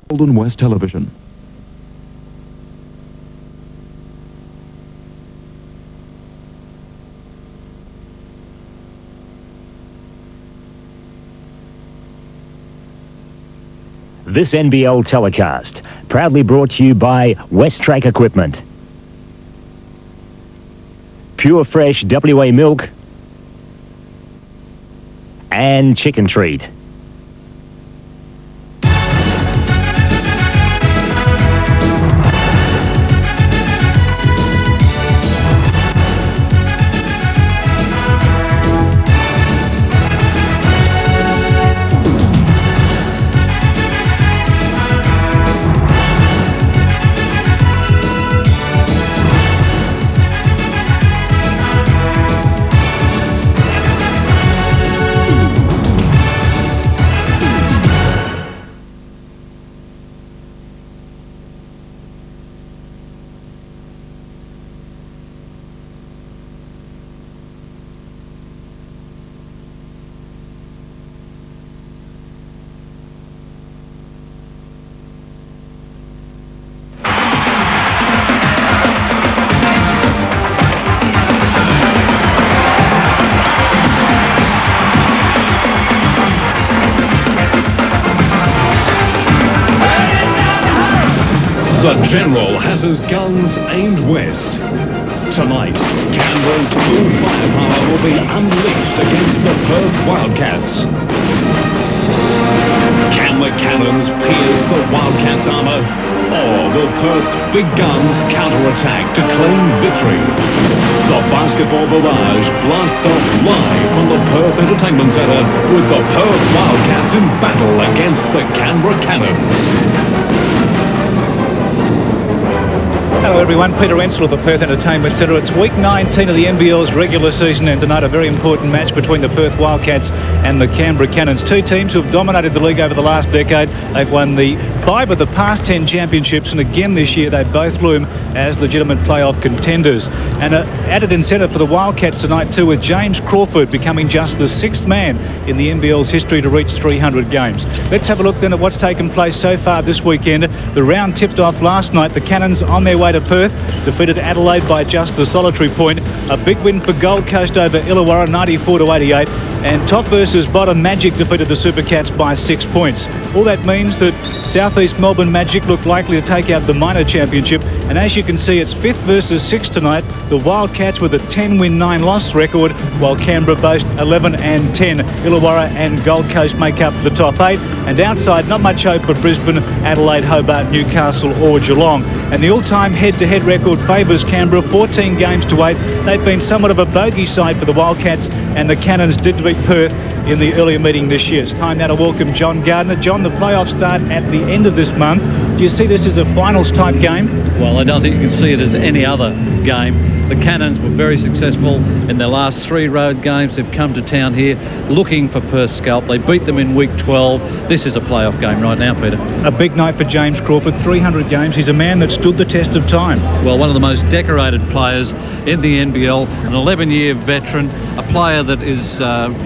Golden West Television. This NBL telecast, proudly brought to you by West Track Equipment, Pure Fresh WA Milk, and Chicken Treat. The General has his guns aimed west. Tonight, Canberra's full firepower will be unleashed against the Perth Wildcats. Can the cannons pierce the Wildcats' armour? Or will Perth's big guns counter-attack to claim victory? The basketball barrage blasts off live from the Perth Entertainment Centre with the Perth Wildcats in battle against the Canberra Cannons. Hello everyone, Peter Ensel of the Perth Entertainment Centre. It's week 19 of the NBL's regular season, and tonight a very important match between the Perth Wildcats and the Canberra Cannons. Two teams who have dominated the league over the last decade. They've won the 5 of the past 10 championships, and again this year they both loom as legitimate playoff contenders. And an added incentive for the Wildcats tonight too, with James Crawford becoming just the 6th man in the NBL's history to reach 300 games. Let's have a look then at what's taken place so far this weekend. The round tipped off last night. The Cannons on their way to Perth defeated Adelaide by just the solitary point. A big win for Gold Coast over Illawarra, 94-88, and top versus bottom Magic defeated the Supercats by 6 points. All that means that Southeast Melbourne Magic look likely to take out the minor championship, and as you can see, it's 5th versus 6th tonight. The Wildcats with a 10-win, 9-loss record, while Canberra boast 11-10. Illawarra and Gold Coast make up the top 8, and outside, not much hope for Brisbane, Adelaide, Hobart, Newcastle or Geelong. And the all-time head-to-head record favours Canberra, 14 games to 8. They've been somewhat of a bogey side for the Wildcats, and the Cannons did beat Perth in the earlier meeting this year. It's time now to welcome John Gardner. John, the playoffs start at the end of this month. Do you see this as a finals-type game? Well, I don't think you can see it as any other game. The Cannons were very successful in their last 3 road games. They've come to town here looking for Perth's scalp. They beat them in week 12. This is a playoff game right now, Peter. A big night for James Crawford, 300 games. He's a man that stood the test of time. Well, one of the most decorated players in the NBL, an 11-year veteran, a player that is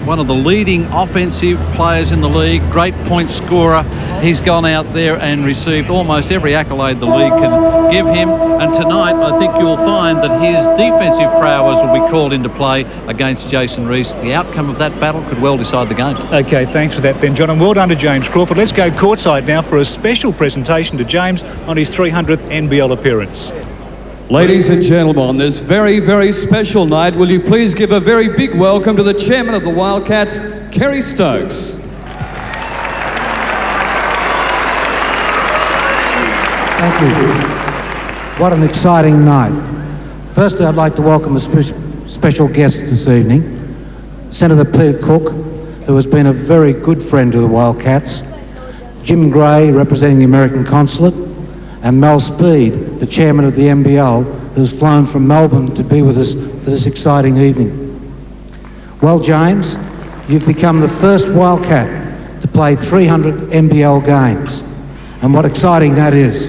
one of the leading offensive players in the league, great point scorer. He's gone out there and received almost every accolade the league can give him, and tonight I think you'll find that his defensive prowess will be called into play against Jason Reese. The outcome of that battle could well decide the game. Okay, thanks for that then, John, and well done to James Crawford. Let's go courtside now for a special presentation to James on his 300th NBL appearance. Ladies and gentlemen, on this very, very special night, will you please give a very big welcome to the chairman of the Wildcats, Kerry Stokes. Thank you. What an exciting night. Firstly, I'd like to welcome a special guest this evening, Senator Pete Cook, who has been a very good friend to the Wildcats, Jim Gray, representing the American Consulate, and Mel Speed, the chairman of the NBL, who's flown from Melbourne to be with us for this exciting evening. Well, James, you've become the first Wildcat to play 300 NBL games, and what exciting that is.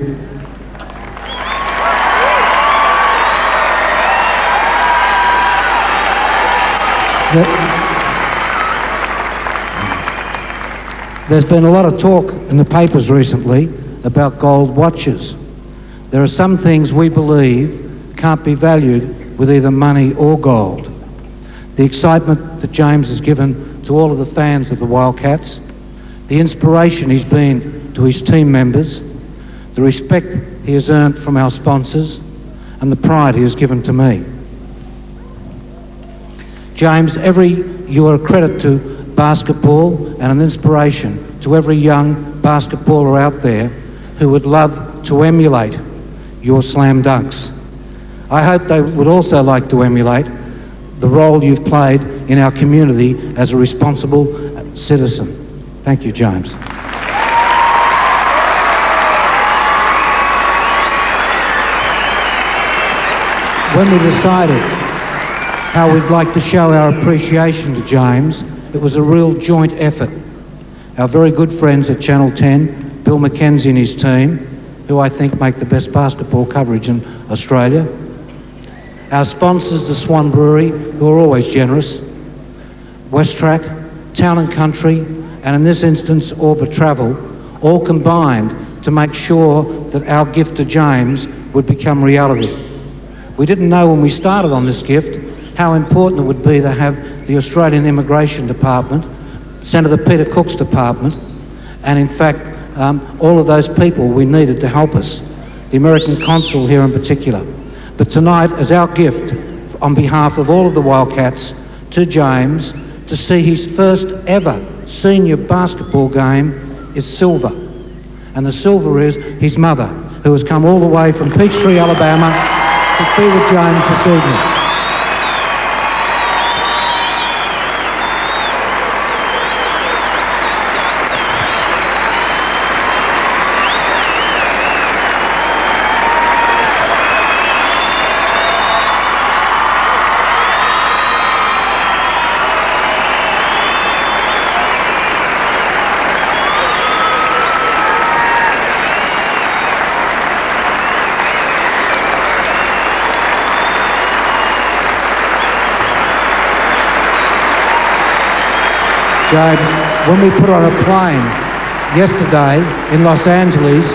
There's been a lot of talk in the papers recently about gold watches. There are some things we believe can't be valued with either money or gold. The excitement that James has given to all of the fans of the Wildcats, the inspiration he's been to his team members, the respect he has earned from our sponsors, and the pride he has given to me. James, you are a credit to basketball and an inspiration to every young basketballer out there who would love to emulate your slam dunks. I hope they would also like to emulate the role you've played in our community as a responsible citizen. Thank you, James. When we decided how we'd like to show our appreciation to James, it was a real joint effort. Our very good friends at Channel 10, Bill McKenzie and his team, who I think make the best basketball coverage in Australia. Our sponsors, the Swan Brewery, who are always generous, Westrack, Town and Country, and in this instance, Orbit Travel, all combined to make sure that our gift to James would become reality. We didn't know when we started on this gift how important it would be to have the Australian Immigration Department, Senator Peter Cook's department, and in fact, all of those people we needed to help us, the American consul here in particular. But tonight, as our gift, on behalf of all of the Wildcats, to James, to see his first ever senior basketball game is silver. And the silver is his mother, who has come all the way from Peachtree, Alabama, to be with James this evening. James, when we put on a plane yesterday in Los Angeles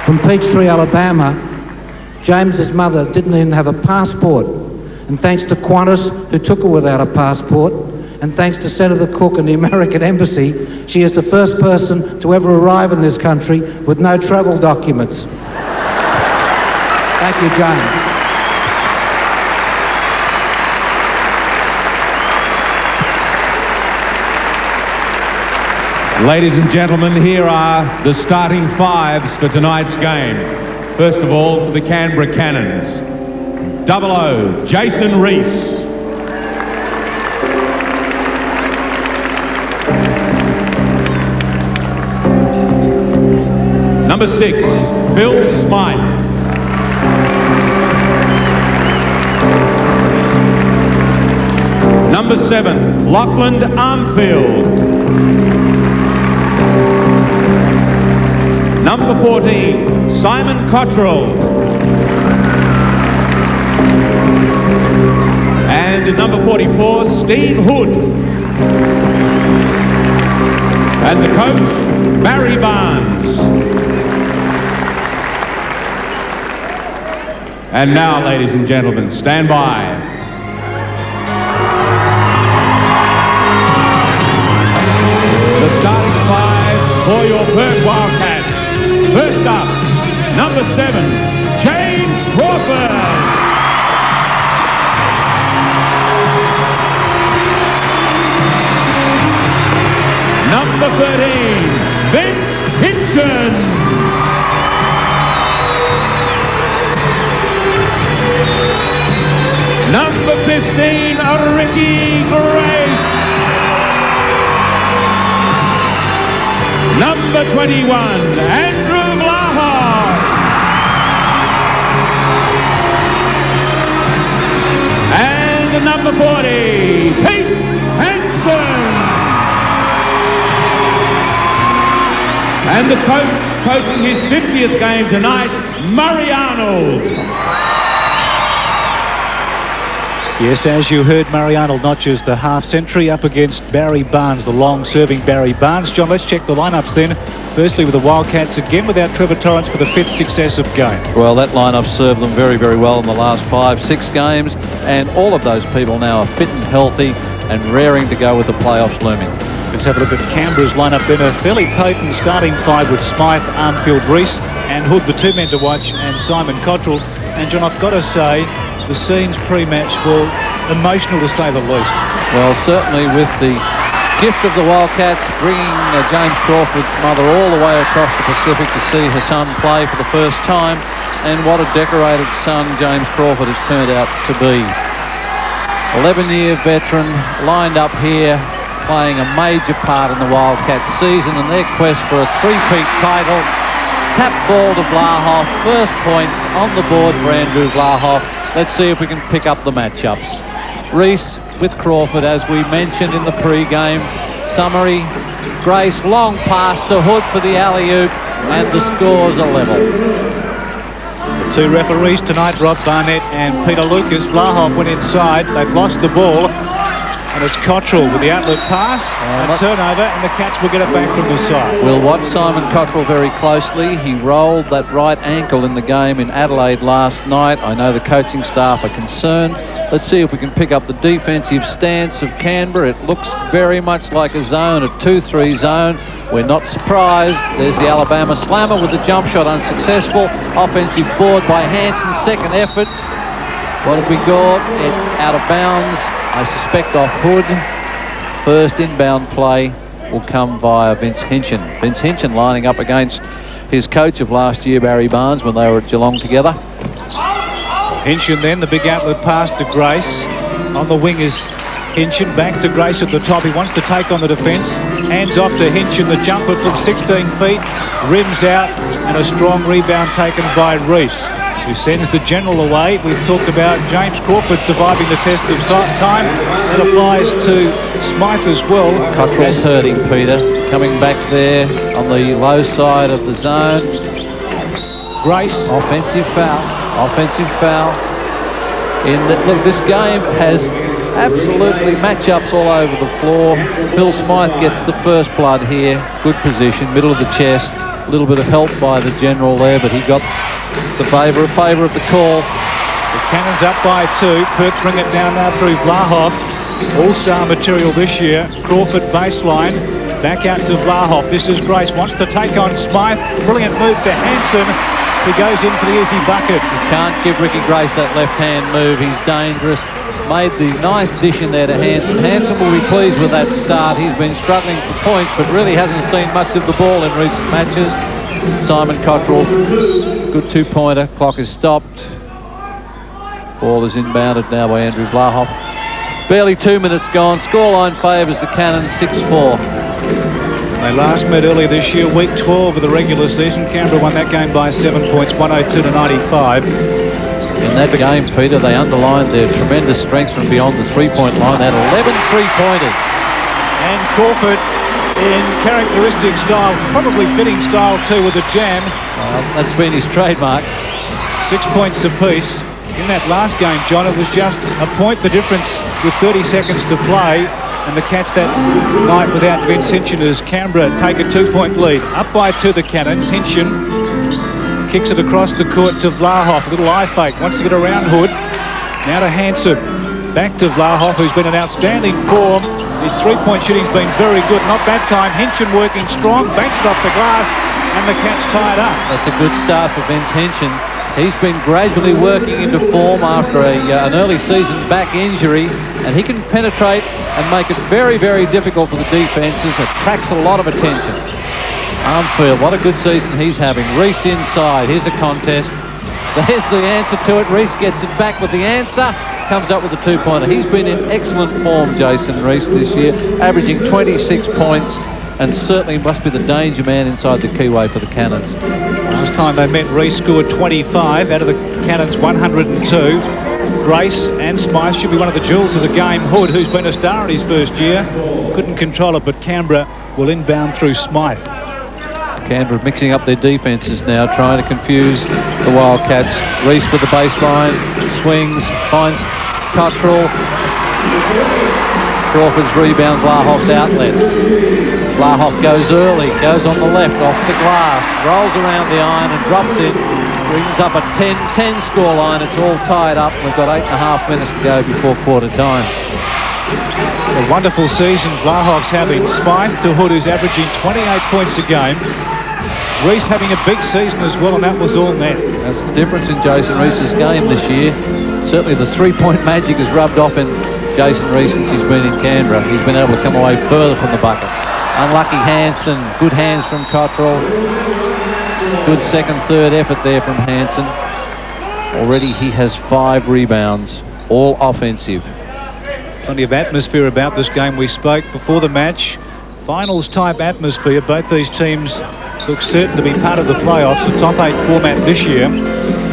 from Peachtree, Alabama, James's mother didn't even have a passport. And thanks to Qantas, who took her without a passport, and thanks to Senator Cook and the American Embassy, she is the first person to ever arrive in this country with no travel documents. Thank you, James. Ladies and gentlemen, here are the starting fives for tonight's game. First of all, for the Canberra Cannons. 00, Jason Reese. Number 6, Phil Smythe. Number 7, Lachlan Armfield. Number 14, Simon Cottrell. And number 44, Steve Hood. And the coach, Barry Barnes. And now, ladies and gentlemen, stand by. The starting five for your Perth Wildcats. First up, number 7, James Crawford. Number 13, Vince Hinton. Number 15, Ricky Grace. Number 21, Andrew Blaha. And number 40, Pete Hansen. And the coach coaching his 50th game tonight, Murray Arnold. Yes, as you heard, Murray Arnold notches the half-century up against Barry Barnes, the long-serving Barry Barnes. John, let's check the lineups then. Firstly with the Wildcats, again without Trevor Torrance for the 5th successive game. Well, that lineup served them very, very well in the last 5-6 games, and all of those people now are fit and healthy and raring to go with the playoffs looming. Let's have a look at Canberra's lineup then. A fairly potent starting 5 with Smythe, Armfield, Reese and Hood, the 2 men to watch, and Simon Cottrell. And John, I've got to say, the scenes pre-match were emotional to say the least. Well, certainly with the gift of the Wildcats bringing James Crawford's mother all the way across the Pacific to see her son play for the first time, and what a decorated son James Crawford has turned out to be. 11-year veteran lined up here, playing a major part in the Wildcats season and their quest for a 3-peat title. Tap ball to Vlahoff, first points on the board for Andrew Vlahoff. Let's see if we can pick up the matchups. Reese with Crawford, as we mentioned in the pre-game summary. Grace, long pass to Hood for the alley-oop, and the scores are level. The 2 referees tonight, Rob Barnett and Peter Lucas. Vlahoff went inside, they've lost the ball, and it's Cottrell with the outlet pass, a turnover, and the Cats will get it back from the side. We'll watch Simon Cottrell very closely. He rolled that right ankle in the game in Adelaide last night. I know the coaching staff are concerned. Let's see if we can pick up the defensive stance of Canberra. It looks very much like a zone, a 2-3 zone. We're not surprised. There's the Alabama slammer with the jump shot unsuccessful. Offensive board by Hanson, second effort. What have we got? It's out of bounds. I suspect off Hood. First inbound play will come via Vince Hinchin. Vince Hinchin lining up against his coach of last year, Barry Barnes, when they were at Geelong together. Hinchin then, the big outlet pass to Grace. On the wing is Hinchin, back to Grace at the top. He wants to take on the defence. Hands off to Hinchin, the jumper from 16 feet. Rims out, and a strong rebound taken by Reese, who sends the general away. We've talked about James Crawford surviving the test of time. That applies to Smythe as well. Cottrell's hurting, Peter. Coming back there on the low side of the zone. Grace. Offensive foul. Offensive foul. Look, this game has absolutely matchups all over the floor. Phil Smythe gets the first blood here. Good position, middle of the chest. A little bit of help by the general there, but he got the favour of the call. The Cannons up by 2. Perth bring it down now through Vlahoff. All-star material this year. Crawford baseline. Back out to Vlahoff. This is Grace. Wants to take on Smythe. Brilliant move to Hanson. He goes in for the easy bucket. You can't give Ricky Grace that left-hand move. He's dangerous. Made the nice dish in there to Hanson. Hanson will be pleased with that start. He's been struggling for points, but really hasn't seen much of the ball in recent matches. Simon Cottrell, good 2-pointer. Clock is stopped. Ball is inbounded now by Andrew Vlahoff. Barely 2 minutes gone. Scoreline favours the Cannons 6-4. They last met earlier this year, week 12 of the regular season. Canberra won that game by 7 points, 102-95. In that game, Peter, they underlined their tremendous strength from beyond the three-point line. They had 11 three-pointers. And Crawford, in characteristic style, probably fitting style too, with a jam. That's been his trademark. 6 points apiece. In that last game, John, it was just a point the difference with 30 seconds to play. And the Cats that night without Vince Hinchin as Canberra take a 2-point lead. Up by 2 the Cannons. Hinchin kicks it across the court to Vlahoff. A little eye fake. Wants to get around Hood. Now to Hanson. Back to Vlahoff, who's been in outstanding form. His 3-point shooting's been very good. Not that time. Hinchin working strong. Banks it off the glass. And the Cats tied up. That's a good start for Vince Hinchin. He's been gradually working into form after an early season back injury, and he can penetrate and make it very, very difficult for the defences. Attracts a lot of attention. Armfield, what a good season he's having. Reese inside. Here's a contest. There's the answer to it. Reese gets it back with the answer. Comes up with a 2-pointer. He's been in excellent form, Jason Reese, this year, averaging 26 points, and certainly must be the danger man inside the keyway for the Cannons. Last time they met, Reese scored 25 out of the Cannons 102. Grace and Smythe should be one of the jewels of the game. Hood, who's been a star in his first year, couldn't control it, but Canberra will inbound through Smythe. Canberra mixing up their defences now, trying to confuse the Wildcats. Reese with the baseline, swings, finds Cottrell. Crawford's rebound, Blahoff's outlet. Blahoff goes early, goes on the left, off the glass, rolls around the iron and drops it. Brings up a 10-10 scoreline. It's all tied up. We've got 8.5 minutes to go before quarter time. A wonderful season Blahoff's having. Smythe to Hood, who's averaging 28 points a game. Reese having a big season as well, and that was all net. That's the difference in Jason Reese's game this year. Certainly the three-point magic has rubbed off in Jason Reese since he's been in Canberra. He's been able to come away further from the bucket. Unlucky Hansen. Good hands from Cottrell. Good second, third effort there from Hansen. Already he has 5 rebounds, all offensive. Plenty of atmosphere about this game. We spoke before the match. Finals type atmosphere. Both these teams look certain to be part of the playoffs, the top 8 format this year.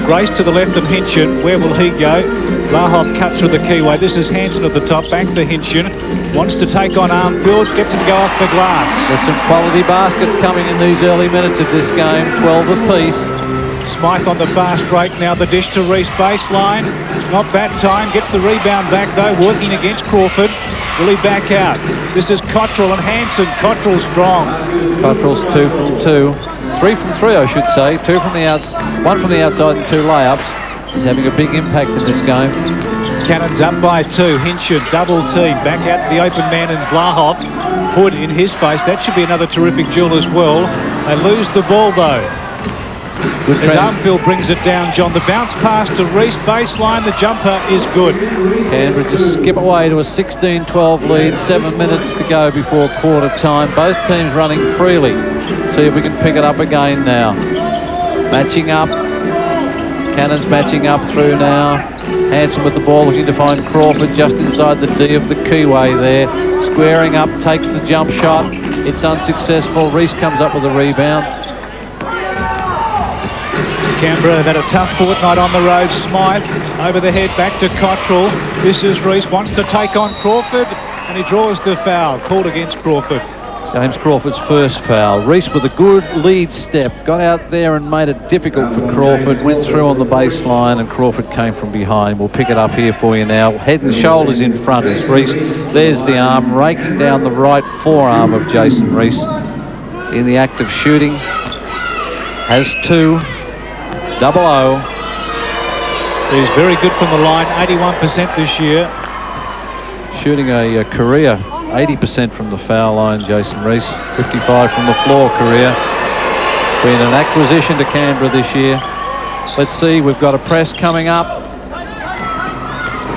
Grace to the left of Hinchin. Where will he go? Blahoff cuts through the keyway. This is Hansen at the top. Back to Hinchin. Wants to take on Armfield. Gets him to go off the glass. There's some quality baskets coming in these early minutes of this game. 12 apiece. Smythe on the fast break. Now the dish to Reese baseline. Not that time. Gets the rebound back though. Working against Crawford. Will he back out? This is Cottrell and Hansen. Cottrell strong. Cottrell's 2 from 2. 3 from 3, I should say. 2 from the outs, 1 from the outside and 2 layups. He's having a big impact in this game. Cannons up by 2. Hinchin double team. Back out to the open man and Blahoff. Hood in his face. That should be another terrific duel as well. They lose the ball though. Good as Armfield brings it down, John. The bounce pass to Reese baseline. The jumper is good. Canberra just skip away to a 16-12 lead. 7 minutes to go before quarter time. Both teams running freely. See if we can pick it up again now. Matching up. Cannons matching up through now. Hansen with the ball, looking to find Crawford just inside the D of the keyway there. Squaring up, takes the jump shot. It's unsuccessful. Reese comes up with a rebound. Canberra have had a tough fortnight on the road. Smythe over the head, back to Cottrell. This is Reese, wants to take on Crawford, and he draws the foul, called against Crawford. James Crawford's first foul. Reese with a good lead step, got out there and made it difficult for Crawford, went through on the baseline and Crawford came from behind. We'll pick it up here for you now. Head and shoulders in front is Reese. There's the arm, raking down the right forearm of Jason Reese. In the act of shooting, has 2. 0-0. He's very good from the line, 81% this year. Shooting a career 80% from the foul line, Jason Reese. 55 from the floor career. Been an acquisition to Canberra this year. Let's see, we've got a press coming up.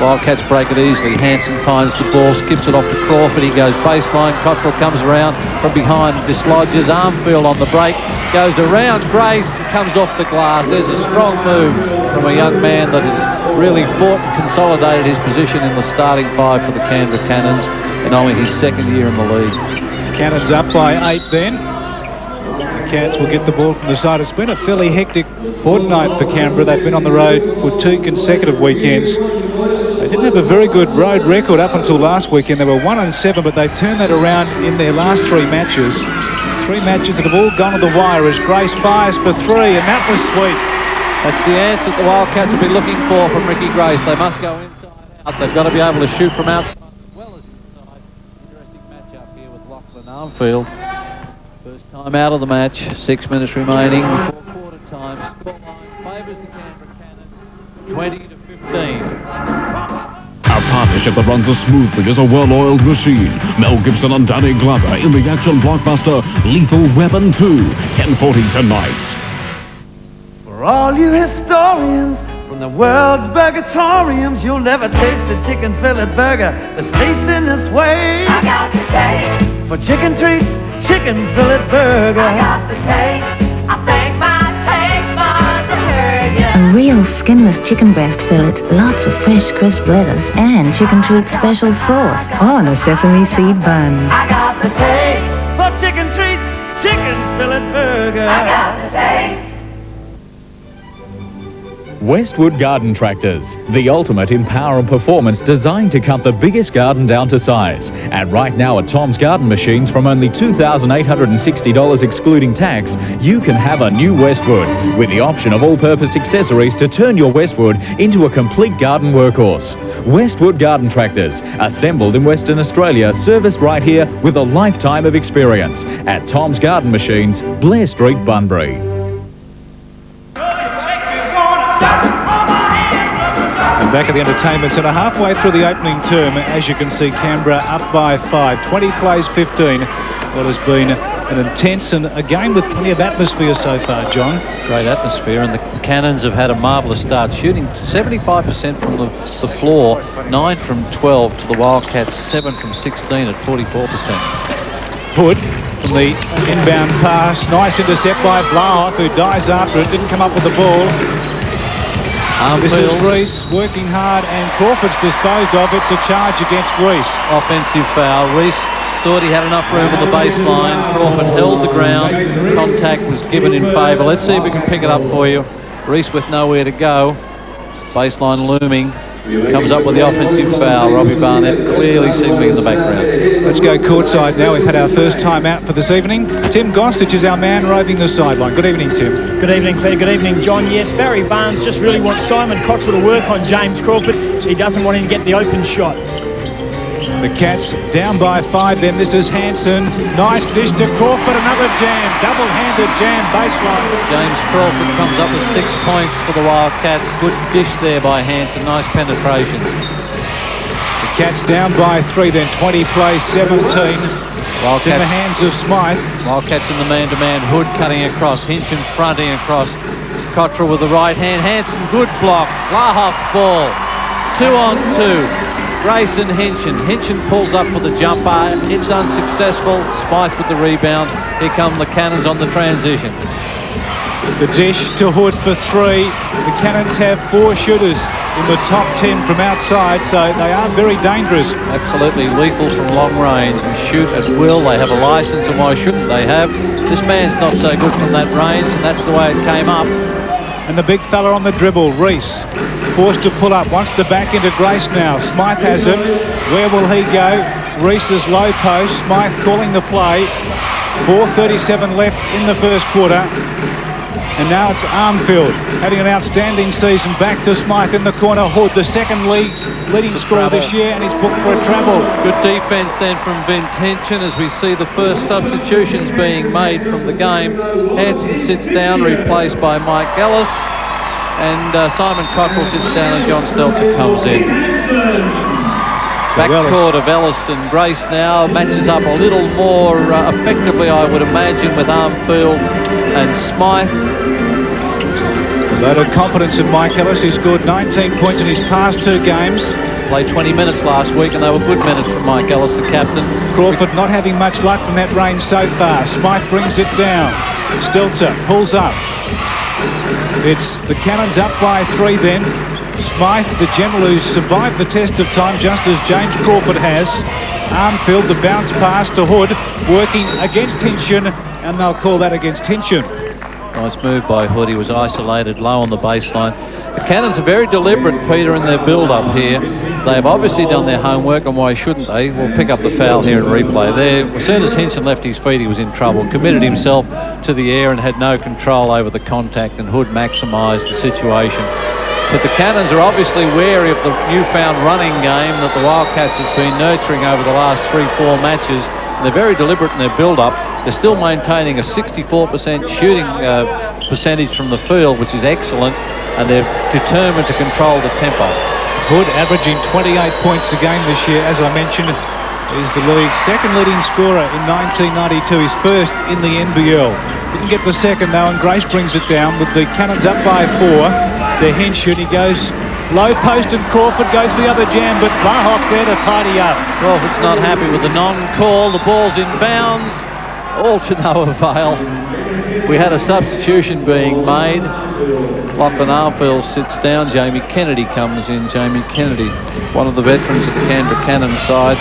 Wildcats break it easily. Hansen finds the ball, skips it off to Crawford. He goes baseline. Cottrell comes around from behind, dislodges. Armfield on the break, goes around Grace and comes off the glass. There's a strong move from a young man that has really fought and consolidated his position in the starting 5 for the Canberra Cannons in only his second year in the league. Cannons up by 8 then. The Cats will get the ball from the side. It's been a fairly hectic fortnight for Canberra. They've been on the road for 2 consecutive weekends. They didn't have a very good road record up until last weekend. They were 1-7, but they turned that around in their last 3 matches. 3 matches that have all gone to the wire as Grace fires for 3, and that was sweet. That's the answer that the Wildcats will be looking for from Ricky Grace. They must go inside out. They've got to be able to shoot from outside as well as inside. Interesting matchup here with Lachlan Armfield. First time out of the match. 6 minutes remaining before quarter time. Scoreline favours the Canberra Cannons 20-15. A partnership that runs as smoothly as a well-oiled machine. Mel Gibson and Danny Glover in the action blockbuster Lethal Weapon 2, 10:40 tonight. For all you historians from the world's burgatoriums, you'll never taste the chicken fillet burger that's tasting this way. I got the taste. For chicken treats, chicken fillet burger. I got the taste. I thank my taste buds to heard ya. A real skinless chicken breast fillet, lots of fresh crisp lettuce, and chicken treat special sauce, all in a sesame seed bun. I got the taste. For chicken treats, chicken fillet burger. I got the taste. Westwood Garden Tractors, the ultimate in power and performance, designed to cut the biggest garden down to size. And right now at Tom's Garden Machines, from only $2,860 excluding tax, you can have a new Westwood with the option of all-purpose accessories to turn your Westwood into a complete garden workhorse. Westwood Garden Tractors, assembled in Western Australia, serviced right here with a lifetime of experience at Tom's Garden Machines, Blair Street, Bunbury. And back at the Entertainment Centre, halfway through the opening term, as you can see, Canberra up by 5, 20 plays 15. What has been an intense and a game with plenty of atmosphere so far, John. Great atmosphere, and the Cannons have had a marvellous start, shooting 75% from the floor, 9 from 12 to the Wildcats, 7 from 16 at 44%. Hood from the inbound pass, nice intercept by Blahoff, who dives after it, didn't come up with the ball. This is Reese working hard, and Crawford's disposed of. It's a charge against Reese. Offensive foul. Reese thought he had enough room on the baseline. Crawford held the ground. Contact was given in favour. Let's see if we can pick it up for you. Reese with nowhere to go. Baseline looming. Comes up with the offensive foul. Robbie Barnett clearly signaling in the background. Let's go courtside now. We've had our first time out for this evening. Tim Gossage is our man roving the sideline. Good evening, Tim. Good evening, Claire. Good evening, John. Yes, Barry Barnes just really wants Simon Cottrell to work on James Crawford. He doesn't want him to get the open shot. The Cats down by 5 then. This is Hanson. Nice dish to Crawford. Another jam. Double-handed jam baseline. James Crawford comes up with 6 points for the Wildcats. Good dish there by Hanson. Nice penetration. The Cats down by 3 then. 20 plays 17. Wildcats in the hands of Smythe. Wildcats in the man-to-man. Hood cutting across. Hinchin fronting across. Cottrell with the right hand. Hanson, good block. Blahoff's ball. 2 on 2. Grayson Hinchin. Hinchin pulls up for the jumper. It's unsuccessful. Smythe with the rebound. Here come the Cannons on the transition. The dish to Hood for 3. The Cannons have 4 shooters in the top 10 from outside, so they are very dangerous. Absolutely lethal from long range and shoot at will. They have a license, and why shouldn't they have? This man's not so good from that range, and that's the way it came up. And the big fella on the dribble, Reese, forced to pull up, wants to back into Grace now. Smythe has it. Where will he go? Reese's low post. Smythe calling the play. 4:37 left in the first quarter. And now it's Armfield having an outstanding season. Back to Smythe in the corner. Hood, the second leading scorer this year, and he's booked for a travel. Good defence then from Vince Hinchin as we see the first substitutions being made from the game. Hanson sits down, replaced by Mike Ellis, and Simon Cottrell sits down, and John Stelzer comes in. Backcourt of Ellis and Grace now matches up a little more effectively, I would imagine, with Armfield and Smythe. A lot of confidence in Mike Ellis. He scored 19 points in his past 2 games. Played 20 minutes last week, and they were good minutes from Mike Ellis, the captain. Crawford not having much luck from that range so far. Smythe brings it down. Stelzer pulls up. It's the Cannons up by 3 then. Smythe, the general who survived the test of time, just as James Crawford has. Armfield, the bounce pass to Hood, working against Hinchin, and they'll call that against Hinchin. Nice move by Hood. He was isolated low on the baseline. The Cannons are very deliberate, Peter, in their build-up here. They've obviously done their homework, and why shouldn't they? We'll pick up the foul here and replay there. As soon as Hinchin left his feet, he was in trouble. Committed himself to the air and had no control over the contact, and Hood maximised the situation. But the Cannons are obviously wary of the newfound running game that the Wildcats have been nurturing over the last 3-4 matches. And they're very deliberate in their build-up. They're still maintaining a 64% shooting percentage from the field, which is excellent, and they're determined to control the tempo. Hood averaging 28 points a game this year, as I mentioned, is the league's second leading scorer in 1992. He's first in the NBL. Didn't get the second though, and Grace brings it down with the Cannons up by 4. The Hinchin, he goes low post, and Crawford goes the other jam, but Blahoff there to tidy up. Crawford's not happy with the non-call. The ball's in bounds, all to no avail. We had a substitution being made. Lachlan Armfield sits down. Jamie Kennedy comes in. Jamie Kennedy, one of the veterans of the Canberra Cannons side,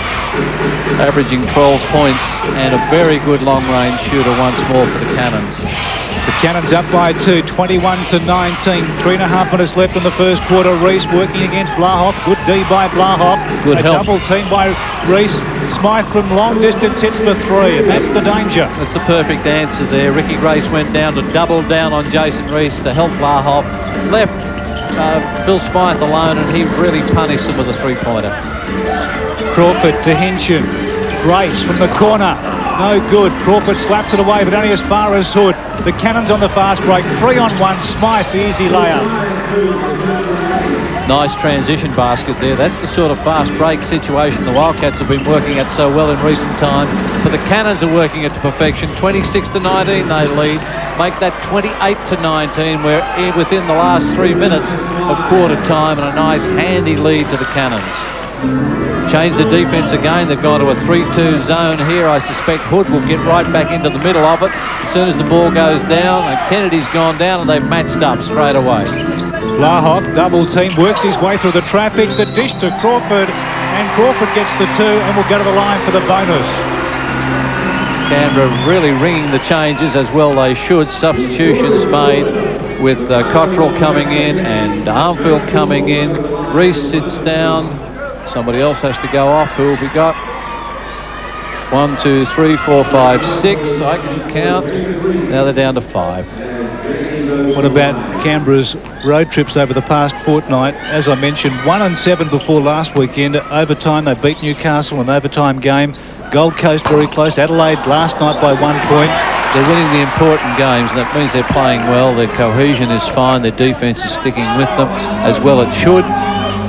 averaging 12 points and a very good long-range shooter once more for the Cannons. The Cannons up by 2, 21 to 19. 3.5 minutes left in the first quarter. Reese working against Blahoff. Good D by Blahoff. Good help. Double team by Reese. Smythe from long distance hits for 3, and that's the danger. That's the perfect answer there. Ricky Grace went down to double down on Jason Reese to help Blahoff. Left Phil Smythe alone, and he really punished him with a 3-pointer. Crawford to Hinchin. Grace from the corner. No good. Crawford slaps it away, but only as far as Hood. The Cannons on the fast break. 3-on-1. Smythe, the easy layup. Nice transition basket there. That's the sort of fast break situation the Wildcats have been working at so well in recent times. But the Cannons are working it to perfection. 26 to 19 they lead. Make that 28 to 19. We're within the last 3 minutes of quarter time, and a nice handy lead to the Cannons. Change the defence again. They've gone to a 3-2 zone here. I suspect Hood will get right back into the middle of it as soon as the ball goes down, and Kennedy's gone down, and they've matched up straight away. Blahoff, double team, works his way through the traffic. The dish to Crawford, and Crawford gets the 2 and will go to the line for the bonus. Canberra really ringing the changes as well they should. Substitutions made with Cottrell coming in and Armfield coming in. Reese sits down. Somebody else has to go off. Who have we got? 1, 2, 3, 4, 5, 6. I can count. Now they're down to 5. What about Canberra's road trips over the past fortnight? As I mentioned, 1-7 before last weekend. Overtime, they beat Newcastle in an overtime game. Gold Coast very close. Adelaide last night by 1 point. They're winning the important games, and that means they're playing well. Their cohesion is fine. Their defence is sticking with them as well it should.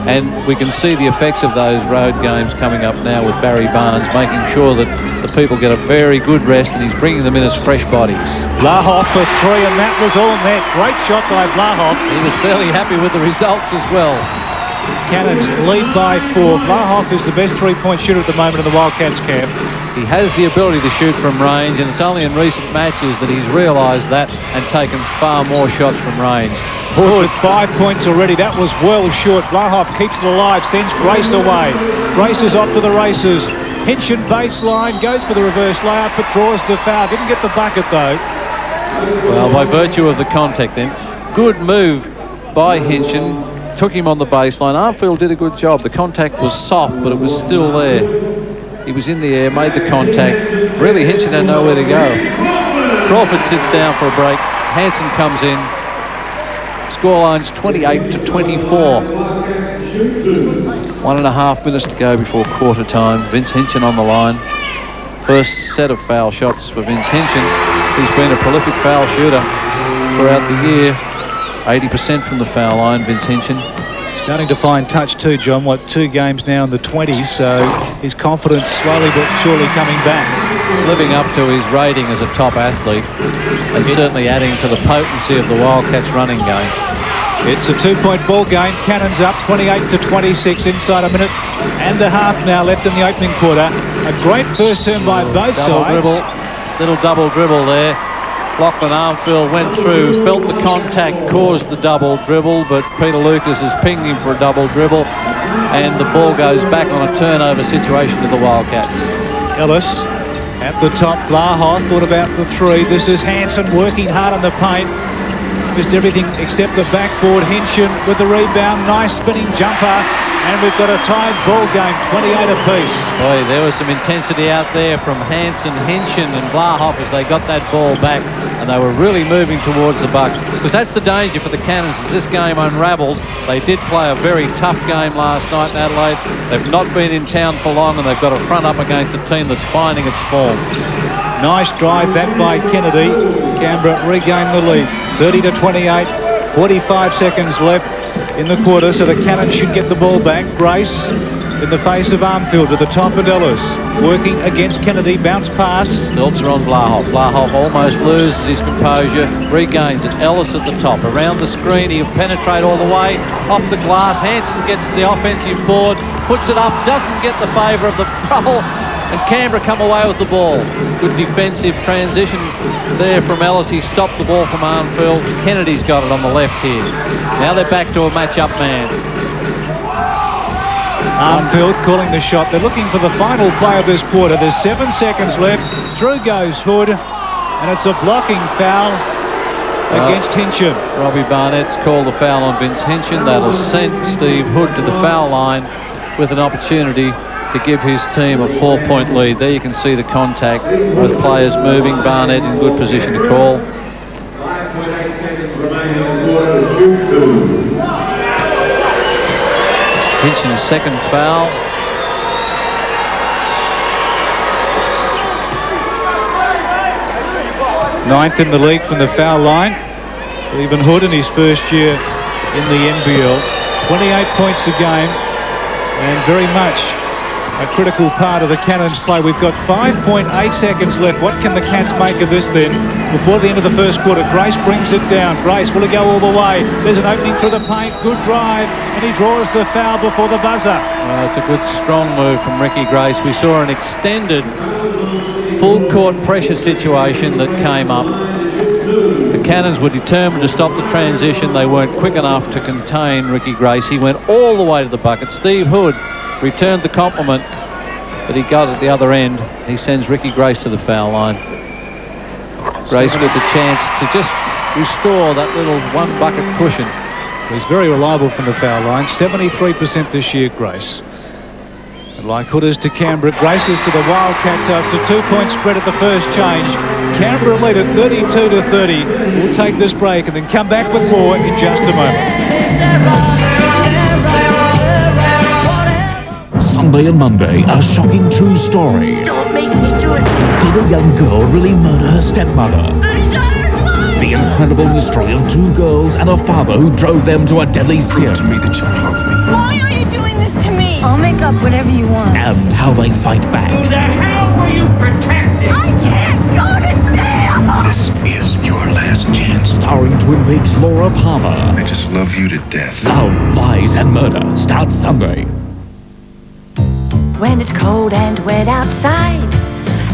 And we can see the effects of those road games coming up now with Barry Barnes, making sure that the people get a very good rest, and he's bringing them in as fresh bodies. Blahoff for 3, and that was all net. Great shot by Blahoff. He was fairly happy with the results as well. Cannons lead by 4. Blahoff is the best 3-point shooter at the moment in the Wildcats camp. He has the ability to shoot from range, and it's only in recent matches that he's realised that and taken far more shots from range. Hood, 5 points already. That was well short. Blahoff keeps it alive, sends Grace away. Grace is off to the races. Hinchin baseline, goes for the reverse layup, but draws the foul. Didn't get the bucket though. Well, by virtue of the contact then. Good move by Hinchin. Took him on the baseline. Armfield did a good job. The contact was soft, but it was still there. He was in the air, made the contact. Really, Hinchin had nowhere to go. Crawford sits down for a break. Hanson comes in. Scoreline's 28 to 24. 1.5 minutes to go before quarter time. Vince Hinchin on the line. First set of foul shots for Vince Hinchin, who's been a prolific foul shooter throughout the year. 80% from the foul line, Vince Hinchin. Starting to find touch too, John. 2 games now in the 20s, so his confidence slowly but surely coming back. Living up to his rating as a top athlete, and certainly adding to the potency of the Wildcats running game. It's a 2-point ball game. Cannons up 28 to 26 inside a minute and a half now left in the opening quarter. A great first turn by both sides. Little double dribble there. Lachlan Armfield went through, felt the contact, caused the double dribble, but Peter Lucas has pinged him for a double dribble, and the ball goes back on a turnover situation to the Wildcats. Ellis at the top. Blahoff thought about the 3. This is Hanson working hard on the paint. Missed everything except the backboard. Hinchin with the rebound. Nice spinning jumper. And we've got a tied ball game, 28 apiece. Boy, there was some intensity out there from Hanson, Hinchin and Blahoff as they got that ball back, and they were really moving towards the buck. Because that's the danger for the Cannons as this game unravels. They did play a very tough game last night in Adelaide. They've not been in town for long, and they've got to front up against a team that's finding its form. Nice drive that by Kennedy. Canberra regained the lead, 30 to 28. 45 seconds left in the quarter, so the Cannons should get the ball back. Grace in the face of Armfield to the top of Ellis. Working against Kennedy, bounce pass. Stilts are on Blahoff. Blahoff almost loses his composure, regains it. Ellis at the top, around the screen, he'll penetrate all the way, off the glass. Hanson gets the offensive board, puts it up, doesn't get the favour of the roll, and Canberra come away with the ball. Good defensive transition there from Ellis. He stopped the ball from Armfield. Kennedy's got it on the left here. Now they're back to a match-up man. Armfield calling the shot. They're looking for the final play of this quarter. There's 7 seconds left. Through goes Hood, and it's a blocking foul against Hinchin. Robbie Barnett's called the foul on Vince Hinchin. That'll send Steve Hood to the foul line with an opportunity to give his team a 4-point lead. There you can see the contact. Both players moving. Barnett in good position to call. Hinchin's second foul. Ninth in the league from the foul line. Stephen Hood in his first year in the NBL. 28 points a game and very much a critical part of the Cannons' play. We've got 5.8 seconds left. What can the Cats make of this then? Before the end of the first quarter, Grace brings it down. Grace, will he go all the way? There's an opening through the paint. Good drive. And he draws the foul before the buzzer. It's a good strong move from Ricky Grace. We saw an extended full court pressure situation that came up. The Cannons were determined to stop the transition. They weren't quick enough to contain Ricky Grace. He went all the way to the bucket. Steve Hood returned the compliment, but he got at the other end. He sends Ricky Grace to the foul line. Grace with the chance to just restore that little one bucket cushion. He's very reliable from the foul line. 73% this year, Grace. And like Hooders to Canberra, Grace's to the Wildcats, so it's a 2-point spread at the first change. Canberra lead at 32-30. We'll take this break and then come back with more in just a moment. Sunday and Monday, a shocking true story. Don't make me do it. Did a young girl really murder her stepmother? The incredible mystery of two girls and a father who drove them to a deadly sin. Prove to me that you love me. Why are you doing this to me? I'll make up whatever you want. And how they fight back. Who the hell were you protecting? I can't go to jail! This is your last chance. Starring Twin Peaks' Laura Palmer. I just love you to death. Love, Lies and Murder starts Sunday. When it's cold and wet outside,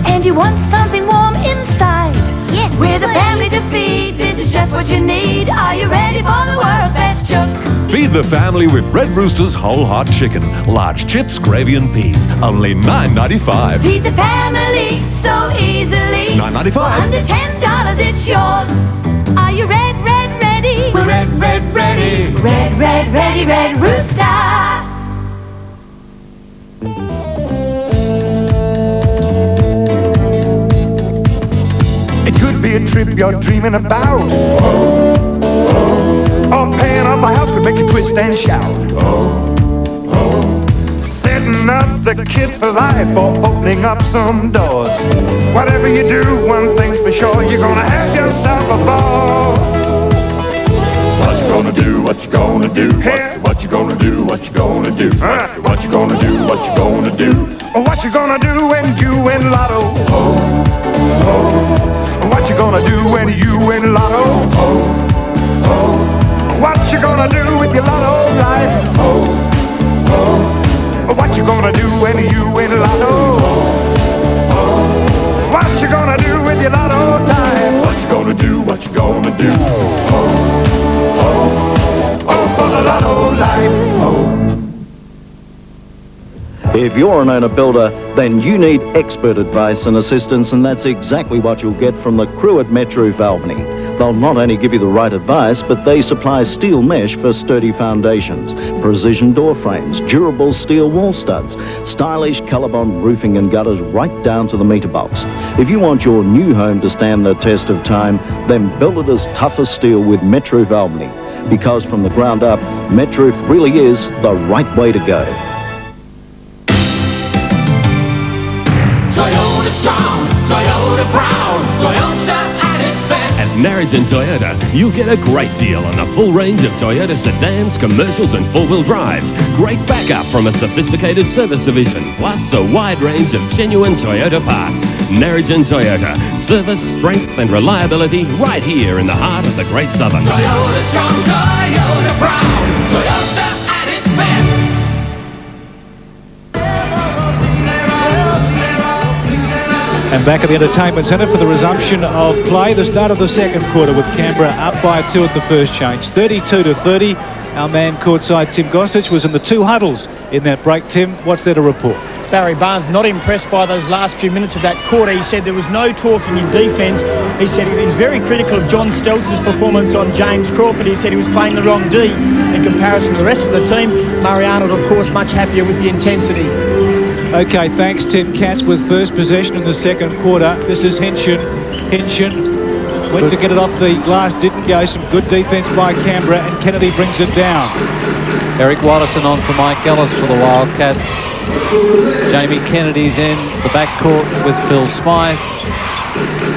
and you want something warm inside. Yes, with a family to feed, this is just what you need. Are you ready for the world's best chook? Feed the family with Red Rooster's whole hot chicken. Large chips, gravy and peas. Only $9.95. Feed the family so easily. $9.95. For under $10, it's yours. Are you ready? We're ready. Red Rooster. It could be a trip you're dreaming about. Or paying off a house could make you twist and shout. Setting up the kids for life or opening up some doors. Whatever you do, one thing's for sure, you're gonna have yourself a ball. What you gonna do, what you gonna do, what you gonna do, what you gonna do, what you gonna do, what you gonna do. What you gonna do when you win lotto? What you gonna do when you win lotto? What you gonna do with your lotto life? What you gonna do when you win lotto? What you gonna do with your lotto life? What you gonna do, what you gonna do? Oh, for the lotto life. If you're an owner-builder, then you need expert advice and assistance, and that's exactly what you'll get from the crew at Metro Albany. They'll not only give you the right advice, but they supply steel mesh for sturdy foundations, precision door frames, durable steel wall studs, stylish ColourBond roofing and gutters right down to the meter box. If you want your new home to stand the test of time, then build it as tough as steel with Metro Albany. Because from the ground up, Metro really is the right way to go. Toyota strong, Toyota proud, Toyota at its best. At Narrogin Toyota, you'll get a great deal on a full range of Toyota sedans, commercials and four-wheel drives. Great backup from a sophisticated service division, plus a wide range of genuine Toyota parts. Narrogin Toyota, service, strength and reliability right here in the heart of the Great Southern. Toyota strong, Toyota proud, Toyota at its best. And back at the Entertainment Centre for the resumption of play. The start of the second quarter with Canberra up by 2 at the first change. 32-30. Our man courtside, Tim Gossage, was in the two huddles in that break. Tim, what's there to report? Barry Barnes, not impressed by those last few minutes of that quarter. He said there was no talking in defence. He said he was very critical of John Stelz's performance on James Crawford. He said he was playing the wrong D in comparison to the rest of the team. Murray Arnold, of course, much happier with the intensity. Okay, thanks, Tim Katz with first possession in the second quarter. This is Hinchin. Hinchin went to get it off the glass, didn't go. Some good defence by Canberra, and Kennedy brings it down. Eric Watterson on for Mike Ellis for the Wildcats. Jamie Kennedy's in the backcourt with Phil Smythe.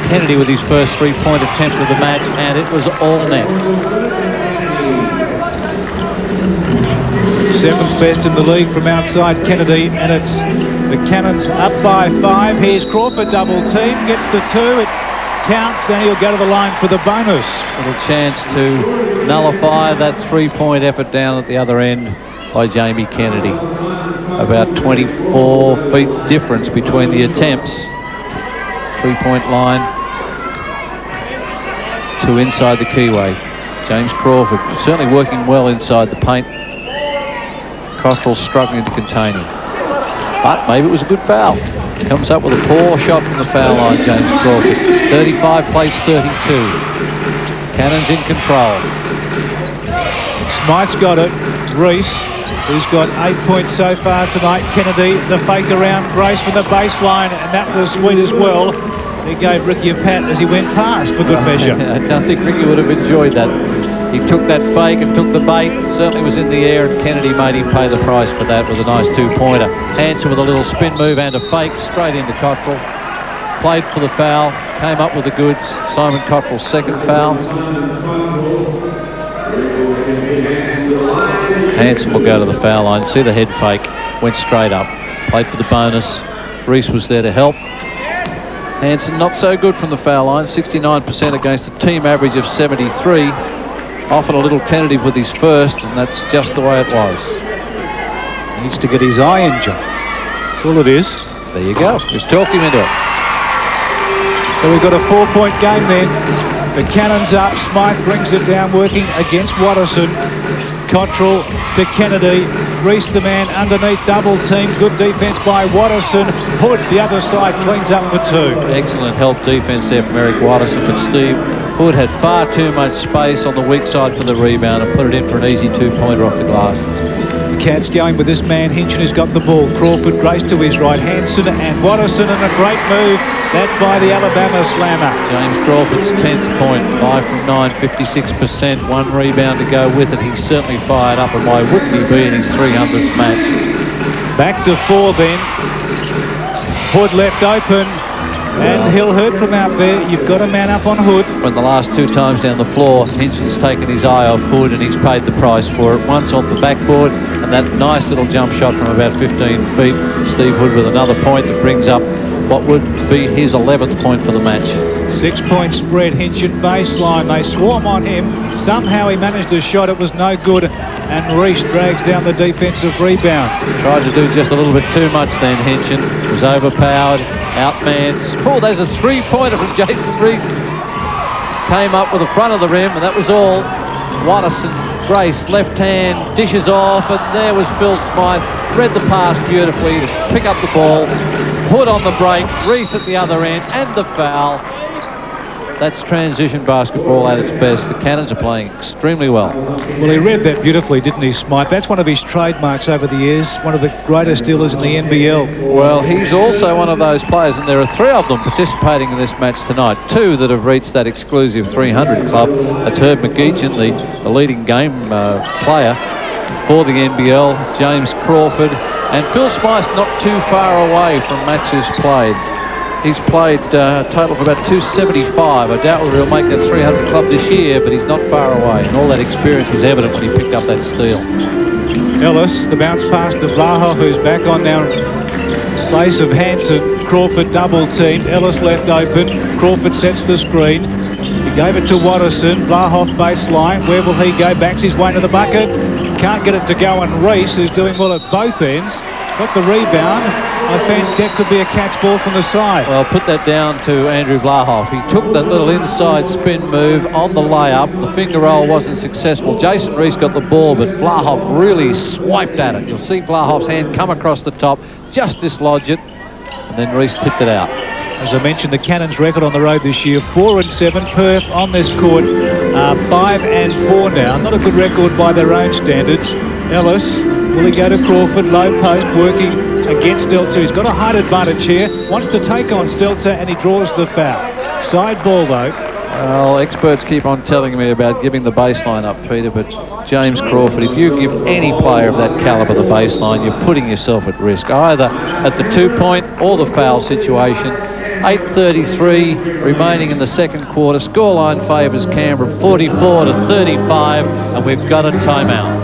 Kennedy with his first three-point attempt of the match, and it was all net. Seventh best in the league from outside Kennedy, and it's the Cannons up by 5. Here's Crawford, double team, gets the 2. It counts, and he'll go to the line for the bonus. Little chance to nullify that three-point effort down at the other end by Jamie Kennedy. About 24 feet difference between the attempts. Three-point line to inside the keyway. James Crawford certainly working well inside the paint. Cockrell struggling to contain him. But maybe it was a good foul. Comes up with a poor shot from the foul line, James Crawford. 35 plays 32. Cannons in control. Smythe's got it. Reese, who's got 8 points so far tonight. Kennedy, the fake around Grace from the baseline, and that was sweet as well. He gave Ricky a pat as he went past for good measure. I don't think Ricky would have enjoyed that. He took that fake and took the bait. Certainly was in the air, and Kennedy made him pay the price for that with a nice two-pointer. Hanson with a little spin move and a fake straight into Cockrell. Played for the foul, came up with the goods. Simon Cockrell's second foul. Hanson will go to the foul line. See the head fake, went straight up. Played for the bonus. Reese was there to help. Hanson not so good from the foul line, 69% against a team average of 73. Often a little tentative with his first, and that's just the way it was. Needs to get his eye in, John. That's all it is. There you go. We've talked him into it. So we've got a 4-point game then. The Cannons up. Smythe brings it down, working against Watterson. Cottrell to Kennedy. Reese the man underneath, double team. Good defence by Watterson. Hood, the other side, cleans up for 2. Excellent help defence there from Eric Watterson, but Steve Hood had far too much space on the weak side for the rebound and put it in for an easy two-pointer off the glass. The Cats going with this man, Hinchin, who's got the ball. Crawford, Grace to his right. Hanson and Watterson, and a great move. That by the Alabama slammer. James Crawford's 10th point, 5 from 9, 56%. 1 rebound to go with it. He's certainly fired up, and why wouldn't he be in his 300th match? Back to 4 then. Hood left open. And he'll hurt from out there. You've got a man up on Hood. When the last 2 times down the floor, Hinchin's taken his eye off Hood, and he's paid the price for it. Once off the backboard, and that nice little jump shot from about 15 feet. Steve Hood with another point that brings up what would be his 11th point for the match. 6-point spread, Hinchin baseline. They swarm on him. Somehow he managed a shot. It was no good. And Reese drags down the defensive rebound. Tried to do just a little bit too much then, Hinchin. Was overpowered, outmanned. Oh, there's a 3-pointer from Jason Reese. Came up with the front of the rim, and that was all. Watterson, Grace, left hand, dishes off, and there was Phil Smythe. Read the pass beautifully to pick up the ball. Hood on the break, Reese at the other end, and the foul. That's transition basketball at its best. The Cannons are playing extremely well. Well, he read that beautifully, didn't he, Smythe? That's one of his trademarks over the years. One of the greatest dealers in the NBL. Well, he's also one of those players, and there are 3 of them participating in this match tonight. 2 that have reached that exclusive 300 club. That's Herb McGeechan, the leading game player for the NBL. James Crawford. And Phil Smythe's not too far away from matches played. He's played a total of about 275. I doubt whether he'll make that 300 club this year, but he's not far away. And all that experience was evident when he picked up that steal. Ellis, the bounce pass to Vlahoff, who's back on now. Place of Hanson. Crawford double teamed. Ellis left open. Crawford sets the screen. He gave it to Watterson. Vlahoff baseline. Where will he go? Backs his way to the bucket. Can't get it to go on Reese, who's doing well at both ends. got the rebound. I fancy that could be a catch ball from the side. Well, put that down to Andrew Vlahoff. He took that little inside spin move on the layup. The finger roll wasn't successful. Jason Reese got the ball, but Vlahoff really swiped at it. You'll see Vlahoff's hand come across the top, just dislodge it, and then Reese tipped it out. As I mentioned, the Cannons' record on the road this year, 4-7. Perth on this court are 5-4 now. Not a good record by their own standards. Ellis, will he go to Crawford? Low post, working against Stelzer. He's got a height advantage here. Wants to take on Stelzer, and he draws the foul. Side ball, though. Well, experts keep on telling me about giving the baseline up, Peter, but James Crawford, if you give any player of that calibre the baseline, you're putting yourself at risk, either at the 2-point or the foul situation. 8:33 remaining in the second quarter. Scoreline favours Canberra 44-35, and we've got a timeout.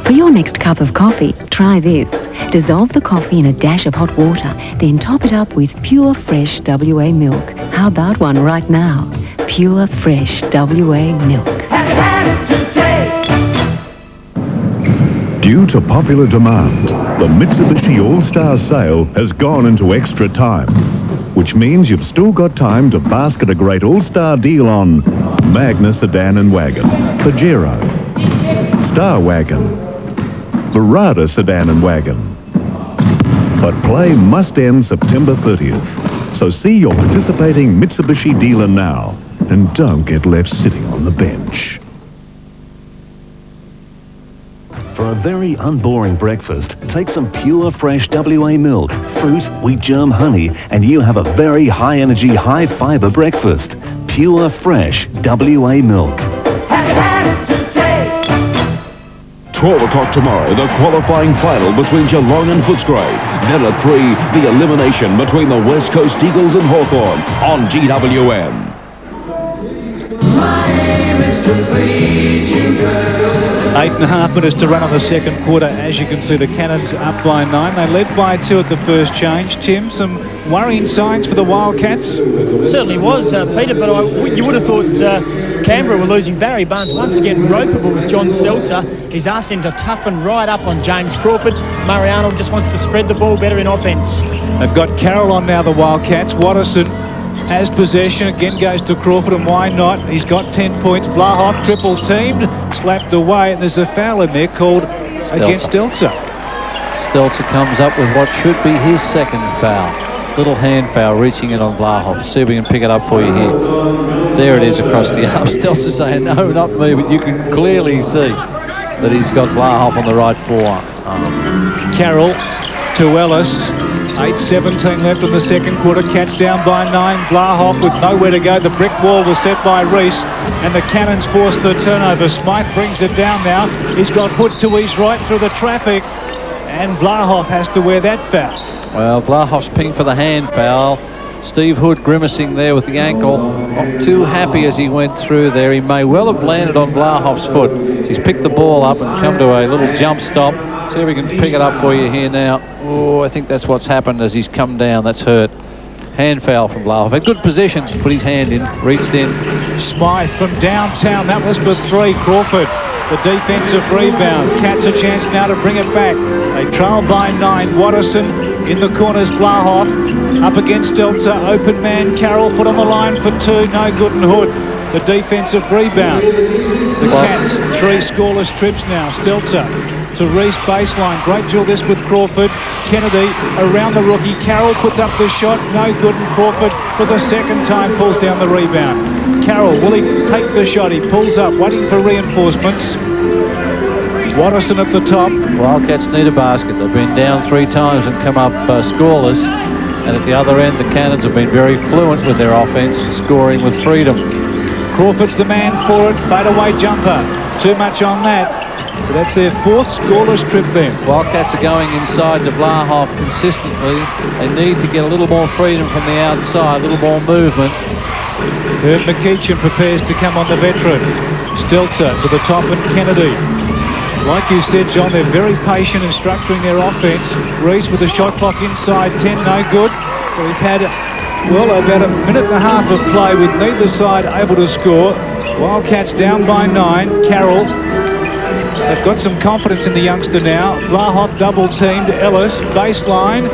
For your next cup of coffee, try this. Dissolve the coffee in a dash of hot water, then top it up with pure fresh WA milk. How about one right now? Pure fresh WA milk. Due to popular demand, the Mitsubishi All-Star sale has gone into extra time, which means you've still got time to basket a great All-Star deal on Magna Sedan and Wagon, Pajero, Star Wagon, Verada Sedan and Wagon. But play must end September 30th, so see your participating Mitsubishi dealer now and don't get left sitting on the bench. For a very unboring breakfast, take some pure fresh WA milk, fruit, wheat germ, honey, and you have a very high energy, high fibre breakfast. Pure fresh WA milk. 12 o'clock tomorrow, the qualifying final between Geelong and Footscray. Then at 3, the elimination between the West Coast Eagles and Hawthorn on GWM. 8.5 minutes to run on the second quarter. As you can see, the Cannons up by 9. They led by 2 at the first change. Tim, some worrying signs for the Wildcats? Certainly was, Peter, but you would have thought Canberra were losing. Barry Barnes once again ropeable with John Stelzer. He's asked him to toughen right up on James Crawford. Murray Arnold just wants to spread the ball better in offence. They've got Carroll on now, the Wildcats. Watterson has possession, again goes to Crawford, and why not? He's got 10 points. Vlahoff triple teamed, slapped away, and there's a foul in there called against Stelzer. Stelzer comes up with what should be his second foul. Little hand foul, reaching it on Vlahoff. See if we can pick it up for you here. There it is across the arm. Stelzer saying, no, not me, but you can clearly see that he's got Vlahoff on the right forearm. Carroll to Ellis. 8:17 left in the second quarter. Cats down by 9. Vlahoff with nowhere to go. The brick wall was set by Reese, and the Cannons force the turnover. Smythe brings it down now. He's got Hood to his right through the traffic, and Vlahoff has to wear that foul. Well, Vlahoff's pinged for the hand foul. Steve Hood grimacing there with the ankle. Not too happy as he went through there. He may well have landed on Vlahoff's foot. So he's picked the ball up and come to a little jump stop. See if we can pick it up for you here now. Oh, I think that's what's happened as he's come down. That's hurt. Hand foul from Vlahoff. Had good position to put his hand in, reached in. Smythe from downtown. That was for 3. Crawford, the defensive rebound. Cats a chance now to bring it back. They trail by 9. Watterson in the corners. Vlahoff up against Stelzer. Open man. Carroll foot on the line for 2. No good, and Hood, the defensive rebound. The Cats 3 scoreless trips now. Stelzer to Reese baseline. Great drill this with Crawford. Kennedy around the rookie. Carroll puts up the shot. No good, and Crawford for the second time pulls down the rebound. Carroll, will he take the shot? He pulls up, waiting for reinforcements. Watterson at the top. Wildcats need a basket. They've been down 3 times and come up scoreless. And at the other end, the Cannons have been very fluent with their offense and scoring with freedom. Crawford's the man for it. Fadeaway jumper. Too much on that. But that's their 4th scoreless trip then. Wildcats are going inside to Vlahoff consistently. They need to get a little more freedom from the outside, a little more movement. Herb McEachin prepares to come on the veteran. Stelzer to the top, and Kennedy. Like you said, John, they're very patient in structuring their offense. Reese with the shot clock inside 10, no good. So we've had, well, about a minute and a half of play with neither side able to score. Wildcats down by 9. Carroll They've got some confidence in the youngster now. Vlahoff double-teamed. Ellis, baseline.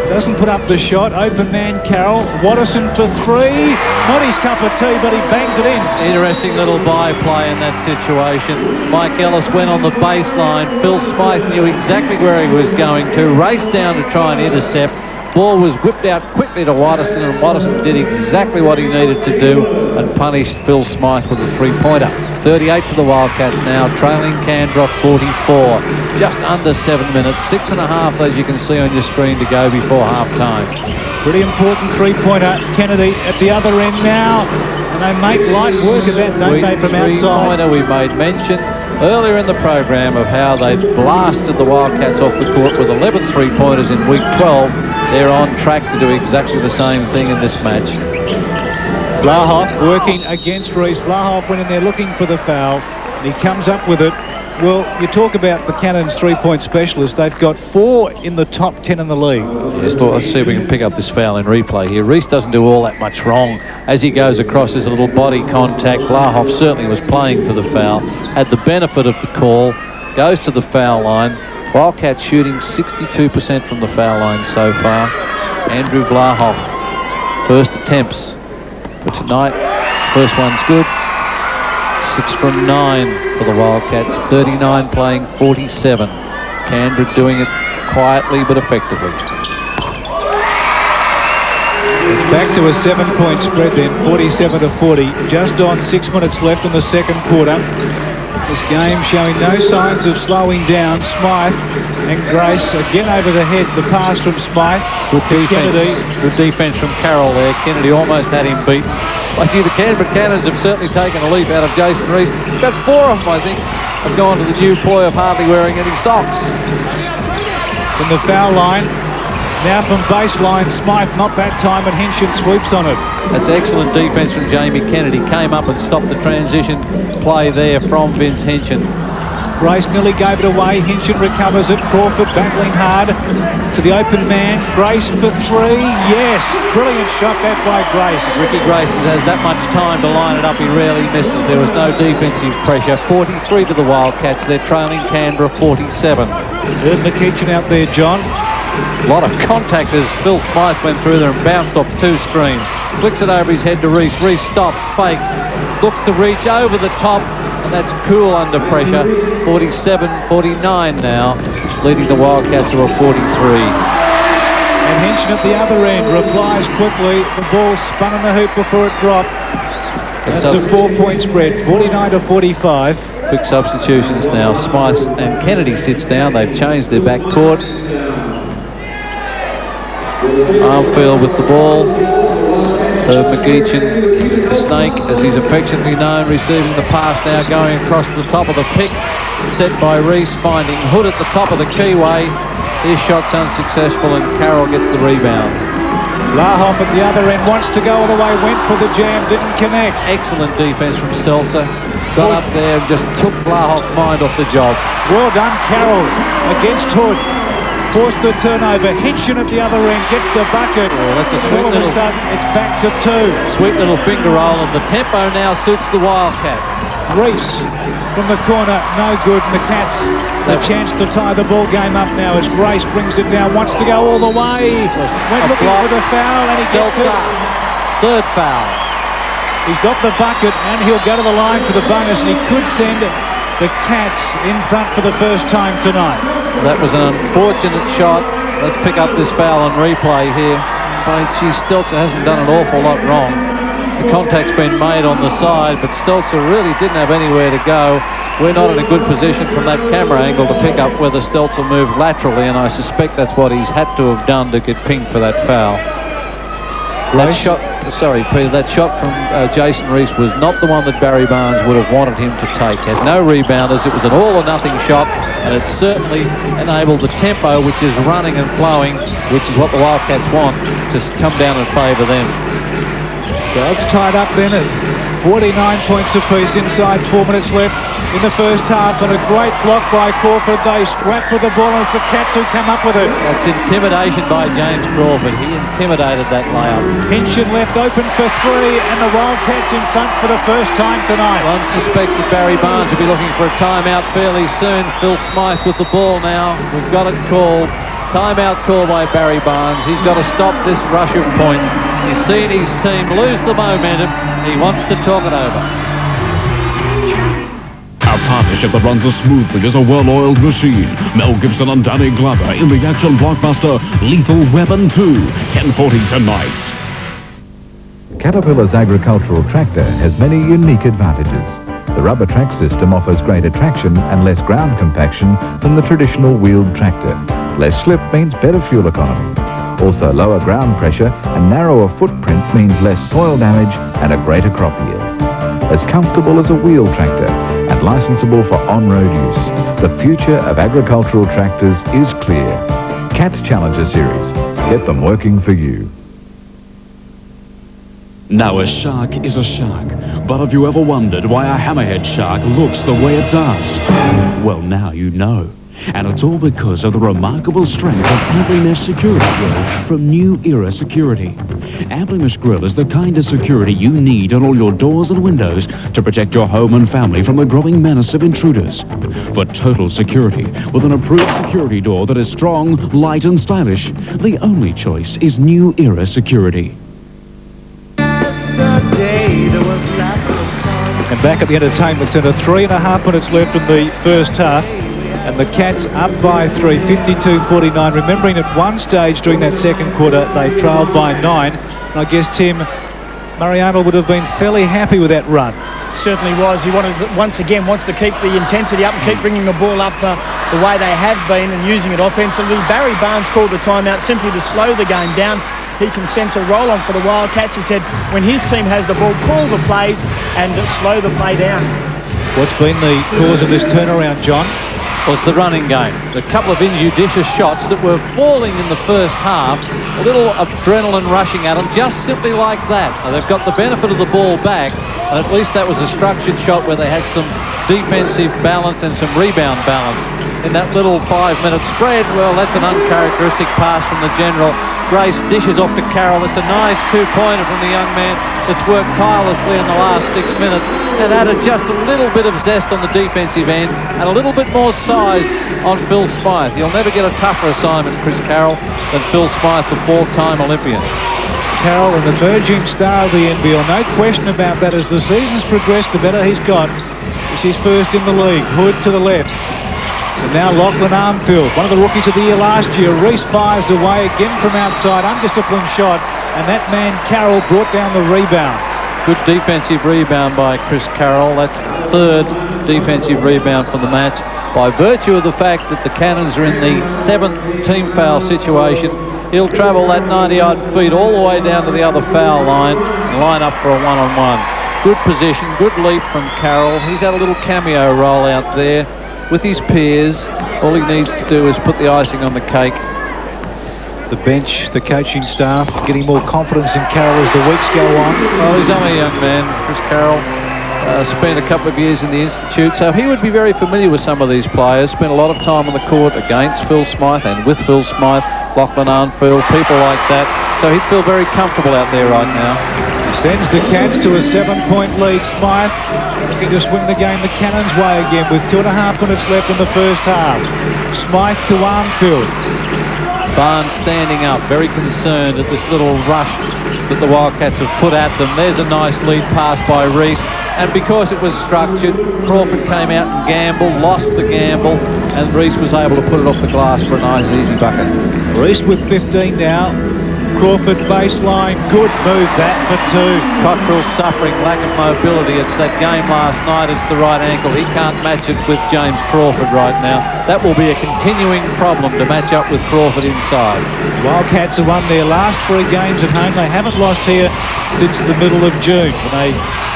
Doesn't put up the shot. Open man, Carroll. Watterson for three. Not his cup of tea, but he bangs it in. Interesting little byplay in that situation. Mike Ellis went on the baseline. Phil Smythe knew exactly where he was going to. Raced down to try and intercept. Ball was whipped out quickly to Watterson, and Watterson did exactly what he needed to do and punished Phil Smythe with a three-pointer. 38 to the Wildcats now, trailing Canberra 44. Just under 7 minutes, 6.5 as you can see on your screen to go before half-time. Pretty important three-pointer. Kennedy at the other end now, and they make light work of that, don't they, from outside? Three-pointer, we made mention earlier in the program of how they blasted the Wildcats off the court with 11 three-pointers in week 12. They're on track to do exactly the same thing in this match. Vlahoff working against Reese. Vlahoff went in there looking for the foul, and he comes up with it. Well, you talk about the Cannons three-point specialists. They've got 4 in the top 10 in the league. Yes, let's see if we can pick up this foul in replay here. Reese doesn't do all that much wrong. As he goes across, there's a little body contact. Vlahoff certainly was playing for the foul, had the benefit of the call, goes to the foul line. Wildcats shooting 62% from the foul line so far. Andrew Vlahoff, first attempts for tonight. First one's good. 6 from 9 for the Wildcats. 39 playing 47. Canberra doing it quietly but effectively. It's back to a 7-point spread then, 47-40. Just on 6 minutes left in the second quarter. This game showing no signs of slowing down. Smythe and Grace again over the head. The pass from Smythe. Good defense. Good defense from Carroll there. Kennedy almost had him beaten. But gee, the Canberra Cannons have certainly taken a leap out of Jason Reese. About 4 of them, I think, have gone to the new ploy of hardly wearing any socks. From the foul line. Now from baseline, Smythe not that time, and Hinchin sweeps on it. That's excellent defense from Jamie Kennedy. Came up and stopped the transition play there from Vince Hinchin. Grace nearly gave it away. Hinchin recovers it. Crawford battling hard to the open man. Grace for three. Yes, brilliant shot that by Grace. Ricky Grace has that much time to line it up. He rarely misses. There was no defensive pressure. 43 to the Wildcats. They're trailing Canberra 47. Heard McEachin out there, John. A lot of contact as Phil Smythe went through there and bounced off 2 screens. Flicks it over his head to Reese. Reese stops, fakes, looks to reach over the top, and that's cool under pressure. 47-49 now, leading the Wildcats to a 43. And Hinchin at the other end replies quickly. The ball spun in the hoop before it dropped. That's a 4-point spread, 49-45. Quick substitutions now. Smythe and Kennedy sits down. They've changed their backcourt. Armfield with the ball. McEachin, the snake, as he's affectionately known, receiving the pass now, going across the top of the pick, set by Reese, finding Hood at the top of the keyway. His shot's unsuccessful, and Carroll gets the rebound. Vlahoff at the other end wants to go all the way, went for the jam, didn't connect. Excellent defense from Stelzer. Got up there and just took Vlahoff's mind off the job. Well done, Carroll, against Hood. Forced the turnover. Hinchin at the other end gets the bucket. Oh, that's a sweet all little... of a sudden, it's back to 2. Sweet little finger roll, and the tempo now suits the Wildcats. Reese from the corner, no good. And the Cats, the chance to tie the ball game up now as Grace brings it down, wants to go all the way. Went looking for the foul, and he gets it. Third foul. He's got the bucket, and he'll go to the line for the bonus, and he could send the Cats in front for the first time tonight. That was an unfortunate shot. Let's pick up this foul on replay here. But gee, Stelzer hasn't done an awful lot wrong. The contact's been made on the side, but Stelzer really didn't have anywhere to go. We're not in a good position from that camera angle to pick up whether Stelzer moved laterally, and I suspect that's what he's had to have done to get pinged for that foul. That shot, sorry Peter, that shot from Jason Reese was not the one that Barry Barnes would have wanted him to take. Had no rebounders. It was an all or nothing shot, and it certainly enabled the tempo, which is running and flowing, which is what the Wildcats want, to come down and favour them. So it's tied up then at 49 points apiece inside 4 minutes left. in the first half, and a great block by Crawford. They scrap with the ball, and it's the Cats who come up with it. That's intimidation by James Crawford. He intimidated that layup. Hinchin left open for three, and the Wildcats in front for the first time tonight. One suspects that Barry Barnes will be looking for a timeout fairly soon. Phil Smythe with the ball now. We've got it called. Timeout call by Barry Barnes. He's got to stop this rush of points. He's seen his team lose the momentum. He wants to talk it over. A partnership that runs as smoothly as a well-oiled machine. Mel Gibson and Danny Glover in the action blockbuster Lethal Weapon 2, 10:40 tonight. Caterpillar's agricultural tractor has many unique advantages. The rubber track system offers greater traction and less ground compaction than the traditional wheeled tractor. Less slip means better fuel economy. Also, lower ground pressure and narrower footprint means less soil damage and a greater crop yield. As comfortable as a wheel tractor and licensable for on-road use. The future of agricultural tractors is clear. Cats Challenger Series. Get them working for you. Now a shark is a shark, but have you ever wondered why a hammerhead shark looks the way it does? Well, now you know. And it's all because of the remarkable strength of Amplimesh Security Grill from New Era Security. Amplimesh Grill is the kind of security you need on all your doors and windows to protect your home and family from the growing menace of intruders. For total security, with an approved security door that is strong, light and stylish, the only choice is New Era Security. And back at the Entertainment Centre, 3.5 minutes left in the first half. And the Cats up by 3, 52-49. Remembering at one stage during that second quarter, they trailed by 9. And I guess, Tim, Mariano would have been fairly happy with that run. Certainly was. He once again wants to keep the intensity up and keep bringing the ball up the way they have been and using it offensively. Barry Barnes called the timeout simply to slow the game down. He can sense a roll-on for the Wildcats. He said when his team has the ball, call the plays and slow the play down. What's been the cause of this turnaround, John? Well, it's the running game. A couple of injudicious shots that were falling in the first half. A little adrenaline rushing at them, just simply like that. Now, they've got the benefit of the ball back, and at least that was a structured shot where they had some defensive balance and some rebound balance. In that little 5-minute spread, well, that's an uncharacteristic pass from the general. Grace dishes off to Carroll. It's a nice two-pointer from the young man that's worked tirelessly in the last 6 minutes and added just a little bit of zest on the defensive end and a little bit more size on Phil Smythe. You'll never get a tougher assignment, Chris Carroll, than Phil Smythe, the 4-time Olympian. Carroll, an emerging star of the NBL, no question about that. As the season's progressed, the better he's got. It's his first in the league. Hood to the left. And now Lachlan Armfield, one of the rookies of the year last year. Reese fires away again from outside, undisciplined shot, and that man Carroll brought down the rebound. Good defensive rebound by Chris Carroll. That's the third defensive rebound for the match. By virtue of the fact that the Cannons are in the 7th team foul situation, he'll travel that 90-odd feet all the way down to the other foul line and line up for a one-on-one. Good position, good leap from Carroll. He's had a little cameo roll out there with his peers. All he needs to do is put the icing on the cake. The bench, the coaching staff, getting more confidence in Carroll as the weeks go on. Well, he's only a young man, Chris Carroll. Spent a couple of years in the Institute, so he would be very familiar with some of these players. Spent a lot of time on the court against Phil Smythe and with Phil Smythe, Lachlan Armfield, people like that. So he'd feel very comfortable out there right now. He sends the Cats to a 7-point lead. Smythe looking to swing the game the Cannons' way again with 2.5 minutes left in the first half. Smythe to Armfield. Barnes standing up, very concerned at this little rush that the Wildcats have put at them. There's a nice lead pass by Reese, and because it was structured, Crawford came out and gambled, lost the gamble, and Reese was able to put it off the glass for a nice easy bucket. Reese with 15 now. Crawford baseline, good move that for 2. Cottrell's suffering lack of mobility. It's that game last night, it's the right ankle. He can't match it with James Crawford right now. That will be a continuing problem to match up with Crawford inside. Wildcats have won their last 3 games at home. They haven't lost here since the middle of June when they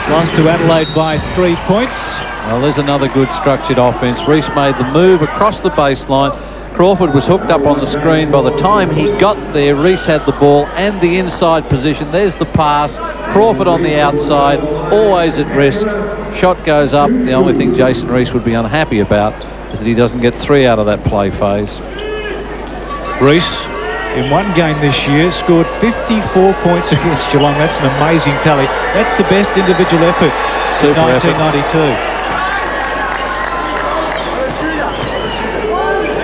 lost to Adelaide by 3 points. Well, there's another good structured offense. Reese made the move across the baseline. Crawford was hooked up on the screen. By the time he got there, Reese had the ball and the inside position. There's the pass. Crawford on the outside, always at risk. Shot goes up. The only thing Jason Reese would be unhappy about is that he doesn't get 3 out of that play phase. Reese, in one game this year, scored 54 points against Geelong. That's an amazing tally. That's the best individual effort in 1992.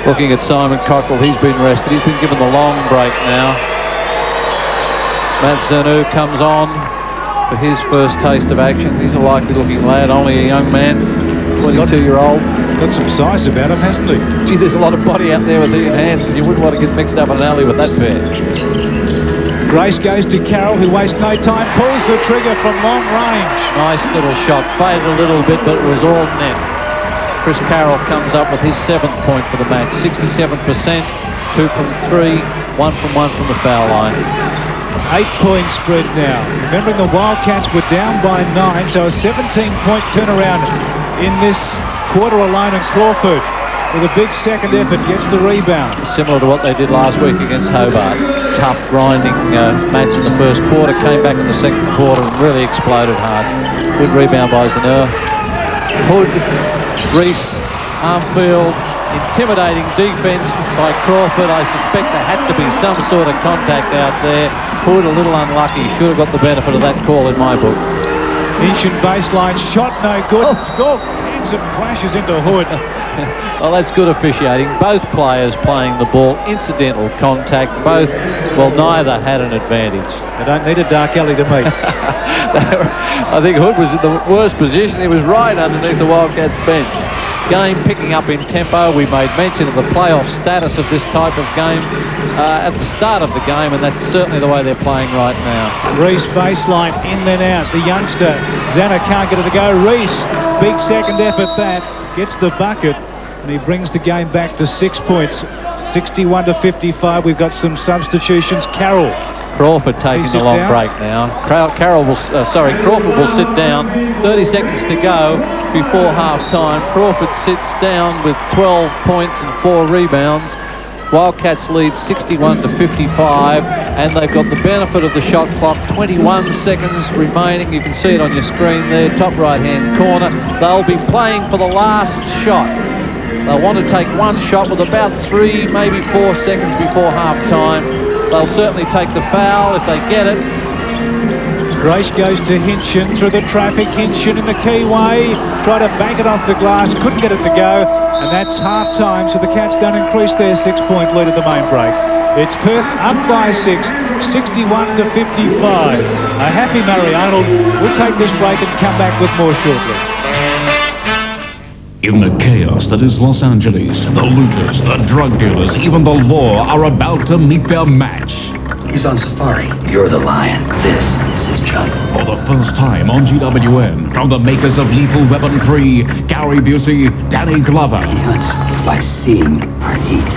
Looking at Simon Cockrell, he's been rested. He's been given the long break now. Matt Zanu comes on for his first taste of action. He's a likely looking lad, only a young man, 22-year-old. Got some size about him, hasn't he? Gee, there's a lot of body out there with Ian Hansen. You wouldn't want to get mixed up in an alley with that pair. Grace goes to Carroll, who wastes no time, pulls the trigger from long range. Nice little shot, faded a little bit, but it was all net. Chris Carroll comes up with his 7th point for the match, 67%, 2 from 3, 1 from the foul line. 8-point spread now. Remembering the Wildcats were down by 9, so a 17-point turnaround in this quarter alone, and Crawford, with a big second effort, gets the rebound. Similar to what they did last week against Hobart. Tough, grinding match in the first quarter, came back in the second quarter and really exploded hard. Good rebound by Zanur. Hood, Reese, Armfield, intimidating defence by Crawford. I suspect there had to be some sort of contact out there. Hood a little unlucky, should have got the benefit of that call in my book. Ancient baseline shot, no good. Hanson crashes into Hood. Well, that's good officiating. Both players playing the ball, incidental contact. Both, well, neither had an advantage. They don't need a dark alley to meet. I think Hood was in the worst position. He was right underneath the Wildcats bench. Game picking up in tempo. We made mention of the playoff status of this type of game at the start of the game, and that's certainly the way they're playing right now. Reese baseline, in then out. The youngster, Zanna, can't get it to go. Reese, big second effort, that gets the bucket, and he brings the game back to 6 points. 61-55. We've got some substitutions. Crawford taking the long break now. Crawford will sit down. 30 seconds to go before half-time. Crawford sits down with 12 points and 4 rebounds. Wildcats lead 61-55, and they've got the benefit of the shot clock. 21 seconds remaining. You can see it on your screen there, top right-hand corner. They'll be playing for the last shot. They'll want to take one shot with about 3, maybe 4 seconds before half-time. They'll certainly take the foul if they get it. Grace goes to Hinchin through the traffic. Hinchin in the key way. Tried to bank it off the glass. Couldn't get it to go. And that's half-time, so the Cats don't increase their 6-point lead at the main break. It's Perth up by 6, 61-55. A happy Murray Arnold. We'll take this break and come back with more shortly. In the chaos that is Los Angeles, the looters, the drug dealers, even the law are about to meet their match. He's on safari. You're the lion. This is his jungle. For the first time on GWN, from the makers of Lethal Weapon 3, Gary Busey, Danny Glover. He hunts by seeing our heat.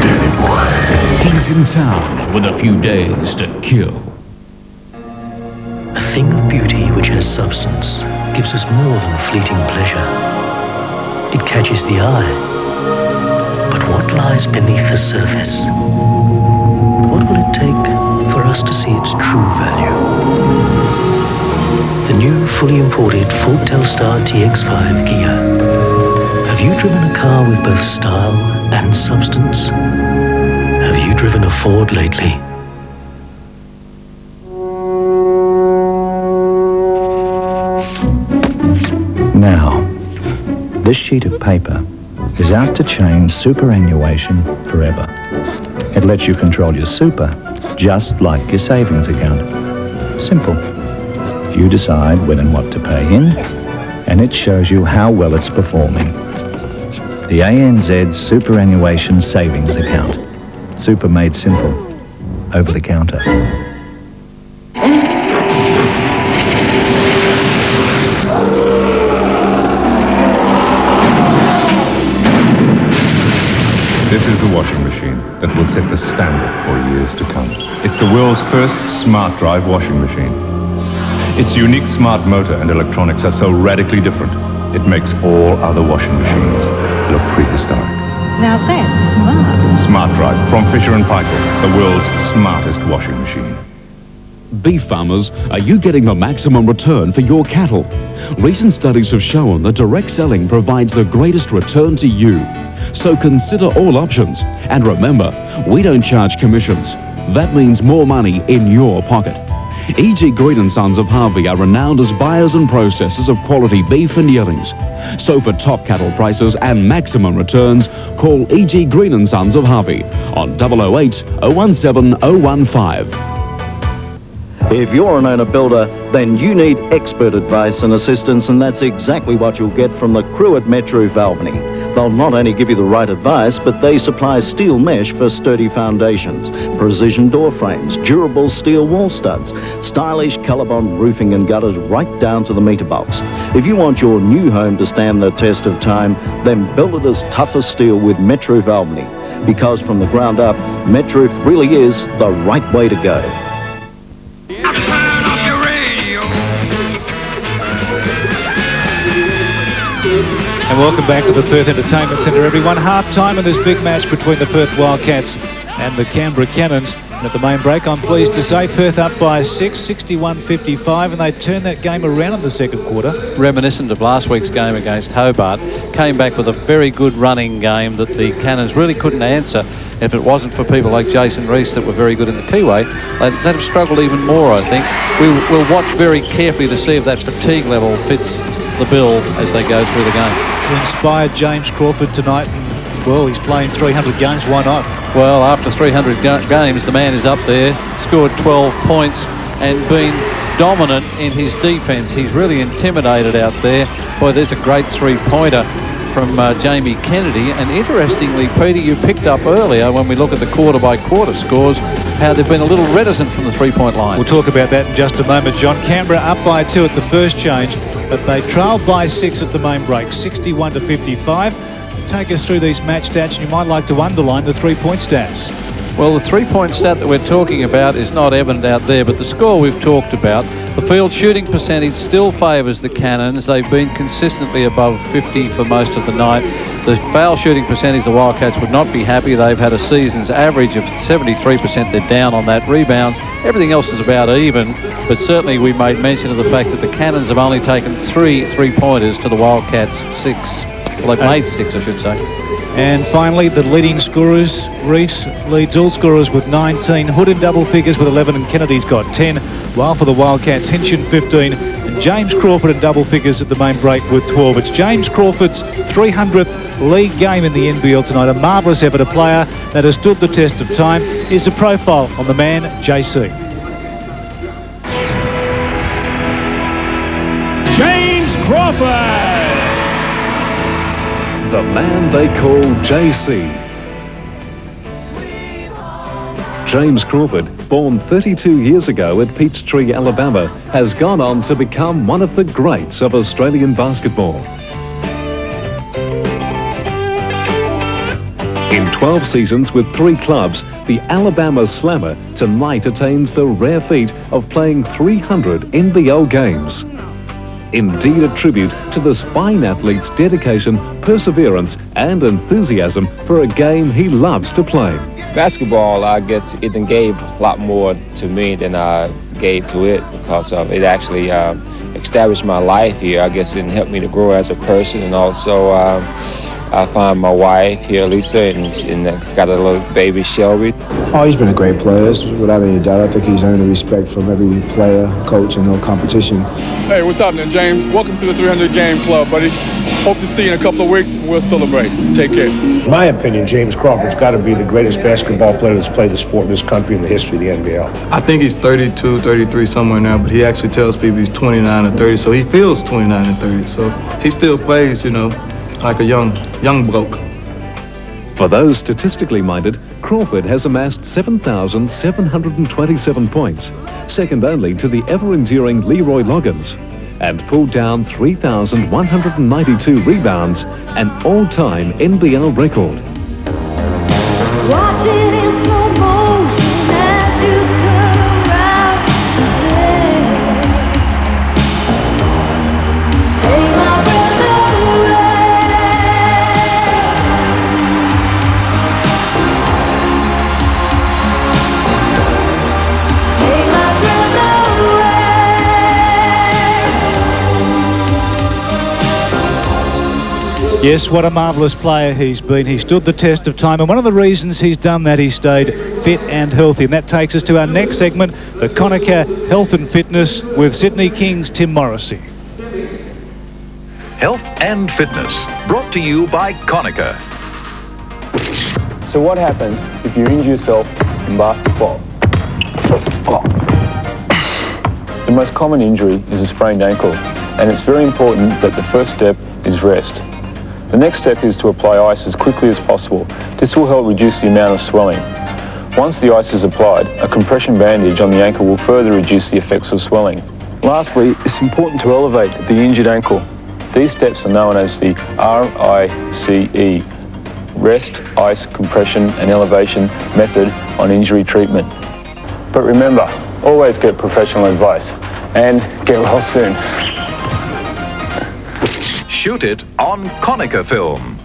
Danny boy. He's in town with a few days to kill. A thing of beauty which has substance gives us more than fleeting pleasure. It catches the eye. But what lies beneath the surface? What will it take for us to see its true value? The new fully imported Ford Telstar TX5 Kia. Have you driven a car with both style and substance? Have you driven a Ford lately? Now, this sheet of paper is out to change superannuation forever. It lets you control your super, just like your savings account. Simple. You decide when and what to pay in, and it shows you how well it's performing. The ANZ Superannuation Savings Account. Super made simple. Over the counter. This is the washing machine that will set the standard for years to come. It's the world's first smart drive washing machine. Its unique smart motor and electronics are so radically different, it makes all other washing machines look prehistoric. Now that's smart. Smart Drive from Fisher & Paykel, the world's smartest washing machine. Beef farmers, are you getting the maximum return for your cattle? Recent studies have shown that direct selling provides the greatest return to you. So consider all options. And remember, we don't charge commissions. That means more money in your pocket. E.G. Green & Sons of Harvey are renowned as buyers and processors of quality beef and yearlings. So for top cattle prices and maximum returns, call E.G. Green & Sons of Harvey on 008 017 015. If you're an owner-builder, then you need expert advice and assistance, and that's exactly what you'll get from the crew at Metro Valvany. They'll not only give you the right advice, but they supply steel mesh for sturdy foundations, precision door frames, durable steel wall studs, stylish Colorbond roofing and gutters right down to the meter box. If you want your new home to stand the test of time, then build it as tough as steel with Metro Valvany, because from the ground up, Metro really is the right way to go. And welcome back to the Perth Entertainment Centre, everyone. Half-time in this big match between the Perth Wildcats and the Canberra Cannons. And at the main break, I'm pleased to say Perth up by 6, 61-55, and they turned that game around in the second quarter. Reminiscent of last week's game against Hobart, came back with a very good running game that the Cannons really couldn't answer. If it wasn't for people like Jason Reese that were very good in the Kiwi, they'd have struggled even more, I think. We'll watch very carefully to see if that fatigue level fits the bill as they go through the game. Inspired James Crawford tonight. Well, he's playing 300 games. Why not? Well, after 300 games, the man is up there, scored 12 points and been dominant in his defence. He's really intimidated out there. Boy, there's a great three-pointer from Jamie Kennedy. And interestingly, Peter, you picked up earlier when we look at the quarter-by-quarter scores, how they've been a little reticent from the three-point line. We'll talk about that in just a moment, John. Canberra up by 2 at the first change, but they trailed by 6 at the main break, 61-55. Take us through these match stats, and you might like to underline the three-point stats. Well, the three-point stat that we're talking about is not evident out there, but the score we've talked about. The field shooting percentage still favours the Cannons. They've been consistently above 50 for most of the night. The foul shooting percentage, the Wildcats would not be happy. They've had a season's average of 73%. They're down on that. Rebounds, everything else is about even, but certainly we made mention of the fact that the Cannons have only taken 3 three-pointers to the Wildcats 6. Well, they've made 6, I should say. And finally, the leading scorers. Reese leads all scorers with 19. Hood in double figures with 11, and Kennedy's got 10. While for the Wildcats, Hinchin 15, and James Crawford in double figures at the main break with 12. It's James Crawford's 300th league game in the NBL tonight. A marvellous effort, a player that has stood the test of time. Here's a profile on the man, JC. James Crawford! The man they call JC. James Crawford, born 32 years ago at Peachtree, Alabama, has gone on to become one of the greats of Australian basketball. In 12 seasons with 3 clubs, the Alabama Slammer tonight attains the rare feat of playing 300 NBL games. Indeed a tribute to this fine athlete's dedication, perseverance and enthusiasm for a game he loves to play. Basketball, I guess it gave a lot more to me than I gave to it, because it actually established my life here. I guess it helped me to grow as a person, and also I find my wife here, Lisa, and got a little baby, Shelby. Oh, he's been a great player. Without any doubt, I think he's earned the respect from every player, coach, and no competition. Hey, what's happening, James? Welcome to the 300 Game Club, buddy. Hope to see you in a couple of weeks. We'll celebrate. Take care. In my opinion, James Crawford's got to be the greatest basketball player that's played the sport in this country in the history of the NBL. I think he's 32, 33 somewhere now, but he actually tells people he's 29 or 30, so he feels 29 and 30. So he still plays, you know, like a young bloke. For those statistically minded, Crawford has amassed 7,727 points, second only to the ever-enduring Leroy Loggins, and pulled down 3,192 rebounds, an all-time NBL record. Watch it in slow motion as you turn around and say, take my breath away. Yes, what a marvellous player he's been. He stood the test of time, and one of the reasons he's done that, he stayed fit and healthy. And that takes us to our next segment, the Conacher Health and Fitness with Sydney Kings' Tim Morrissey. Health and Fitness, brought to you by Conacher. So what happens if you injure yourself in basketball? The most common injury is a sprained ankle, and it's very important that the first step is rest. The next step is to apply ice as quickly as possible. This will help reduce the amount of swelling. Once the ice is applied, a compression bandage on the ankle will further reduce the effects of swelling. Lastly, it's important to elevate the injured ankle. These steps are known as the RICE, Rest, Ice, Compression and Elevation Method on Injury Treatment. But remember, always get professional advice and get well soon. Shoot it on Conacher film.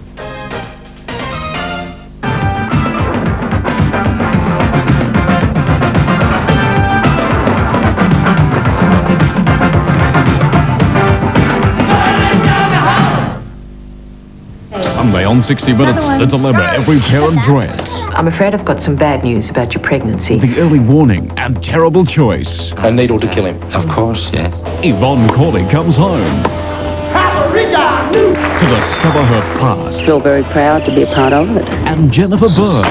Sunday on 60 Minutes, the dilemma every parent dreads. I'm afraid I've got some bad news about your pregnancy. The early warning and terrible choice. A needle to kill him. Of course, yes. Yvonne Corley comes home to discover her past. Still very proud to be a part of it. And Jennifer Byrne.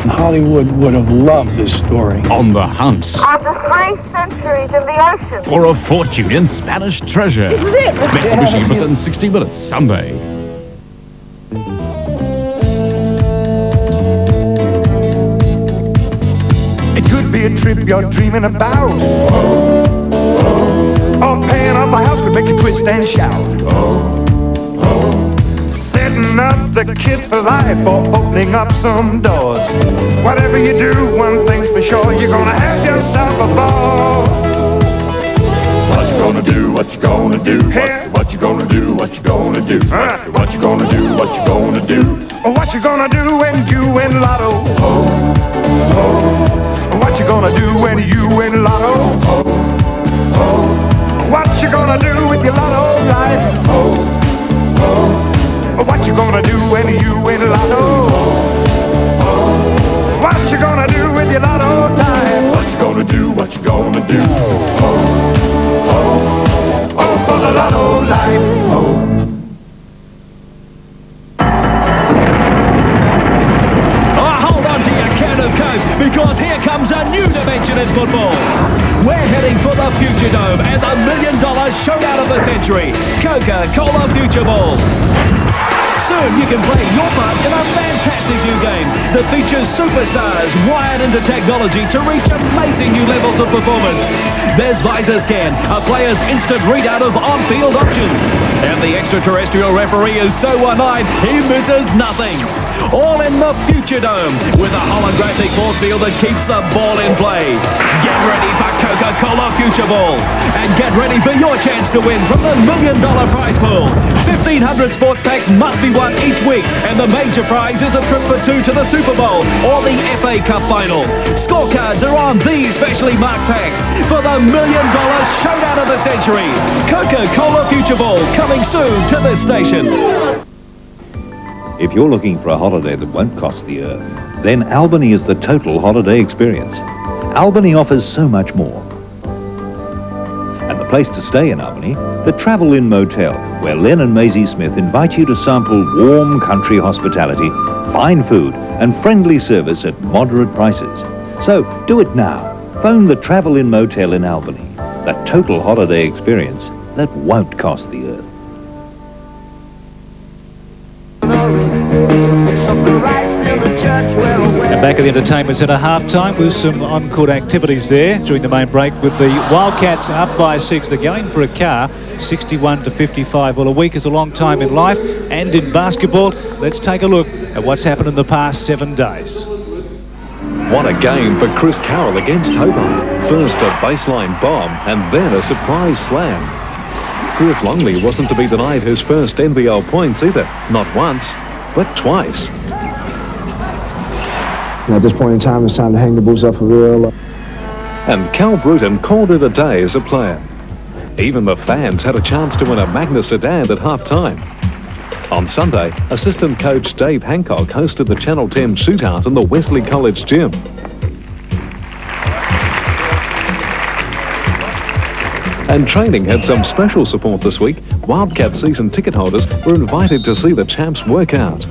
Hollywood would have loved this story. On the hunt Of the 3 centuries of the ocean. for a fortune in Spanish treasure. This is it. Mitsubishi presents 60 Minutes Sunday. It could be a trip you're dreaming about. Or paying off a house could make you twist and shout. Setting up the kids for life or opening up some doors. Whatever you do, one thing's for sure, you're gonna have yourself a ball. What you gonna do, what you gonna do, what you gonna do, what you gonna do, what you gonna do, what you gonna do. What you gonna do when you win lotto? What you gonna do when you win lotto? What you gonna do with your lotto life? What you gonna do when you win lotto? What you gonna do with your lotto life? What you gonna do, what you gonna do? Oh, for the lotto life. Hold on to your can of Coke, because here comes a new dimension in football. We're heading for the Future Dome and the $1 million showdown of the century, Coca-Cola Future Ball. Soon you can play your part in a fantastic new game that features superstars wired into technology to reach amazing new levels of performance. There's Visor Scan, a player's instant readout of on-field options. And the extraterrestrial referee is so one-eyed, he misses nothing. All in the Future Dome, with a holographic force field that keeps the ball in play. Get ready for Coca-Cola Future Ball. And get ready for your chance to win from the $1 million prize pool. 1,500 sports packs must be won each week, and the major prize is a trip for 2 to the Super Bowl or the FA Cup final. Scorecards are on these specially marked packs for the $1 million showdown of the century. Coca-Cola Future Ball, coming soon to this station. If you're looking for a holiday that won't cost the earth, then Albany is the total holiday experience. Albany offers so much more. And the place to stay in Albany, the Travel Inn Motel, where Len and Maisie Smith invite you to sample warm country hospitality, fine food and friendly service at moderate prices. So do it now. Phone the Travel Inn Motel in Albany, the total holiday experience that won't cost the earth. And back at the Entertainment Centre half-time with some on-court activities there during the main break, with the Wildcats up by 6. They're going for a car, 61-55. Well, a week is a long time in life and in basketball. Let's take a look at what's happened in the past 7 days. What a game for Chris Carroll against Hobart. First a baseline bomb and then a surprise slam. Griff Longley wasn't to be denied his first NBL points either. Not once, but twice. And at this point in time, it's time to hang the boots up for real. And Cal Bruton called it a day as a player. Even the fans had a chance to win a Magna sedan at half-time. On Sunday, assistant coach Dave Hancock hosted the Channel 10 shootout in the Wesley College gym. And training had some special support this week. Wildcat season ticket holders were invited to see the Champs work out.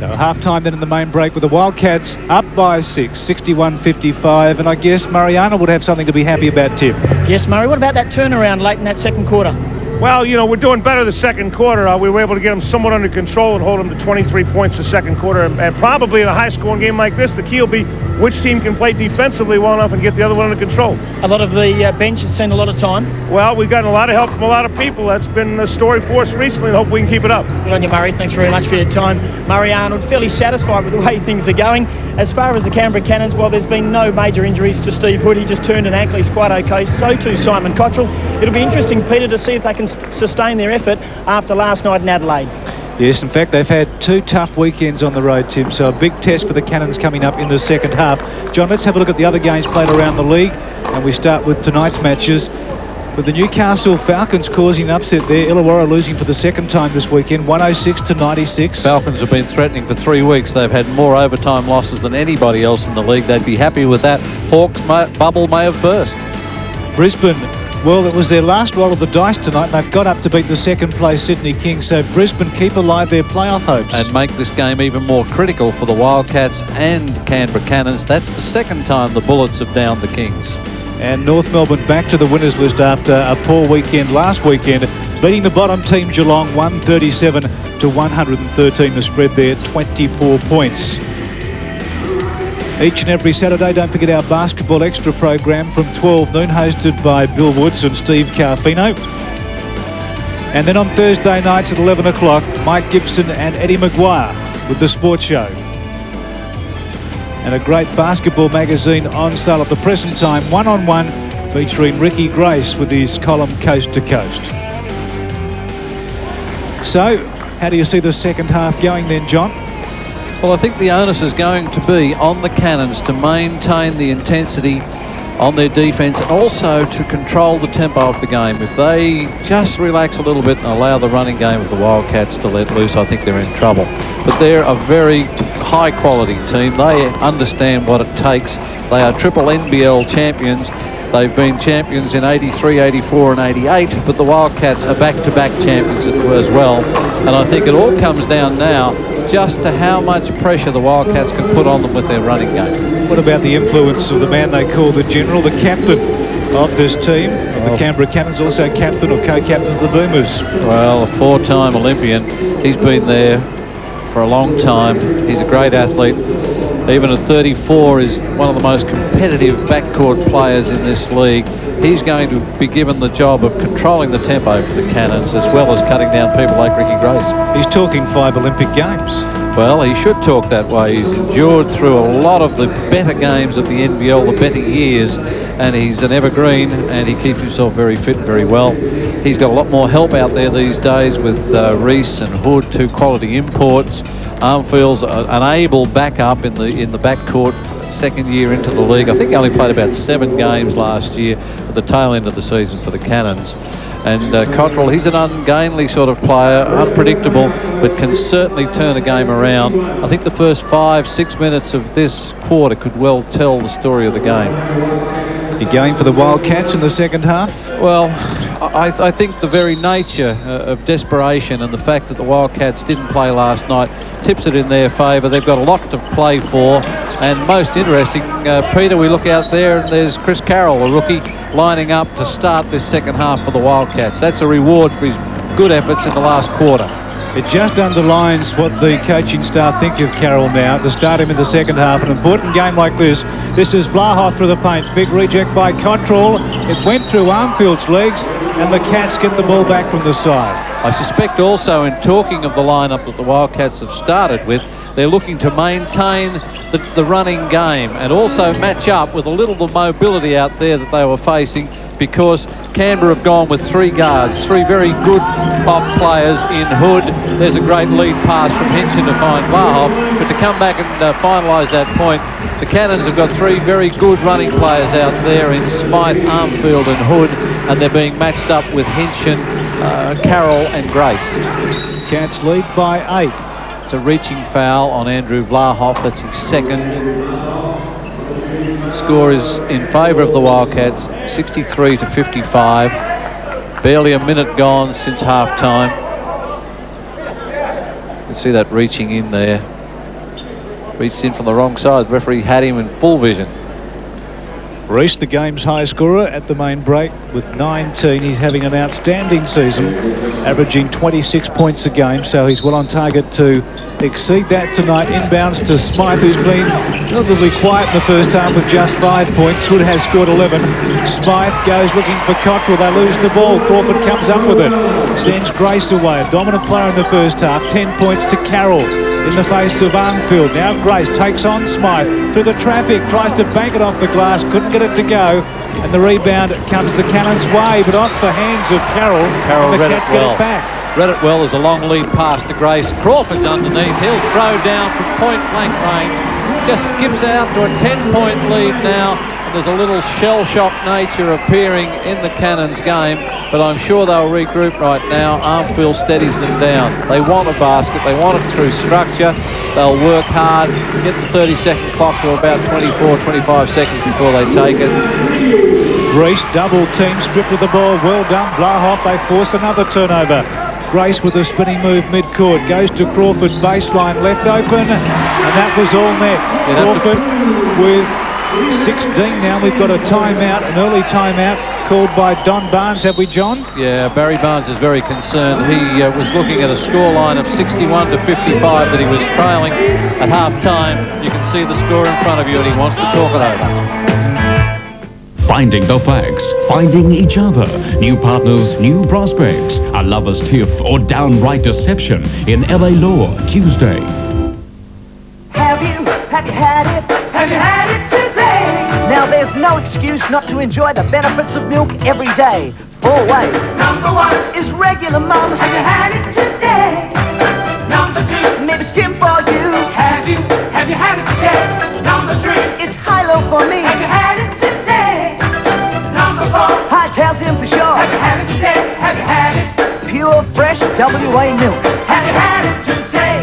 So half-time then in the main break with the Wildcats up by 6, 61-55. And I guess Mariano would have something to be happy about, Tim. Yes, Murray. What about that turnaround late in that second quarter? Well, you know, we're doing better the second quarter. We were able to get them somewhat under control and hold them to 23 points the second quarter. And probably in a high-scoring game like this, the key will be which team can play defensively well enough and get the other one under control. A lot of the bench has seen a lot of time. Well, we've gotten a lot of help from a lot of people. That's been the story for us recently, and hope we can keep it up. Good on you, Murray. Thanks very much for your time. Murray Arnold, fairly satisfied with the way things are going. As far as the Canberra Cannons, well, there's been no major injuries to Steve Hood. He just turned an ankle. He's quite okay. So too Simon Cottrell. It'll be interesting, Peter, to see if they can sustain their effort after last night in Adelaide. Yes, in fact, they've had 2 tough weekends on the road, Tim, so a big test for the Cannons coming up in the second half. John, let's have a look at the other games played around the league, and we start with tonight's matches. With the Newcastle Falcons causing an upset there, Illawarra losing for the second time this weekend, 106-96. Falcons have been threatening for 3 weeks. They've had more overtime losses than anybody else in the league. They'd be happy with that. Hawks' bubble may have burst. Brisbane, well, it was their last roll of the dice tonight, and they've got up to beat the second-place Sydney Kings, so Brisbane keep alive their playoff hopes. And make this game even more critical for the Wildcats and Canberra Cannons. That's the second time the Bullets have downed the Kings. And North Melbourne back to the winners list after a poor weekend last weekend, beating the bottom team Geelong 137-113. The spread there, 24 points. Each and every Saturday, don't forget our Basketball Extra program from 12 noon, hosted by Bill Woods and Steve Carfino. And then on Thursday nights at 11 o'clock, Mike Gibson and Eddie Maguire with the Sports Show. And a great basketball magazine on sale at the present time, One-on-One, featuring Ricky Grace with his column Coast to Coast. So, how do you see the second half going then, John? Well, I think the onus is going to be on the Cannons to maintain the intensity on their defence and also to control the tempo of the game. If they just relax a little bit and allow the running game of the Wildcats to let loose, I think they're in trouble. But they're a very high-quality team. They understand what it takes. They are triple NBL champions. They've been champions in 83, 84 and 88, but the Wildcats are back-to-back champions as well. And I think it all comes down now just to how much pressure the Wildcats can put on them with their running game. What about the influence of the man they call the General, the captain of this team, of the Canberra Cannons, also captain or co-captain of the Boomers? Well, a 4-time Olympian. He's been there for a long time. He's a great athlete. Even at 34 is one of the most competitive backcourt players in this league. He's going to be given the job of controlling the tempo for the Cannons as well as cutting down people like Ricky Grace. He's talking 5 Olympic Games. Well, he should talk that way. He's endured through a lot of the better games of the NBL, the better years, and he's an evergreen and he keeps himself very fit and very well. He's got a lot more help out there these days with Reese and Hood, 2 quality imports. Armfield's an able backup in the backcourt, second year into the league. I think he only played about 7 games last year at the tail end of the season for the Cannons. And Cottrell, he's an ungainly sort of player, unpredictable, but can certainly turn a game around. I think the first 5-6 minutes of this quarter could well tell the story of the game. You're going for the Wildcats in the second half? Well, I think the very nature of desperation and the fact that the Wildcats didn't play last night tips it in their favour. They've got a lot to play for, and most interesting, Peter, we look out there and there's Chris Carroll, a rookie, lining up to start this second half for the Wildcats. That's a reward for his good efforts in the last quarter. It just underlines what the coaching staff think of Carroll now, to start him in the second half. An important game like this. This is Vlahoff through the paint. Big reject by Cottrell. It went through Armfield's legs, and the Cats get the ball back from the side. I suspect also, in talking of the lineup that the Wildcats have started with, they're looking to maintain the running game and also match up with a little of the mobility out there that they were facing, because Canberra have gone with 3 guards, 3 very good pop players in Hood. There's a great lead pass from Hinchin to find Vlahoff, but to come back and finalise that point, the Cannons have got 3 very good running players out there in Smythe, Armfield and Hood, and they're being matched up with Hinchin, Carroll and Grace. Cats lead by 8. It's a reaching foul on Andrew Vlahoff. That's his second. Score is in favour of the Wildcats, 63 to 55. Barely a minute gone since half time. You can see that reaching in there. Reached in from the wrong side. The referee had him in full vision. Reese, the game's high scorer at the main break with 19. He's having an outstanding season, averaging 26 points a game, so he's well on target to exceed that tonight. Inbounds to Smythe, who's been relatively quiet in the first half with just 5 points. Hood has scored 11. Smythe goes looking for Cottrell. They lose the ball. Crawford comes up with it. Sends Grace away. A dominant player in the first half. 10 points to Carroll in the face of Armfield. Now Grace takes on Smythe through the traffic, tries to bank it off the glass, couldn't get it to go, and the rebound comes the Cannons' way, but off the hands of Carroll. Carroll read it well. Read it well as a long lead pass to Grace. Crawford's underneath. He'll throw down from point-blank range. Just skips out to a 10-point lead now. There's a little shell-shock nature appearing in the Cannons game, but I'm sure they'll regroup right now. Armfield steadies them down. They want a basket. They want it through structure. They'll work hard, get the 30-second clock to about 24, 25 seconds before they take it. Reese, double team, stripped of the ball. Well done, Vlahoff. They force another turnover. Grace with a spinning move mid-court. Goes to Crawford, baseline, left open, and that was all net. Crawford with 16 now. We've got a timeout, an early timeout called by Don Barnes, have we, John? Yeah, Barry Barnes is very concerned. He was looking at a scoreline of 61 to 55 that he was trailing at half-time. You can see the score in front of you, and he wants to talk it over. Finding the facts, finding each other, new partners, new prospects, a lover's tiff or downright deception in LA Law, Tuesday. Have you had it? Have you had it today? Now there's no excuse not to enjoy the benefits of milk every day. 4 ways. Number 1 is regular, Mum. Have you had it today? Number 2, maybe skim for you. Have you had it today? Number 3, it's high-low for me. Have you had it today? Number 4, high calcium for sure. Have you had it today? Have you had it? Pure, fresh WA milk. Have you had it today?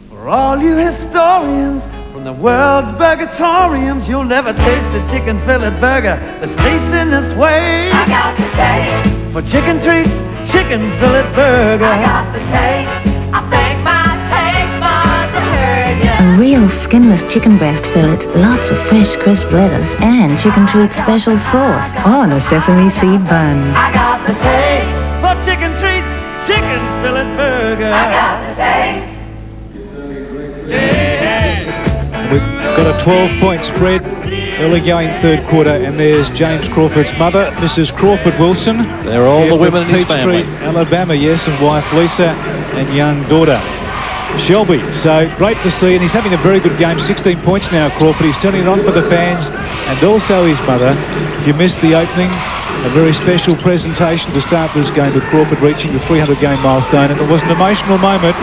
For all you historians from the world's burgatoriums, you'll never taste the chicken fillet burger that's tasting this way. I got the taste. For chicken treats, chicken fillet burger. I got the taste. I thank my taste buds. I heard ya. A real skinless chicken breast fillet, lots of fresh crisp lettuce, and chicken treat special sauce on a sesame seed bun. I got the taste. For chicken treats, chicken fillet burger. I got the taste. We've got a 12-point spread early going third quarter, and there's James Crawford's mother, Mrs. Crawford Wilson. They're all the women in his Peachtree, family. Alabama, yes, and wife Lisa and young daughter Shelby. So great to see, and he's having a very good game. 16 points now, Crawford. He's turning it on for the fans and also his mother. If you missed the opening, a very special presentation to start this game with Crawford reaching the 300-game milestone, and it was an emotional moment.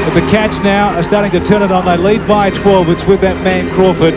But the Cats now are starting to turn it on. They lead by 12. It's with that man Crawford.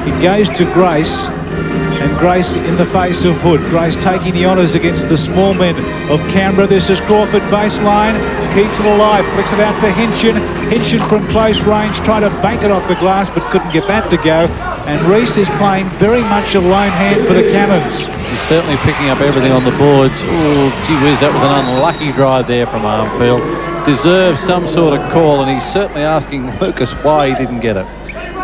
He goes to Grace, and Grace in the face of Hood. Grace taking the honours against the small men of Canberra. This is Crawford baseline, keeps it alive, flicks it out to Hinchin. Hinchin from close range, trying to bank it off the glass, but couldn't get that to go. And Reese is playing very much a lone hand for the Cannons. He's certainly picking up everything on the boards. Oh, gee whiz, that was an unlucky drive there from Armfield. Deserves some sort of call, and he's certainly asking Lucas why he didn't get it.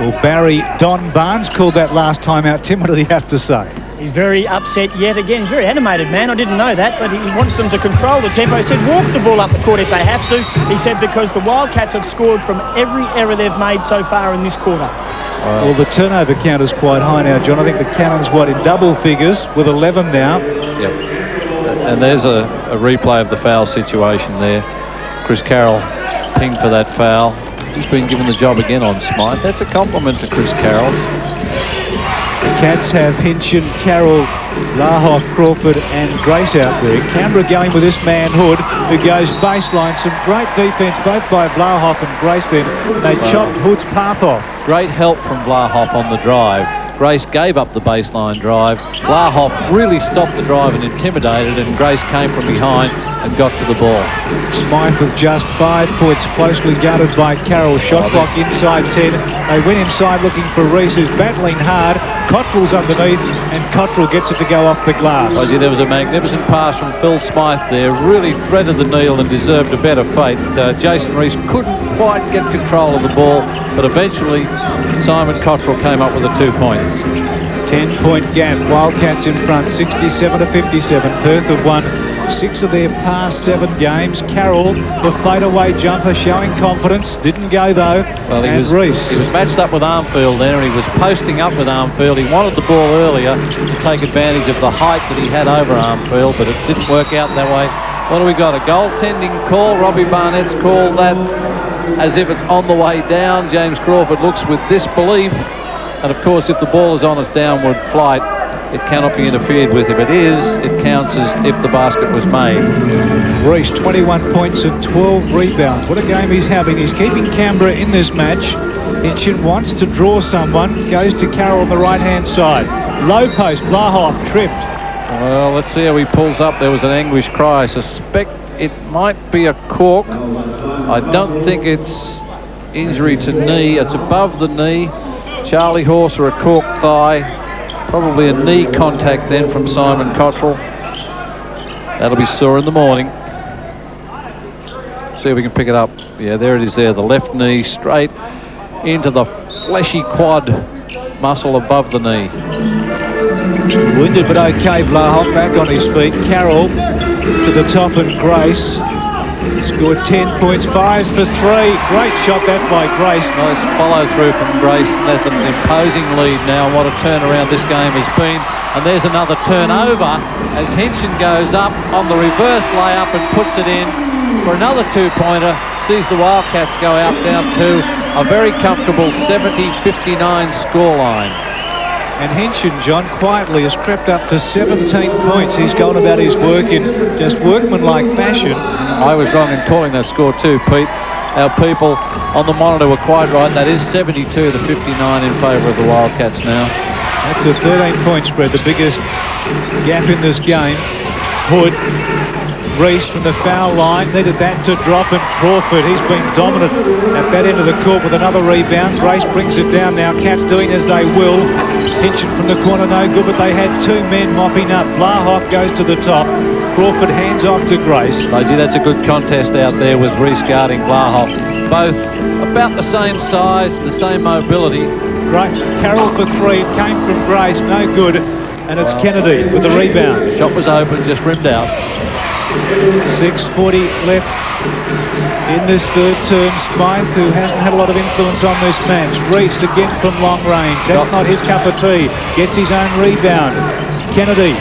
Well, Barry Don Barnes called that last time out. Tim, what did he have to say? He's very upset yet again. He's a very animated man. I didn't know that, but he wants them to control the tempo. He said walk the ball up the court if they have to. He said because the Wildcats have scored from every error they've made so far in this quarter. Well, the turnover count is quite high now, John. I think the Cannons, in double figures with 11 now. Yep. And there's a replay of the foul situation there. Chris Carroll pinged for that foul. He's been given the job again on Smythe. That's a compliment to Chris Carroll. The Cats have Hinchin, Carroll, Lahoff, Crawford and Grace out there. Canberra going with this man Hood, who goes baseline. Some great defence both by Vlahoff and Grace then. They chopped Hood's path off. Great help from Vlahoff on the drive. Grace gave up the baseline drive. Vlahoff really stopped the drive and intimidated, and Grace came from behind. and got to the ball. Smythe with just 5 points, closely guarded by Carroll. Shot clock inside 10. They went inside looking for Reese, who's battling hard. Cottrell's underneath, and Cottrell gets it to go off the glass. Oh, gee, there was a magnificent pass from Phil Smythe there. Really threaded the needle and deserved a better fate. Jason Reese couldn't quite get control of the ball, but eventually Simon Cottrell came up with the 2 points. 10-point gap. Wildcats in front, 67 to 57. Perth have won 6 of their past 7 games. Carroll, the fadeaway jumper, showing confidence. Didn't go though. Well, he was matched up with Armfield there, and he was posting up with Armfield. He wanted the ball earlier to take advantage of the height that he had over Armfield, but it didn't work out that way. What do we got? A goaltending call. Robbie Barnett's called that as if it's on the way down. James Crawford looks with disbelief. And of course, if the ball is on its downward flight, it cannot be interfered with. If it is, it counts as if the basket was made. Reese, 21 points and 12 rebounds. What a game he's having. He's keeping Canberra in this match. Hinchin wants to draw someone. Goes to Carroll on the right-hand side. Low post, Blahoff tripped. Well, let's see how he pulls up. There was an anguished cry. I suspect it might be a cork. I don't think it's injury to knee. It's above the knee. Charlie Horse or a cork thigh. Probably a knee contact then from Simon Cottrell. That'll be sore in the morning. See if we can pick it up. Yeah, there it is there. The left knee straight into the fleshy quad muscle above the knee. Wounded but okay. Blahoff back on his feet. Carroll to the top and Grace. Scored 10 points, fires for 3. Great shot that by Grace. Nice follow through from Grace. There's an imposing lead now. What a turnaround this game has been. And there's another turnover as Hinchin goes up on the reverse layup and puts it in for another 2-pointer. Sees the Wildcats go out down to a very comfortable 70-59 scoreline. And Hinchin, John, quietly has crept up to 17 points. He's gone about his work in just workmanlike fashion. I was wrong in calling that score too, Pete. Our people on the monitor were quite right. That is 72 to 59 in favour of the Wildcats now. That's a 13-point spread, the biggest gap in this game. Hood, Reese from the foul line, needed that to drop, and Crawford, he's been dominant at that end of the court with another rebound. Grace brings it down now. Cats doing as they will. Hinchin from the corner, no good, but they had 2 men mopping up. Blahoff goes to the top. Crawford hands off to Grace. Oh, gee, that's a good contest out there with Reese guarding Blahoff. Both about the same size, the same mobility. Right, Carroll for 3. It came from Grace, no good. And it's Kennedy with the rebound. The shot was open, just rimmed out. 6:40 left in this third term. Smythe, who hasn't had a lot of influence on this match. Reese again from long range. That's not his cup of tea. Gets his own rebound. Kennedy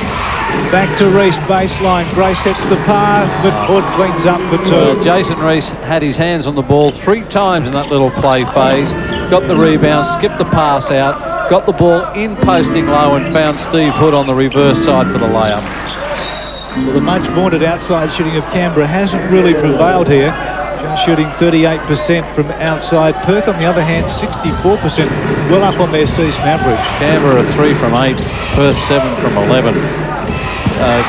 back to Reese, baseline. Grace sets the par, but Hood cleans up for 2. Well, Jason Reese had his hands on the ball 3 times in that little play phase. Got the rebound, skipped the pass out, got the ball in posting low and found Steve Hood on the reverse side for the layup. Well, the much vaunted outside shooting of Canberra hasn't really prevailed here. Just shooting 38% from outside. Perth, on the other hand, 64%, well up on their season average. Canberra 3 from 8, Perth 7 from 11.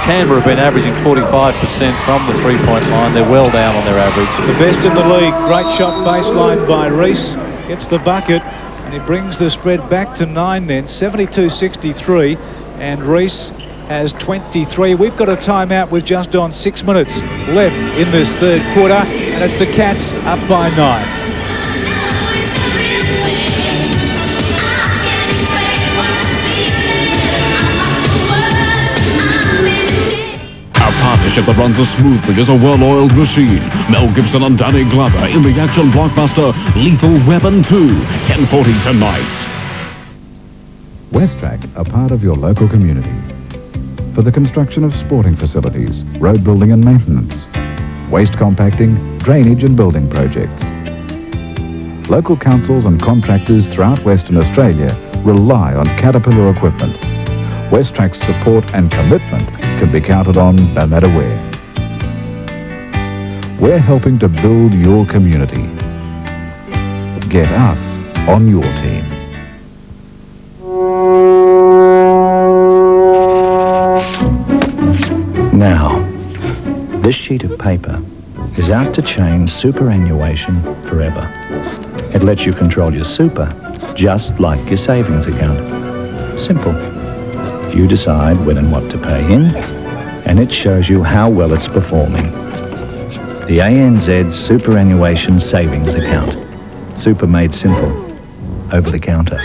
Canberra have been averaging 45% from the 3-point line. They're well down on their average. The best in the league. Great shot baseline by Reese. Gets the bucket, and he brings the spread back to 9 then, 72-63, and Reese has 23. We've got a timeout with just on 6 minutes left in this third quarter, and it's the Cats up by 9. A partnership that runs as smoothly as a well-oiled machine. Mel Gibson and Danny Glover in the action blockbuster Lethal Weapon 2, 10:40 tonight. Westrac, a part of your local community. For the construction of sporting facilities, road building and maintenance, waste compacting, drainage and building projects. Local councils and contractors throughout Western Australia rely on Caterpillar equipment. Westrac's support and commitment can be counted on no matter where. We're helping to build your community. Get us on your team. Now, This sheet of paper is out to change superannuation forever. It lets you control your super, just like your savings account. Simple. You decide when and what to pay in, and it shows you how well it's performing. The ANZ Superannuation Savings Account. Super made simple. Over the counter.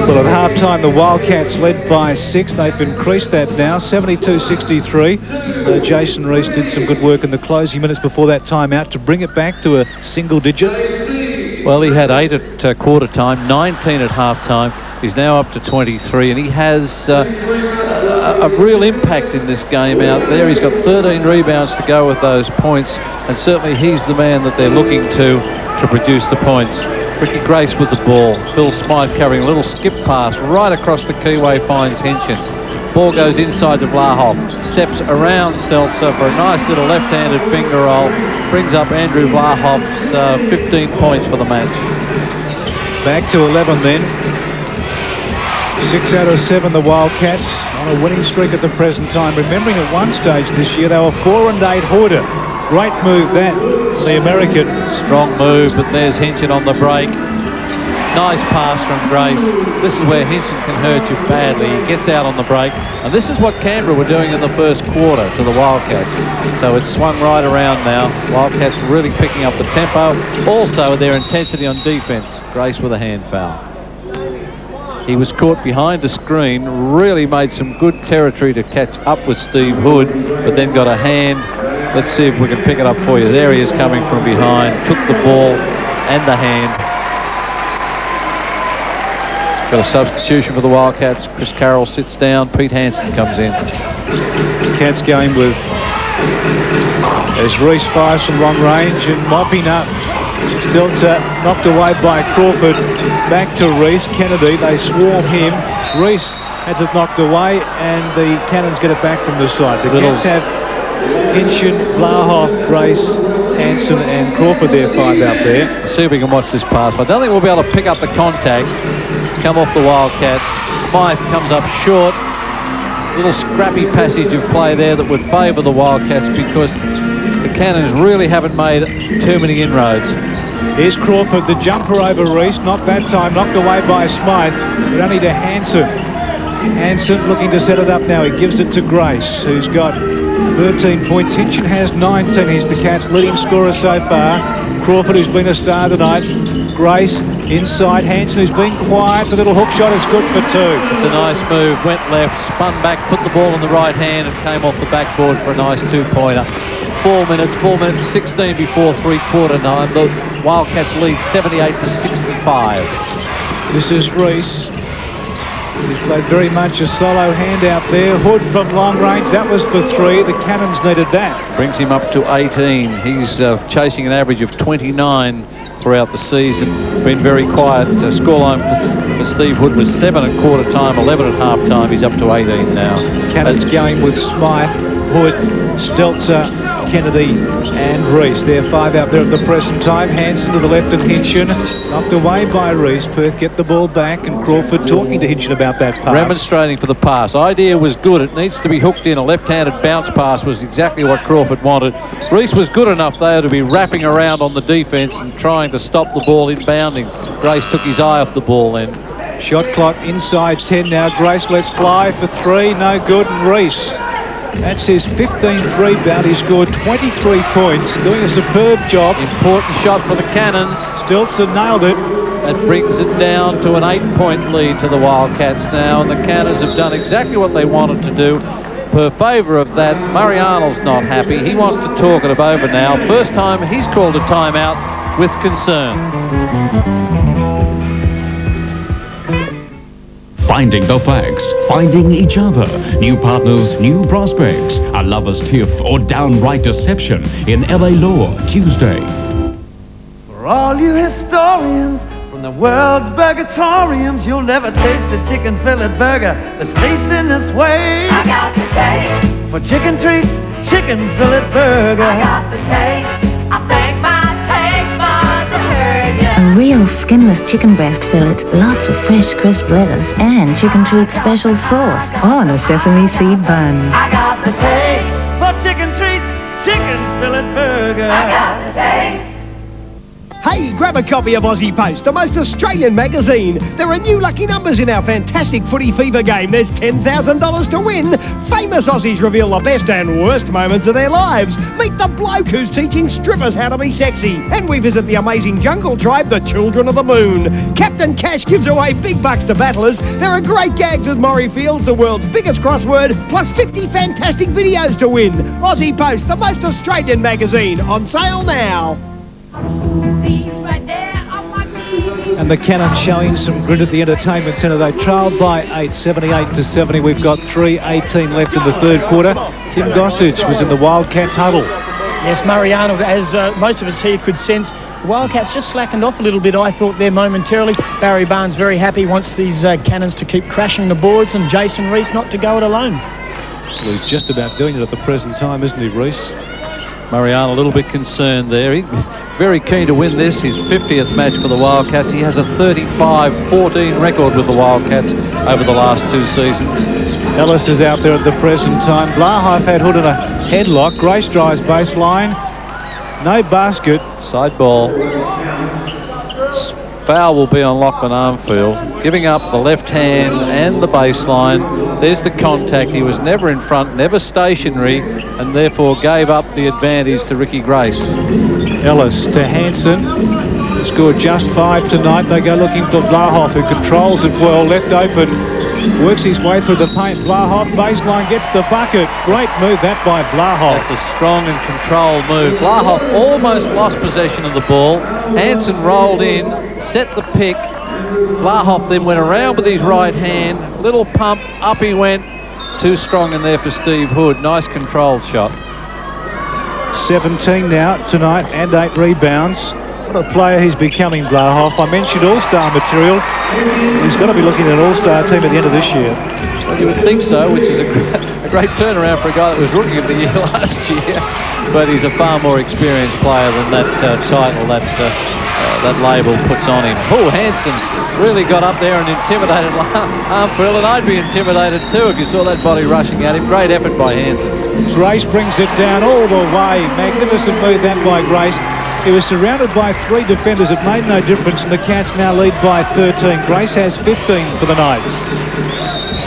Well, at half-time, the Wildcats led by 6. They've increased that now, 72-63. Jason Reese did some good work in the closing minutes before that timeout to bring it back to a single digit. Well, he had 8 at quarter time, 19 at half-time. He's now up to 23, and he has a real impact in this game out there. He's got 13 rebounds to go with those points, and certainly he's the man that they're looking to produce the points. Ricky Grace with the ball. Phil Smythe covering a little skip pass right across the keyway, finds Hinchin. Ball goes inside to Vlahoff. Steps around Stelzer for a nice little left-handed finger roll. Brings up Andrew Vlahoff's 15 points for the match. Back to 11 then. 6 out of 7 the Wildcats on a winning streak at the present time. Remembering at one stage this year they were 4-8 Horder. Great move that, the American. Strong move, but there's Hinchin on the break. Nice pass from Grace. This is where Hinchin can hurt you badly. He gets out on the break, and this is what Canberra were doing in the first quarter to the Wildcats. So it's swung right around now. Wildcats really picking up the tempo. Also their intensity on defense. Grace with a hand foul. He was caught behind the screen, really made some good territory to catch up with Steve Hood, but then got a hand. Let's see if we can pick it up for you. There he is coming from behind, took the ball and the hand. Got a substitution for the Wildcats. Chris Carroll sits down, Pete Hansen comes in. Cats going with, as Reese fires from long range and mopping up. Stelzer knocked away by Crawford. Back to Reese. Kennedy, they swarm him. Reese has it knocked away, and the Cannons get it back from the side. The Cats have Hinchin, Vlahoff, Grace, Hansen and Crawford, there 5 out there. Let's see if we can watch this pass. I don't think we'll be able to pick up the contact. It's come off the Wildcats. Smythe comes up short. Little scrappy passage of play there that would favour the Wildcats because the Cannons really haven't made too many inroads. Here's Crawford, the jumper over Reese. Not that time, knocked away by Smythe, but only to Hansen. Hansen looking to set it up now. He gives it to Grace, who's got 13 points. Hinchin has 19. He's the Cats' leading scorer so far. Crawford, who's been a star tonight. Grace inside. Hansen, who's been quiet. The little hook shot is good for 2. It's a nice move. Went left, spun back, put the ball in the right hand and came off the backboard for a nice 2-pointer. 4 minutes, 16 before three-quarter time. The Wildcats lead 78-65. This is Reese. He's played very much a solo hand out there. Hood from long range, that was for 3. The Cannons needed that. Brings him up to 18. He's chasing an average of 29 throughout the season. Been very quiet. Scoreline for Steve Hood was 7 at quarter time, 11 at half time. He's up to 18 now. Cannons going with Smythe, Hood, Stelzer, Kennedy and Reese. They're 5 out there at the present time. Hansen to the left and Hinchin. Knocked away by Reese. Perth get the ball back and Crawford talking to Hinchin about that pass. Remonstrating for the pass. Idea was good. It needs to be hooked in. A left-handed bounce pass was exactly what Crawford wanted. Reese was good enough there to be wrapping around on the defence and trying to stop the ball inbounding. Grace took his eye off the ball then. Shot clock inside 10 now. Grace lets fly for 3. No good. And Reese, that's his 15th rebound. He scored 23 points, doing a superb job. Important shot for the Cannons. Stelzer nailed it. That brings it down to an 8-point lead to the Wildcats now, and the Cannons have done exactly what they wanted to do. Per favour of that, Murray Arnold's not happy. He wants to talk it over now. First time he's called a timeout with concern. Finding the facts, finding each other, new partners, new prospects, a lover's tiff or downright deception in LA Law, Tuesday. For all you historians from the world's burgatoriums, you'll never taste the chicken fillet burger that's tasting this way. I got the taste. For chicken treats, chicken fillet burger. I got the taste. I think my taste buds have heard ya. real skinless chicken breast fillet, lots of fresh crisp lettuce, and chicken treat special sauce on a sesame seed bun. I got the taste for chicken treats, chicken fillet burger. I got the taste. Hey, grab a copy of Aussie Post, the most Australian magazine. There are new lucky numbers in our fantastic footy fever game. There's $10,000 to win. Famous Aussies reveal the best and worst moments of their lives. Meet the bloke who's teaching strippers how to be sexy. And we visit the amazing jungle tribe, the Children of the Moon. Captain Cash gives away big bucks to battlers. There are great gags with Maury Fields, the world's biggest crossword, plus 50 fantastic videos to win. Aussie Post, the most Australian magazine, on sale now. And the Cannons showing some grit at the entertainment centre. They trailed by 8, 78-70. We've got 3:18 left in the third quarter. Tim Gossage was in the Wildcats huddle. Yes, Murray Arnold, as most of us here could sense, the Wildcats just slackened off a little bit, I thought, there momentarily. Barry Barnes very happy, wants these Cannons to keep crashing the boards, and Jason Reese not to go it alone. Well, he's just about doing it at the present time, isn't he, Reese? Murray Arnold a little bit concerned there. He's very keen to win this, his 50th match for the Wildcats. He has a 35-14 record with the Wildcats over the last 2 seasons. Ellis is out there at the present time. Blahoff had Hood in a headlock. Grace drives baseline. No basket. Side ball. Foul will be on Lachlan Armfield, giving up the left hand and the baseline. There's the contact. He was never in front, never stationary, and therefore gave up the advantage to Ricky Grace. Ellis to Hansen. Scored just 5 tonight. They go looking for Blahoff, who controls it well. Left open. Works his way through the paint. Blahoff baseline, gets the bucket. Great move that by Blahoff. That's a strong and controlled move. Blahoff almost lost possession of the ball. Hansen rolled in, set the pick. Blahoff then went around with his right hand. Little pump, up he went. Too strong in there for Steve Hood. Nice controlled shot. 17 now tonight and 8 rebounds. What a player he's becoming, Blahoff. I mentioned all-star material. He's got to be looking at an all-star team at the end of this year. Well, you would think so, which is a great turnaround for a guy that was Rookie of the Year last year. But he's a far more experienced player than that title that label puts on him. Oh, Hansen really got up there and intimidated Armfield, and I'd be intimidated too if you saw that body rushing at him. Great effort by Hansen. Grace brings it down all the way. Magnificent move that by Grace. He was surrounded by 3 defenders. It made no difference, and the Cats now lead by 13. Grace has 15 for the night.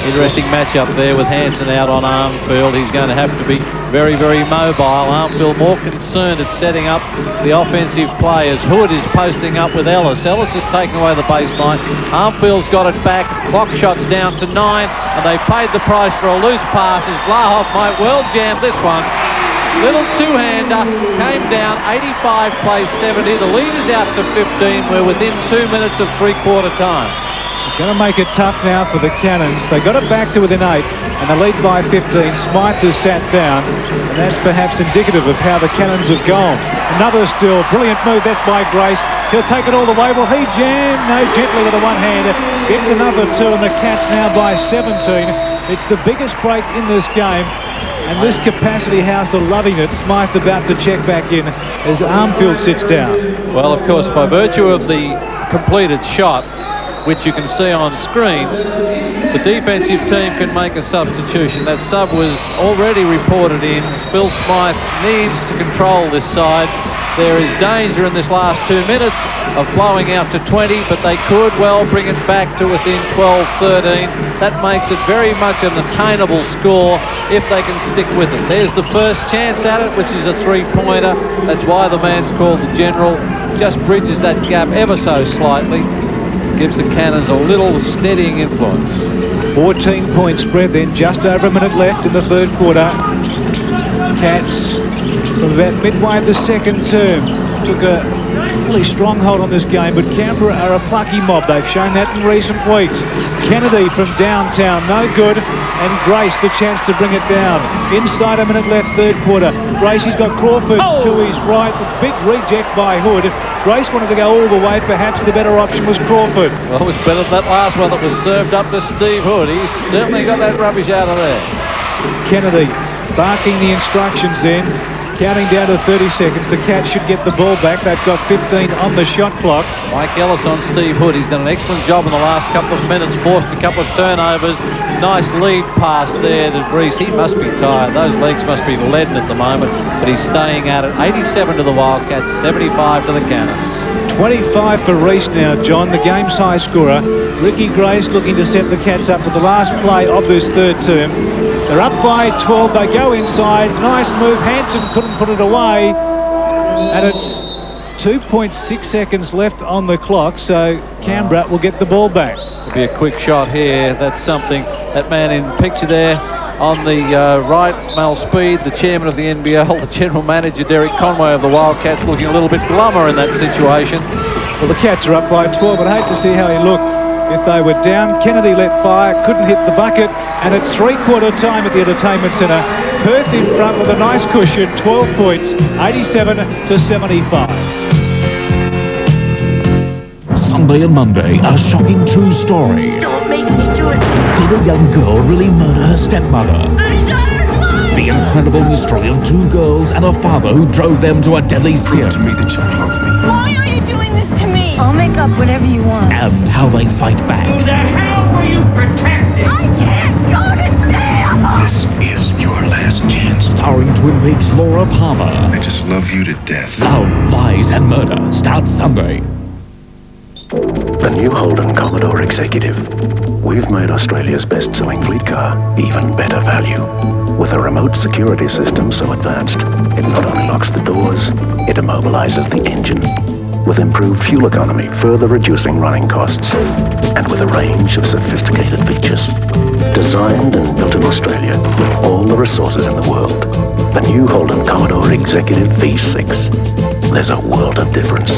Interesting matchup there with Hansen out on Armfield. He's going to have to be very, very mobile. Armfield more concerned at setting up the offensive players. Hood is posting up with Ellis. Ellis is taking away the baseline. Armfield's got it back. Clock shots down to 9, and they paid the price for a loose pass as Blahoff might well jam this one. Little two-hander came down. 85 plays 70. The lead is out to 15. We're within 2 minutes of three-quarter time. It's going to make it tough now for the Cannons. They got it back to within 8, and they lead by 15. Smythe has sat down, and that's perhaps indicative of how the Cannons have gone. Another still brilliant move. That's by Grace. He'll take it all the way. Will he jam? No, gently with a one-hander. Gets another 2, and the Cats now by 17. It's the biggest break in this game. And this capacity house are loving it. Smythe about to check back in as Armfield sits down. Well, of course, by virtue of the completed shot, which you can see on screen, the defensive team can make a substitution. That sub was already reported in. Bill Smythe needs to control this side. There is danger in this last 2 minutes of blowing out to 20, but they could well bring it back to within 12-13. That makes it very much an attainable score if they can stick with it. There's the first chance at it, which is a three-pointer. That's why the man's called the General. Just bridges that gap ever so slightly. Gives the Cannons a little steadying influence. 14-point spread then, just over a minute left in the third quarter. Cats, from about midway of the second term, took a really strong hold on this game, but Canberra are a plucky mob. They've shown that in recent weeks. Kennedy from downtown, no good, and Grace the chance to bring it down. Inside a minute left, third quarter. Grace, he's got Crawford to his right. The big reject by Hood. Grace wanted to go all the way. Perhaps the better option was Crawford. Well, it was better than that last one that was served up to Steve Hood. He certainly got that rubbish out of there. Kennedy barking the instructions in. Counting down to 30 seconds. The Cats should get the ball back. They've got 15 on the shot clock. Mike Ellis on Steve Hood. He's done an excellent job in the last couple of minutes. Forced a couple of turnovers. Nice lead pass there to Reese. He must be tired. Those legs must be leaden at the moment, but he's staying at it. 87 to the Wildcats, 75 to the Cannons. 25 for Reese now, John, the game's high scorer. Ricky Grace looking to set the Cats up with the last play of this third term. They're up by 12. They go inside. Nice move. Hanson couldn't put it away. And it's 2.6 seconds left on the clock, so Canberra will get the ball back. It'll be a quick shot here. That's something. That man in the picture there on the right, Mel Speed, the chairman of the NBL, the general manager, Derek Conway of the Wildcats, looking a little bit glummer in that situation. Well, the Cats are up by 12, but I hate to see how he looked if they were down. Kennedy let fire, couldn't hit the bucket, and it's three-quarter time at the Entertainment Centre. Perth in front with a nice cushion, 12 points, 87 to 75. Sunday and Monday, a shocking true story. Don't make me do it. Did a young girl really murder her stepmother? The incredible mystery of two girls and a father who drove them to a deadly sin. Prove to me that you love me. Why are you doing this to me? I'll make up whatever you want. And how they fight back. Who the hell were you protecting? I can't go to jail! This is your last chance. Starring Twin Peaks' Laura Palmer. I just love you to death. Love, Lies and Murder starts Sunday. The new Holden Commodore Executive. We've made Australia's best-selling fleet car even better value. With a remote security system so advanced, it not only locks the doors, it immobilizes the engine. With improved fuel economy, further reducing running costs. And with a range of sophisticated features. Designed and built in Australia with all the resources in the world. The new Holden Commodore Executive V6. There's a world of difference.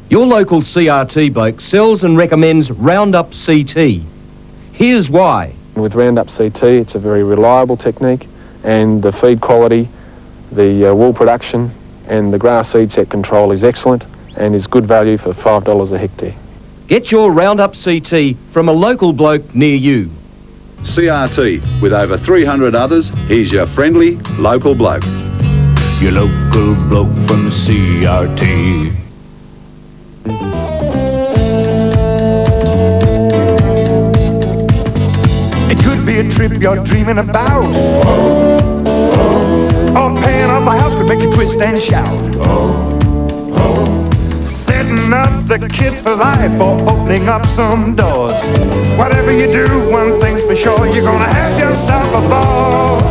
Your local CRT bloke sells and recommends Roundup CT. Here's why. With Roundup CT, it's a very reliable technique, and the feed quality, the wool production, and the grass seed set control is excellent and is good value for $5 a hectare. Get your Roundup CT from a local bloke near you. CRT, with over 300 others, here's your friendly local bloke. Your local bloke from CRT. It could be a trip you're dreaming about. Or paying off a house could make you twist and shout. Setting up the kids for life or opening up some doors. Whatever you do, one thing's for sure, you're gonna have yourself a ball.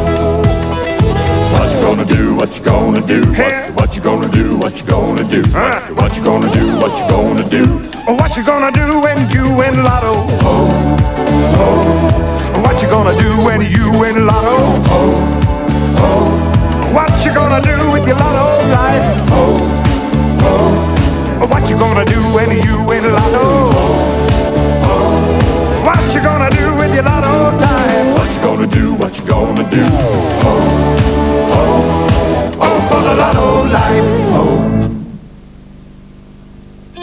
What you gonna do, what you gonna do, what you gonna do, what you gonna do, what you gonna do, what you gonna do. What you gonna do when you win lotto? What you gonna do when you win lotto? What you gonna do with your lotto life? What you gonna do when you win lotto? What you gonna do with your lotto life? What you gonna do, what you gonna do? Oh, for the lotto life.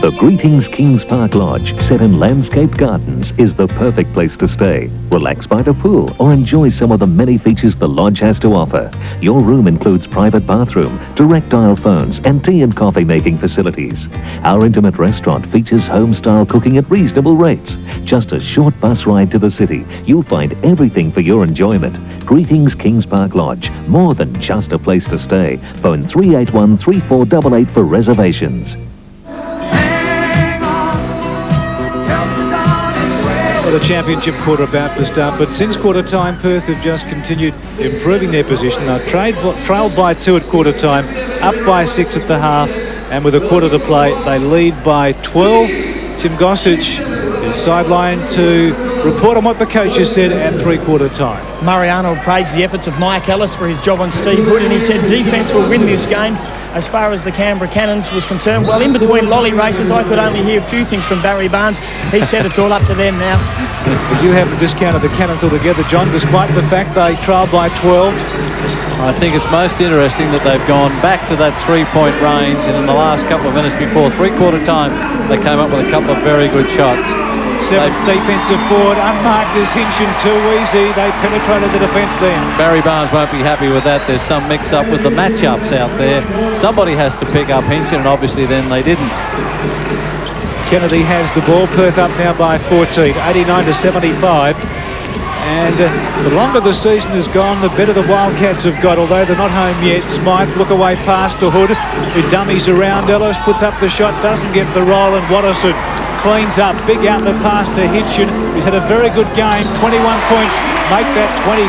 The Greetings Kings Park Lodge, set in landscaped gardens, is the perfect place to stay. Relax by the pool or enjoy some of the many features the lodge has to offer. Your room includes private bathroom, direct dial phones, and tea and coffee making facilities. Our intimate restaurant features home-style cooking at reasonable rates. Just a short bus ride to the city, you'll find everything for your enjoyment. Greetings Kings Park Lodge, more than just a place to stay. Phone 381-3488 for reservations. The championship quarter about to start, but since quarter time, Perth have just continued improving their position. Now trailed by 2 at quarter time, up by 6 at the half, and with a quarter to play, they lead by 12. Tim Gossage is sidelined to report on what the coach has said at 3/4 time. Murray Arnold praised the efforts of Mike Ellis for his job on Steve Hood, and he said defence will win this game. As far as the Canberra Cannons was concerned, well, in between lolly races, I could only hear a few things from Barry Barnes. He said it's all up to them now. But you haven't discounted the Cannons altogether, John, despite the fact they trailed by 12. I think it's most interesting that they've gone back to that three-point range, and in the last couple of minutes before 3/4 time, they came up with a couple of very good shots. Seventh defensive forward, unmarked is Hinchin, too easy. They penetrated the defence then. Barry Barnes won't be happy with that. There's some mix-up with the matchups out there. Somebody has to pick up Hinchin, and obviously then they didn't. Kennedy has the ball. Perth up now by 14, 89-75. And the longer the season has gone, the better the Wildcats have got, although they're not home yet. Smythe, look away past to Hood, who dummies around Ellis, puts up the shot, doesn't get the roll, and Watterson cleans up. Big outlet pass to Hinchin, who's had a very good game, 21 points, make that 23.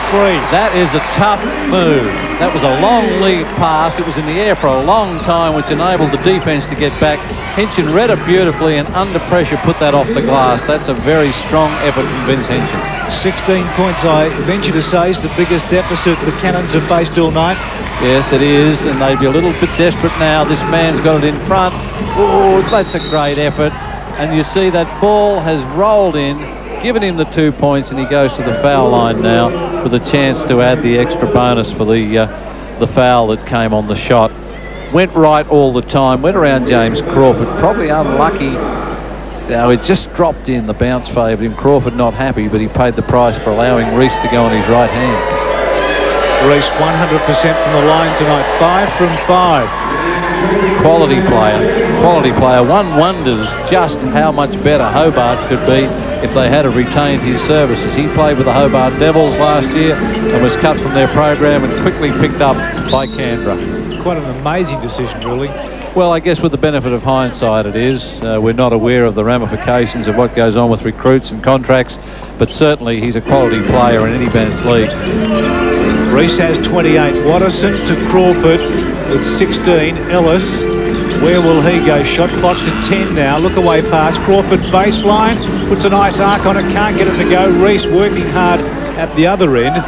That is a tough move. That was a long lead pass. It was in the air for a long time, which enabled the defence to get back. Hinchin read it beautifully and under pressure put that off the glass. That's a very strong effort from Vince Hinchin. 16 points, I venture to say, is the biggest deficit the Cannons have faced all night. Yes, it is, and they'd be a little bit desperate now. This man's got it in front. Oh, that's a great effort. And you see that ball has rolled in, given him the 2 points, and he goes to the foul line now with a chance to add the extra bonus for the foul that came on the shot. Went right all the time, went around James Crawford, probably unlucky. Now it just dropped in, the bounce favoured him. Crawford not happy, but he paid the price for allowing Reese to go on his right hand. Reese 100% from the line tonight, 5 from 5. Quality player. One wonders just how much better Hobart could be if they had retained his services. He played with the Hobart Devils last year and was cut from their program and quickly picked up by Canberra. Quite an amazing decision, really. Well, I guess with the benefit of hindsight it is. We're not aware of the ramifications of what goes on with recruits and contracts, but certainly he's a quality player in any man's league. Reese has 28. Watterson to Crawford with 16. Ellis, where will he go? Shot clock to 10 now. Look away past Crawford baseline. Puts a nice arc on it. Can't get it to go. Reese working hard at the other end.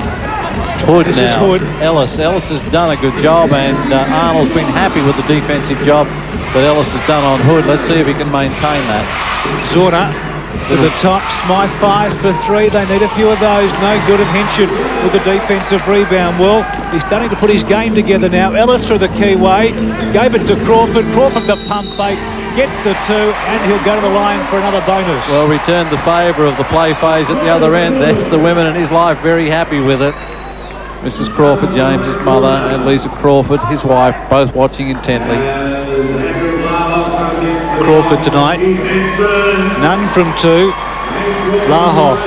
Hood this now. is Hood. Ellis has done a good job, and Arnold's been happy with the defensive job that Ellis has done on Hood. Let's see if he can maintain that. Zorna to the top. Smythe fires for 3. They need a few of those. No good. And Hinchin with the defensive rebound. Well, he's starting to put his game together now. Ellis through the key way. Gave it to Crawford. Crawford the pump fake. Gets the 2, and he'll go to the line for another bonus. Well, returned the favour of the play phase at the other end. That's the women in his life very happy with it. Mrs. Crawford, James's mother, and Lisa Crawford, his wife, both watching intently. Crawford tonight, none from 2. Lahoff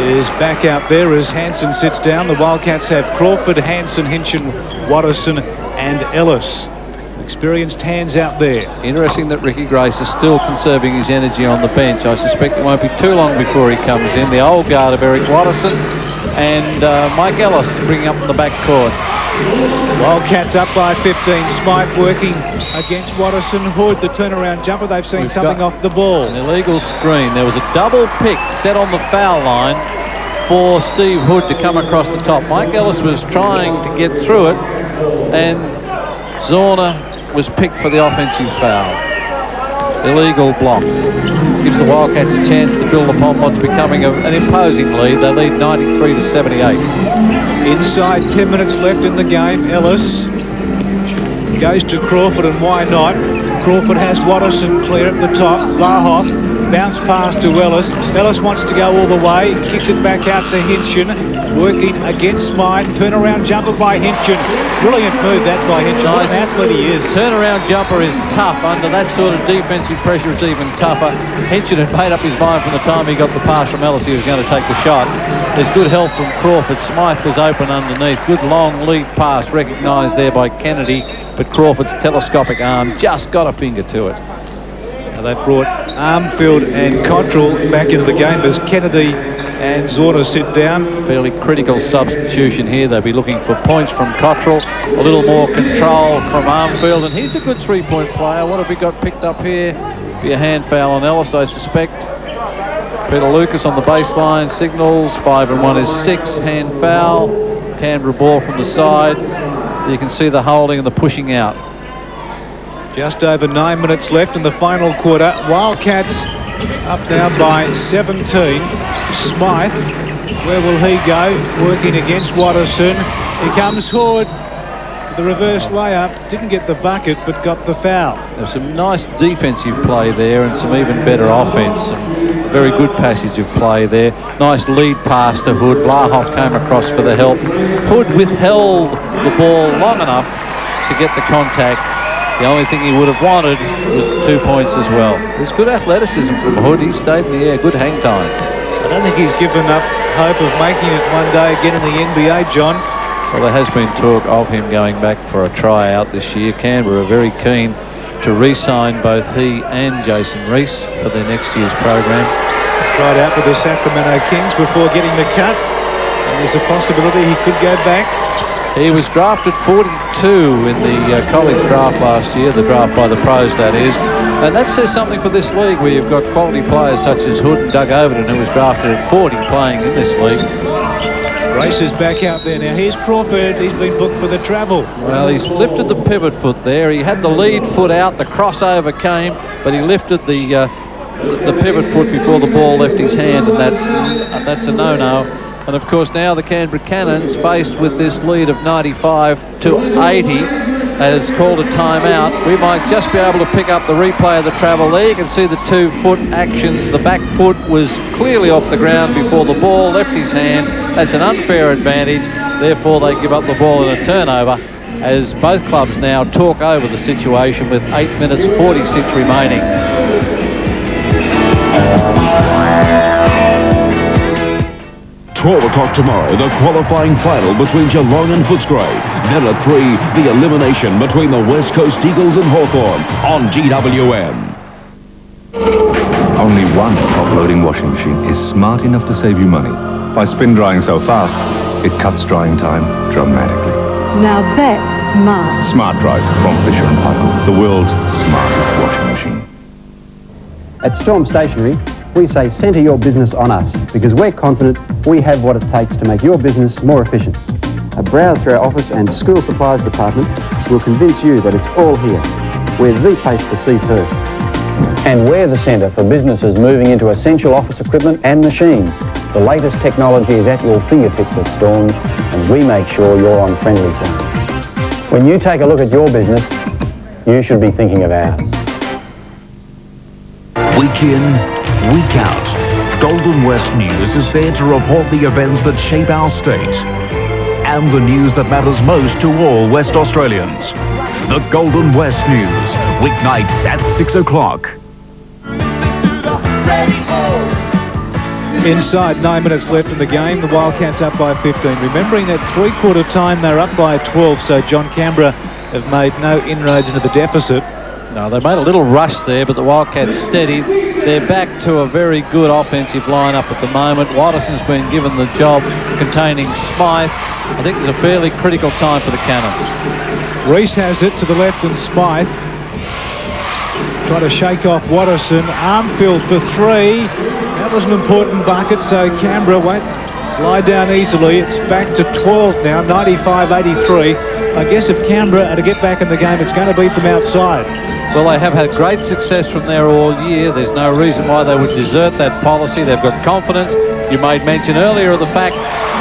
is back out there as Hansen sits down. The Wildcats have Crawford, Hansen, Hinchin, Watterson and Ellis. Experienced hands out there. Interesting that Ricky Grace is still conserving his energy on the bench. I suspect it won't be too long before he comes in. The old guard of Eric Watterson and Mike Ellis bringing up the back court. Wildcats up by 15. Smythe working against Watterson. Hood, the turnaround jumper. They've seen something off the ball. An illegal screen. There was a double pick set on the foul line for Steve Hood to come across the top. Mike Ellis was trying to get through it, and Zorna was picked for the offensive foul. Illegal block. Gives the Wildcats a chance to build upon what's becoming an imposing lead. They lead 93-78. Inside 10 minutes left in the game. Ellis goes to Crawford, and why not? Crawford has Watterson clear at the top. Lahoff bounce pass to Ellis. Ellis wants to go all the way. Kicks it back out to Hinchin. Working against Smythe. Turnaround jumper by Hinchin. Brilliant move that by Hinchin. Nice. What an athlete he is. Turnaround jumper is tough. Under that sort of defensive pressure, it's even tougher. Hinchin had made up his mind from the time he got the pass from Ellis he was going to take the shot. There's good help from Crawford. Smythe was open underneath. Good long lead pass recognised there by Kennedy, but Crawford's telescopic arm just got a finger to it. Now they've brought Armfield and Cottrell back into the game as Kennedy and Zorna sit down. Fairly critical substitution here. They'll be looking for points from Cottrell, a little more control from Armfield, and he's a good three-point player. What have we got picked up here? Be a hand foul on Ellis, I suspect. Peter Lucas on the baseline signals. 5 and 1 is 6. Hand foul. Canberra ball from the side. You can see the holding and the pushing out. Just over 9 minutes left in the final quarter. Wildcats up now by 17. Smythe, where will he go? Working against Watterson. Here comes Hood. The reverse layup. Didn't get the bucket, but got the foul. There's some nice defensive play there and some even better offense. Very good passage of play there. Nice lead pass to Hood. Vlahoff came across for the help. Hood withheld the ball long enough to get the contact. The only thing he would have wanted was the 2 points as well. There's good athleticism from Hood. He stayed in the air. Good hang time. I don't think he's given up hope of making it one day again in the NBA, John. Well, there has been talk of him going back for a tryout this year. Canberra are very keen to re-sign both he and Jason Reese for their next year's program. Tried out with the Sacramento Kings before getting the cut. And there's a possibility he could go back. He was drafted 42 in the college draft last year, the draft by the pros, that is. And that says something for this league, where you've got quality players such as Hood and Doug Overton, who was drafted at 40 playing in this league. Race is back out there now. Here's Crawford. He's been booked for the travel. Well, he's lifted the pivot foot there. He had the lead foot out. The crossover came, but he lifted the pivot foot before the ball left his hand, and that's a no-no. And of course now the Canberra Cannons, faced with this lead of 95 to 80, has called a timeout. We might just be able to pick up the replay of the travel there. You can see the 2-foot action. The back foot was clearly off the ground before the ball left his hand. That's an unfair advantage. Therefore they give up the ball in a turnover, as both clubs now talk over the situation with 8 minutes 46 remaining. 12 o'clock tomorrow, the qualifying final between Geelong and Footscray. Then at 3, the elimination between the West Coast Eagles and Hawthorn on GWM. Only one top-loading washing machine is smart enough to save you money. By spin drying so fast, it cuts drying time dramatically. Now that's smart. Smart Dry from Fisher & Paykel, the world's smartest washing machine. At Storm Stationery, we say centre your business on us, because we're confident we have what it takes to make your business more efficient. A browse through our office and school supplies department will convince you that it's all here. We're the place to see first. And we're the centre for businesses moving into essential office equipment and machines. The latest technology is at your fingertips at Storms, and we make sure you're on friendly terms. When you take a look at your business, you should be thinking of ours. Week in, week out, Golden West News is there to report the events that shape our state and the news that matters most to all West Australians. The Golden West News, weeknights at 6 o'clock. Inside 9 minutes left in the game, the Wildcats up by 15. Remembering at three-quarter time they're up by 12, so John Canberra have made no inroads into the deficit. No, they made a little rush there, but the Wildcats steadied. They're back to a very good offensive lineup at the moment. Watterson's been given the job containing Smythe. I think it's a fairly critical time for the Cannons. Reese has it to the left and Smythe. Try to shake off Watterson. Armfield for 3. That was an important bucket, so Canberra won't lie down easily. It's back to 12 now, 95-83. I guess if Canberra are to get back in the game, it's going to be from outside. Well, they have had great success from there all year. There's no reason why they would desert that policy. They've got confidence. You made mention earlier of the fact,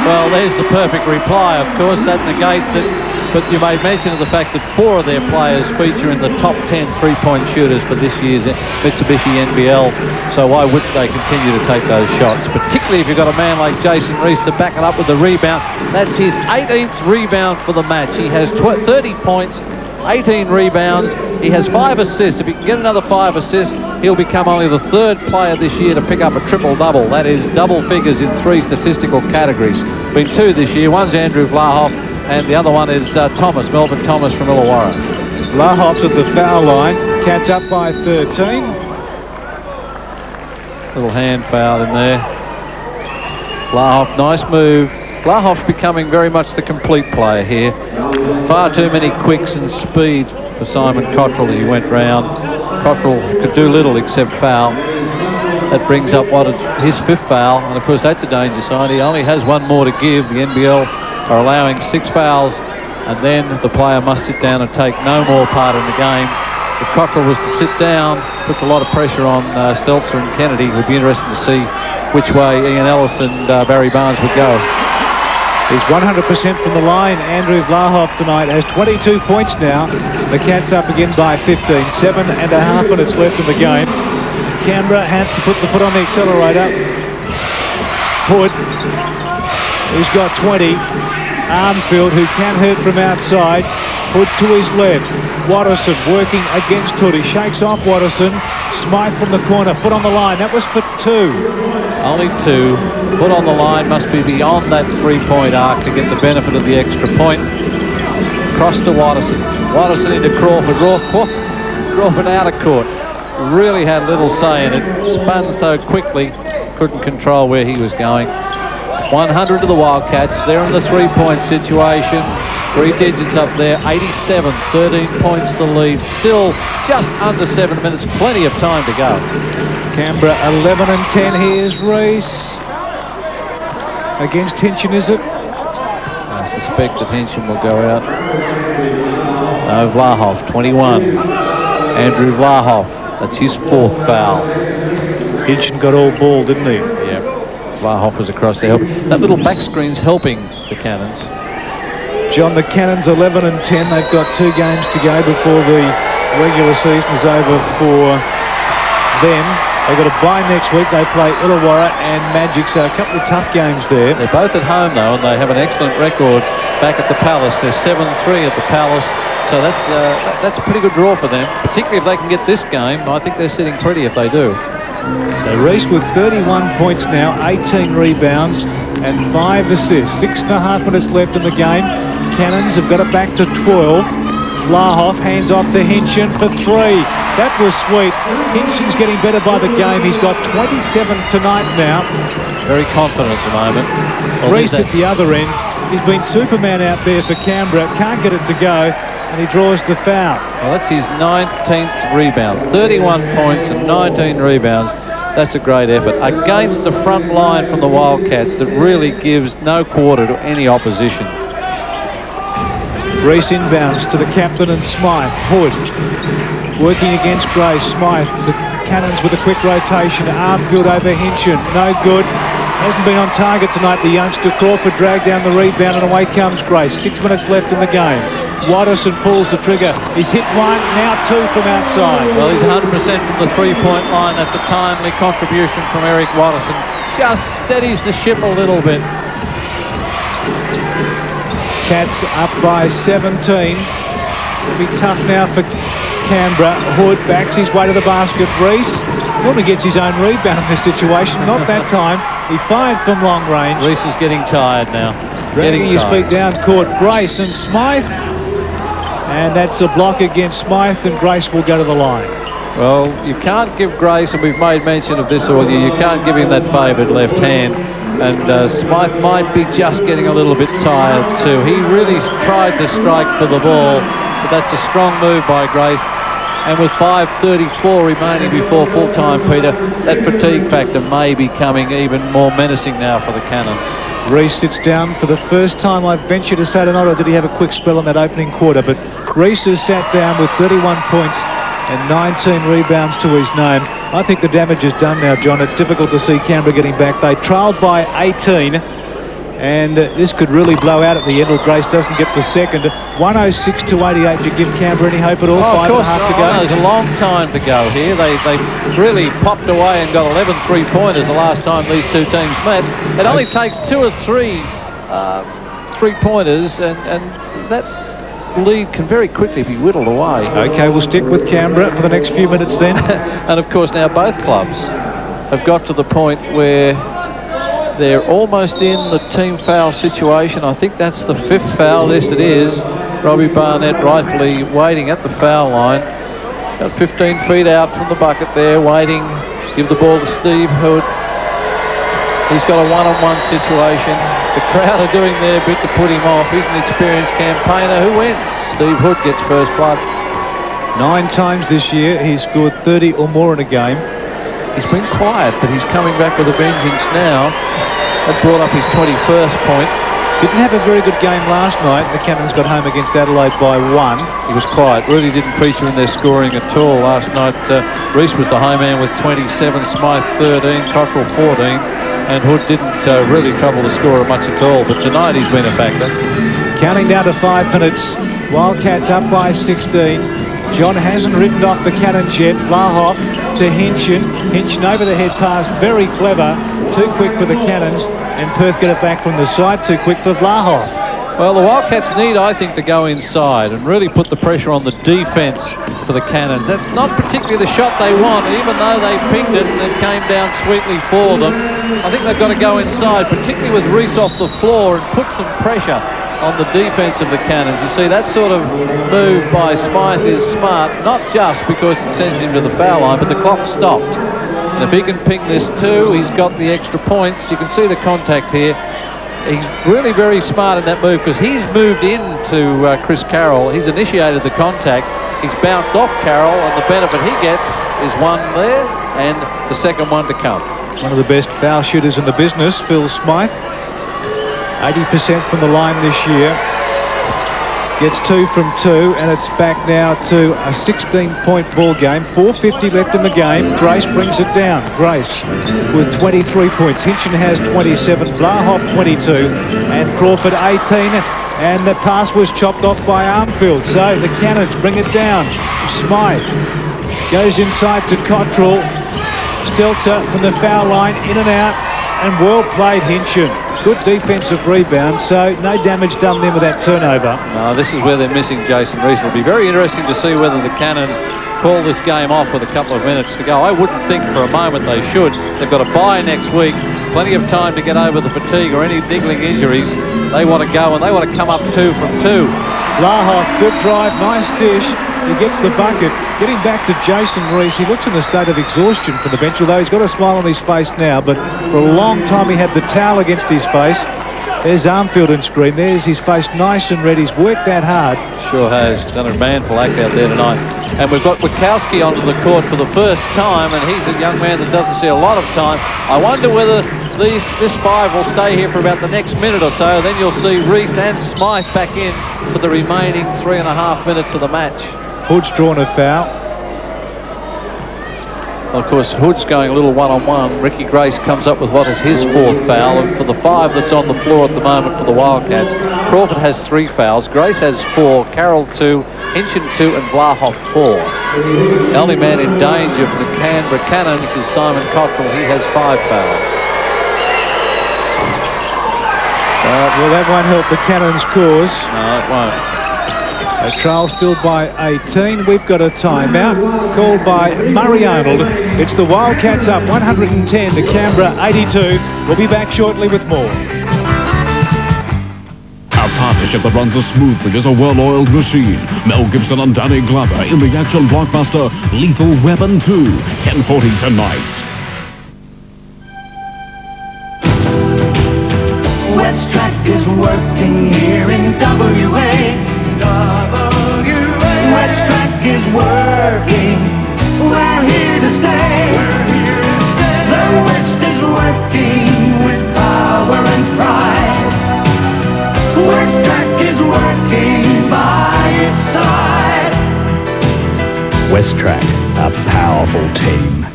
well, there's the perfect reply. Of course, that negates it. But you made mention of the fact that 4 of their players feature in the top 10 three-point shooters for this year's Mitsubishi NBL. So why wouldn't they continue to take those shots? Particularly if you've got a man like Jason Reese to back it up with the rebound. That's his 18th rebound for the match. He has 30 points, 18 rebounds. He has 5 assists. If he can get another 5 assists, he'll become only the 3rd player this year to pick up a triple-double. That is double figures in 3 statistical categories. Been 2 this year. One's Andrew Vlahoff, and the other one is Melvin Thomas from Illawarra. Vlahoff's at the foul line. Cats up by 13. Little hand foul in there. Vlahoff, nice move. Vlahoff's becoming very much the complete player here. Far too many quicks and speeds for Simon Cottrell as he went round. Cottrell could do little except foul. That brings up his 5th foul, and of course that's a danger sign. He only has 1 more to give. The NBL are allowing 6 fouls, and then the player must sit down and take no more part in the game. If Cottrell was to sit down, puts a lot of pressure on Stelzer and Kennedy. It would be interesting to see which way Ian Ellis and Barry Barnes would go. He's 100% from the line. Andrew Vlahoff tonight has 22 points now. The Cats up again by 15. 7.5 minutes left in the game. Canberra have to put the foot on the accelerator. Hood, who's got 20. Armfield, who can hurt from outside. Hood to his left. Watterson working against Hood. He shakes off Watterson. Smythe from the corner. Foot on the line. That was for 2. Only 2. Foot on the line must be beyond that 3-point arc to get the benefit of the extra point. Cross to Watterson. Watterson into Crawford. Crawford out of court. Really had little say in it. Spun so quickly, couldn't control where he was going. 100 to the Wildcats. They're in the 3-point situation. 3 digits up there. 87, 13 points the lead. Still just under 7 minutes. Plenty of time to go. Canberra 11 and 10. Here's Reese. Against Hinchin, is it? I suspect that Hinchin will go out. No, Vlahoff, 21. Andrew Vlahoff. That's his 4th foul. Hinchin got all ball, didn't he? Yeah. Vlahoff was across there. That little back screen's helping the Cannons. John, the Cannons 11 and 10. They've got 2 games to go before the regular season is over for them. They've got a bye next week. They play Illawarra and Magic, so a couple of tough games there. They're both at home, though, and they have an excellent record back at the Palace. They're 7-3 at the Palace, so that's a pretty good draw for them, particularly if they can get this game. I think they're sitting pretty if they do. So Reese with 31 points now, 18 rebounds and 5 assists. 6.5 minutes left in the game. Cannons have got it back to 12. Vlahoff hands off to Hinchin for 3. That was sweet. Hinchin's getting better by the game. He's got 27 tonight now. Very confident at the moment. Reese at the other end. He's been Superman out there for Canberra. Can't get it to go, and he draws the foul. Well, that's his 19th rebound. 31 points and 19 rebounds. That's a great effort against the front line from the Wildcats that really gives no quarter to any opposition. Reese inbounds to the captain and Smythe. Hood working against Gray. Smythe, the Cannons with a quick rotation. Armfield over Hinchin. No good. Hasn't been on target tonight, the youngster. Crawford dragged down the rebound and away comes Gray. 6 minutes left in the game. Watterson pulls the trigger. He's hit 1, now 2 from outside. Well, he's 100% from the 3-point line. That's a timely contribution from Eric Watterson. Just steadies the ship a little bit. Cats up by 17. It'll be tough now for Canberra. Hood backs his way to the basket. Reese normally gets his own rebound in this situation. Not that time. He fired from long range. Reese is getting tired now. Dragging his feet down court. Grace and Smythe. And that's a block against Smythe, and Grace will go to the line. Well, you can't give Grace, and we've made mention of this all year, you can't give him that favoured left hand. And Smythe might be just getting a little bit tired too. He really tried to strike for the ball, but that's a strong move by Grace. And with 5:34 remaining before full-time, Peter, that fatigue factor may be coming even more menacing now for the Cannons. Reese sits down for the first time, I venture to say tonight, or did he have a quick spell in that opening quarter? But Reese has sat down with 31 points and 19 rebounds to his name. I think the damage is done now, John. It's difficult to see Canberra getting back. They trailed by 18, and this could really blow out at the end, or Grace doesn't get the second. 106 to 88. Do you give Canberra any hope at all? 5.5 to go. There's a long time to go here. They really popped away and got 11 3-pointers the last time these two teams met. It only takes 2 or 3 3-pointers, and that lead can very quickly be whittled away. Okay, we'll stick with Canberra for the next few minutes then. And of course now both clubs have got to the point where they're almost in the team foul situation. I think that's the 5th foul. Yes, it is. Robbie Barnett rightfully waiting at the foul line. About 15 feet out from the bucket there, waiting. Give the ball to Steve Hood. He's got a one-on-one situation. The crowd are doing their bit to put him off. He's an experienced campaigner. Who wins? Steve Hood gets first blood. 9 times this year he's scored 30 or more in a game. He's been quiet, but he's coming back with a vengeance now. That brought up his 21st point. Didn't have a very good game last night. The Cannons got home against Adelaide by 1. He was quiet. Really didn't feature in their scoring at all last night. Reese was the home man with 27, Smythe 13, Cottrell 14. And Hood didn't really trouble the scorer much at all, but tonight he's been a factor. Counting down to 5 minutes. Wildcats up by 16. John hasn't ridden off the Cannons yet. Vlahoff to Hinchin. Hinchin over the head pass, very clever. Too quick for the Cannons, and Perth get it back from the side. Too quick for Vlahoff. Well, the Wildcats need, I think, to go inside and really put the pressure on the defence for the Cannons. That's not particularly the shot they want, even though they pinged it and it came down sweetly for them. I think they've got to go inside, particularly with Reese off the floor, and put some pressure on the defence of the Cannons. You see, that sort of move by Smythe is smart, not just because it sends him to the foul line, but the clock stopped. And if he can ping this too, he's got the extra points. You can see the contact here. He's really very smart in that move because he's moved into Chris Carroll. He's initiated the contact. He's bounced off Carroll, and the benefit he gets is one there and the second one to come. One of the best foul shooters in the business, Phil Smythe. 80% from the line this year. Gets 2 from 2, and it's back now to a 16-point ball game. 4:50 left in the game. Grace brings it down. Grace with 23 points. Hinchin has 27, Vlahoff 22, and Crawford 18. And the pass was chopped off by Armfield. So the Cannons bring it down. Smythe goes inside to Cottrell. Stelter from the foul line, in and out, and well played, Hinchin. Good defensive rebound, so no damage done then with that turnover. No, this is where they're missing Jason Reese. It'll be very interesting to see whether the Cannons call this game off with a couple of minutes to go. I wouldn't think for a moment they should. They've got a bye next week, plenty of time to get over the fatigue or any niggling injuries. They want to go, and they want to come up 2 from 2. Vlahoff, good drive, nice dish. He gets the bucket. Getting back to Jason Reese, he looks in a state of exhaustion from the bench, although he's got a smile on his face now, but for a long time he had the towel against his face. There's Armfield on screen. There's his face nice and red. He's worked that hard. Sure has. Done a manful act out there tonight. And we've got Wachowski onto the court for the first time, and he's a young man that doesn't see a lot of time. I wonder whether this 5 will stay here for about the next minute or so. Then you'll see Reese and Smythe back in for the remaining 3.5 minutes of the match. Hood's drawn a foul. Well, of course, Hood's going a little one-on-one. Ricky Grace comes up with what is his 4th foul, and for the 5 that's on the floor at the moment for the Wildcats, Crawford has 3 fouls, Grace has 4, Carroll 2, Hinchin 2, and Vlahoff 4. The only man in danger for the Canberra Cannons is Simon Cottrell. He has 5 fouls. Well, that won't help the Cannons' cause. No, it won't. A trial still by 18. We've got a timeout called by Murray Arnold. It's the Wildcats up 110 to Canberra 82. We'll be back shortly with more. A partnership that runs as smoothly as a well-oiled machine. Mel Gibson and Danny Glover in the action blockbuster Lethal Weapon 2, 10:40 tonight. West Track is working here in WA. West Track is working. We're here to stay. The West is working with power and pride. West Track is working by its side. West Track, a powerful team.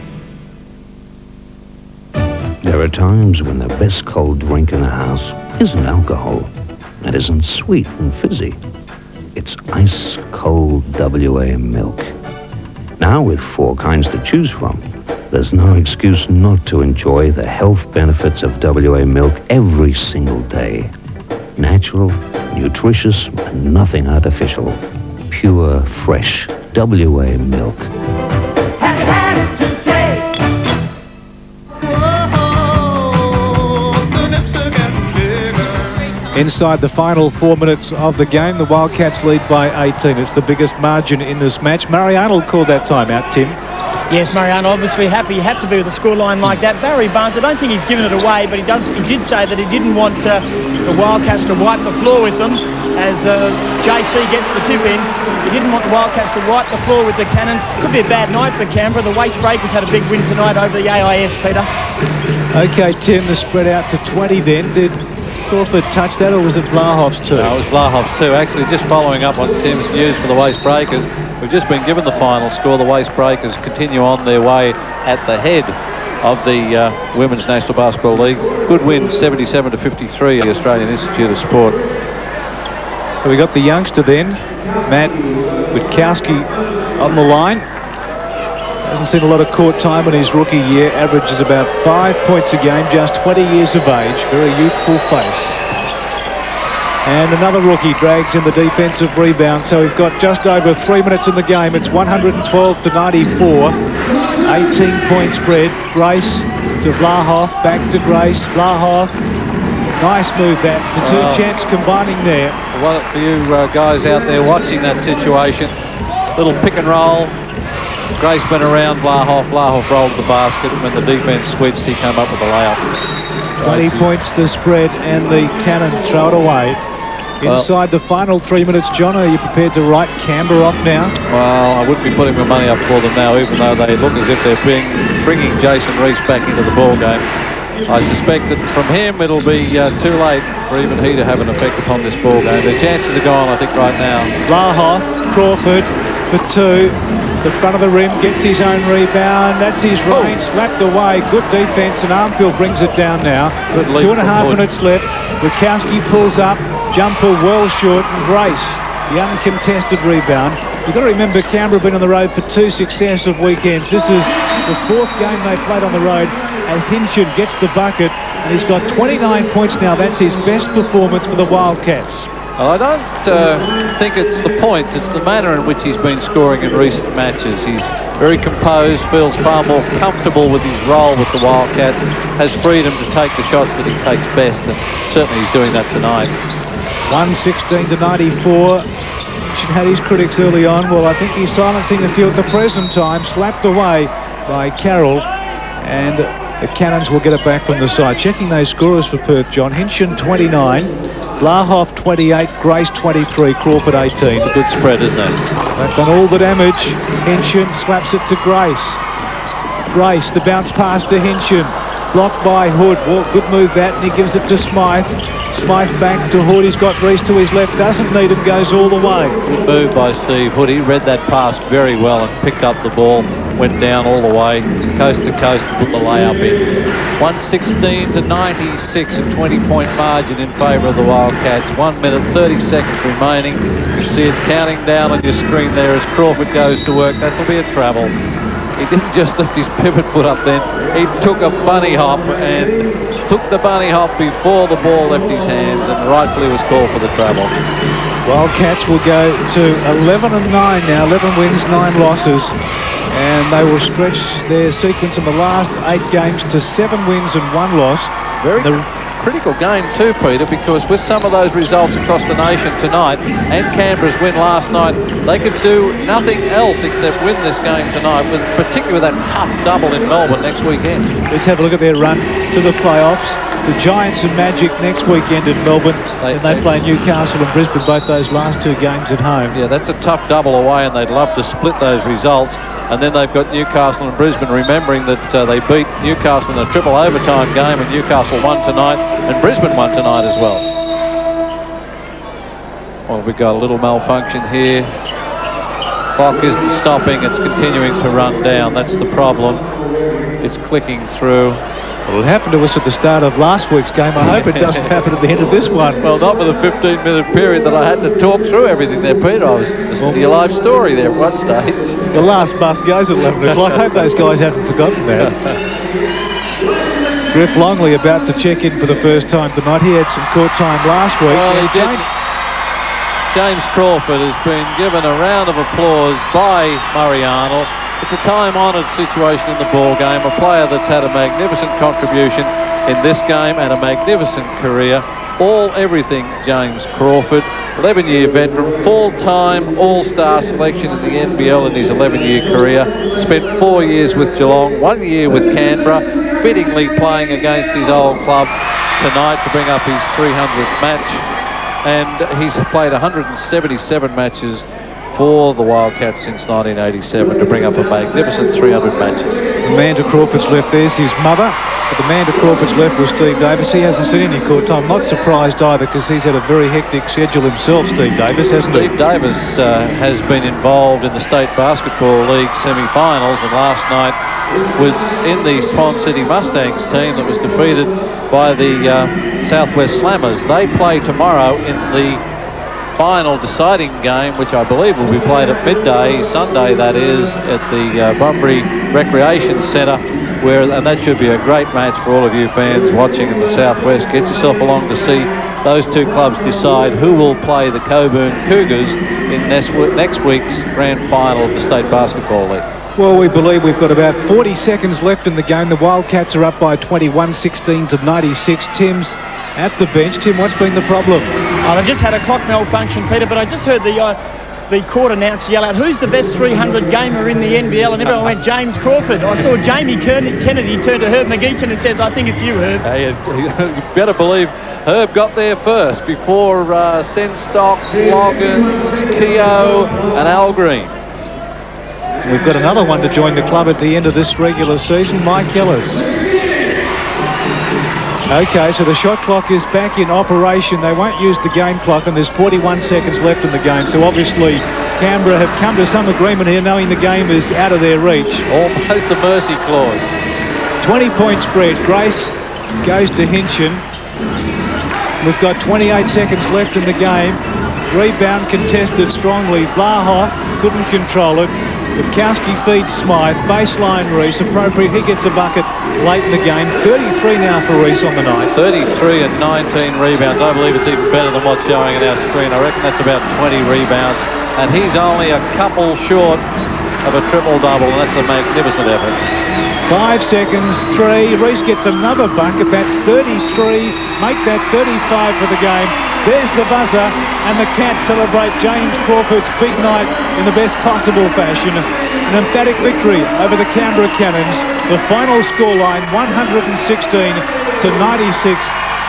There are times when the best cold drink in the house isn't alcohol. It isn't sweet and fizzy. It's ice-cold WA milk. Now with 4 kinds to choose from, there's no excuse not to enjoy the health benefits of WA milk every single day. Natural, nutritious, and nothing artificial. Pure, fresh WA milk. Have had it today. Inside the final 4 minutes of the game, the Wildcats lead by 18. It's the biggest margin in this match. Murray Arnold called that timeout, Tim. Yes, Murray Arnold obviously happy. You have to be with a scoreline like that. Barry Barnes, I don't think he's given it away, but he did say that he didn't want the Wildcats to wipe the floor with them as JC gets the tip in. He didn't want the Wildcats to wipe the floor with the Cannons. Could be a bad night for Canberra. The Waste Breakers had a big win tonight over the AIS, Peter. Okay, Tim, the spread out to 20 then. Did Crawford touch that, or was it Vlahoff's too? No, it was Vlahoff's too. Actually, just following up on Tim's news for the Waste Breakers, we've just been given the final score. The Waste Breakers continue on their way at the head of the Women's National Basketball League. Good win, 77-53, the Australian Institute of Sport. So we got the youngster then, Matt Wachowski, on the line. Hasn't seen a lot of court time in his rookie year. Averages about 5 points a game, just 20 years of age. Very youthful face. And another rookie drags in the defensive rebound. So we've got just over 3 minutes in the game. It's 112-94. 18-point spread. Grace to Vlahoff. Back to Grace. Vlahoff. Nice move that. The two champs combining there. Well, for you guys out there watching that situation, little pick and roll. Grace went around Vlahoff. Vlahoff rolled the basket. When the defense switched, he came up with a layup. 20 points the spread, and the Cannons throw it away. Inside the final 3 minutes, John, are you prepared to write Canberra off now? Well, I wouldn't be putting my money up for them now, even though they look as if they're bringing Jason Reese back into the ball game. I suspect that from him it'll be too late for even he to have an effect upon this ball game. The chances are gone, I think, right now. Vlahoff, Crawford for two. The front of the rim, gets his own rebound. That's his range, slapped away. Good defense, and Armfield brings it down now. 2.5 minutes left. Wachowski pulls up. Jumper well short, and Grace, the uncontested rebound. You've got to remember Canberra have been on the road for 2 successive weekends. This is the 4th game they played on the road as Hinchin gets the bucket, and he's got 29 points now. That's his best performance for the Wildcats. I don't think it's the points, it's the manner in which he's been scoring in recent matches. He's very composed, feels far more comfortable with his role with the Wildcats, has freedom to take the shots that he takes best, and certainly he's doing that tonight. 116-94. Should had his critics early on. Well, I think he's silencing a few at the present time. Slapped away by Carroll, and the Cannons will get it back from the side. Checking those scorers for Perth, John. Hinchin 29, Vlahoff 28, Grace 23, Crawford 18. It's a good spread, isn't it? They've done all the damage. Hinchin slaps it to Grace. Grace, the bounce pass to Hinchin. Blocked by Hood. Well, good move that, and he gives it to Smythe. Smythe back to Hood. He's got Reese to his left. Doesn't need him. Goes all the way. Good move by Steve Hood. He read that pass very well and picked up the ball. Went down all the way, coast to coast, and put the layup in. 116-96, a 20-point margin in favour of the Wildcats. 1 minute, 30 seconds remaining. You see it counting down on your screen there as Crawford goes to work. That'll be a travel. He didn't just lift his pivot foot up then. He took a bunny hop and took the bunny hop before the ball left his hands, and rightfully was called for the travel. Wildcats will go to 11-9 now. 11 wins, 9 losses. And they will stretch their sequence in the last 8 games to 7 wins and 1 loss. Very critical game too, Peter, because with some of those results across the nation tonight and Canberra's win last night, they could do nothing else except win this game tonight, particularly with that tough double in Melbourne next weekend. Let's have a look at their run to the playoffs. The Giants and Magic next weekend in Melbourne, and they play Newcastle and Brisbane, both those last 2 games at home. Yeah, that's a tough double away, and they'd love to split those results. And then they've got Newcastle and Brisbane, remembering that they beat Newcastle in a triple overtime game, and Newcastle won tonight, and Brisbane won tonight as well. Well, we've got a little malfunction here. Clock isn't stopping, it's continuing to run down. That's the problem. It's clicking through. Well, it happened to us at the start of last week's game. I hope it doesn't happen at the end of this one. Well, not with a 15-minute period that I had to talk through everything there, Peter. I was just your live story there at one stage. The last bus goes at 11 o'clock. I hope those guys haven't forgotten that. Griff Longley about to check in for the first time tonight. He had some court time last week. Well, he did. James Crawford has been given a round of applause by Murray Arnold. It's a time-honoured situation in the ball game. A player that's had a magnificent contribution in this game and a magnificent career. Everything, James Crawford. 11-year veteran, full-time all-star selection in the NBL in his 11-year career. Spent 4 years with Geelong, 1 year with Canberra, fittingly playing against his old club tonight to bring up his 300th match. And he's played 177 matches for the Wildcats since 1987 to bring up a magnificent 300 matches. The man to Crawford's left, there's his mother. But the man to Crawford's left was Steve Davis. He hasn't seen any court time. Not surprised either, because he's had a very hectic schedule himself, Steve Davis, hasn't he? Steve Davis has been involved in the State Basketball League semi-finals, and last night was in the Swan City Mustangs team that was defeated by the Southwest Slammers. They play tomorrow in the final deciding game, which I believe will be played at midday, Sunday that is, at the Bunbury Recreation Centre, and that should be a great match for all of you fans watching in the southwest. Get yourself along to see those two clubs decide who will play the Coburn Cougars in next week's grand final of the State Basketball League. Well, we believe we've got about 40 seconds left in the game. The Wildcats are up by 21-16 to 96. Tim's at the bench. Tim, what's been the problem? Oh, they just had a clock malfunction, Peter, but I just heard the court announcer yell out, "Who's the best 300 gamer in the NBL?" And everyone went, "James Crawford." I saw Jamie Kennedy turn to Herb McGeechan and says, "I think it's you, Herb." Hey, you better believe Herb got there first before Senstock, Loggins, Keogh and Al Green. We've got another one to join the club at the end of this regular season, Mike Ellis. Okay, so the shot clock is back in operation. They won't use the game clock, and there's 41 seconds left in the game. So obviously Canberra have come to some agreement here, knowing the game is out of their reach. Almost a mercy clause. 20-point spread. Grace goes to Hinchin. We've got 28 seconds left in the game. Rebound contested strongly. Blahoff couldn't control it. Bukowski feeds Smythe. Baseline Reese. Appropriate. He gets a bucket late in the game. 33 now for Reese on the night. 33 and 19 rebounds. I believe it's even better than what's showing in our screen. I reckon that's about 20 rebounds. And he's only a couple short of a triple-double, and that's a magnificent effort. 5 seconds, 3. Reese gets another bucket. That's 33. Make that 35 for the game. There's the buzzer, and the Cats celebrate James Crawford's big night in the best possible fashion. An emphatic victory over the Canberra Cannons. The final scoreline, 116 to 96.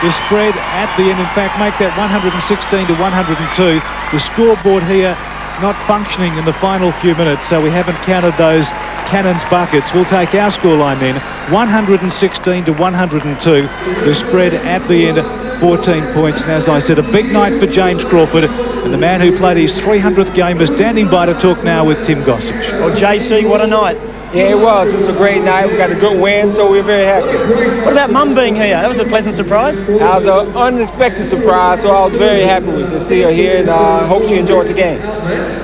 The spread at the end, in fact, make that 116 to 102. The scoreboard here not functioning in the final few minutes, so we haven't counted those Cannons buckets. We'll take our scoreline then, 116 to 102. The spread at the end, 14 points. And as I said, a big night for James Crawford, and the man who played his 300th game is standing by to talk now with Tim Gossage. Well, JC, what a night. Yeah, it was. It was a great night. We got a good win, so we're very happy. What about Mum being here? That was a pleasant surprise. That was an unexpected surprise, so I was very happy with to see her here, and I hope she enjoyed the game.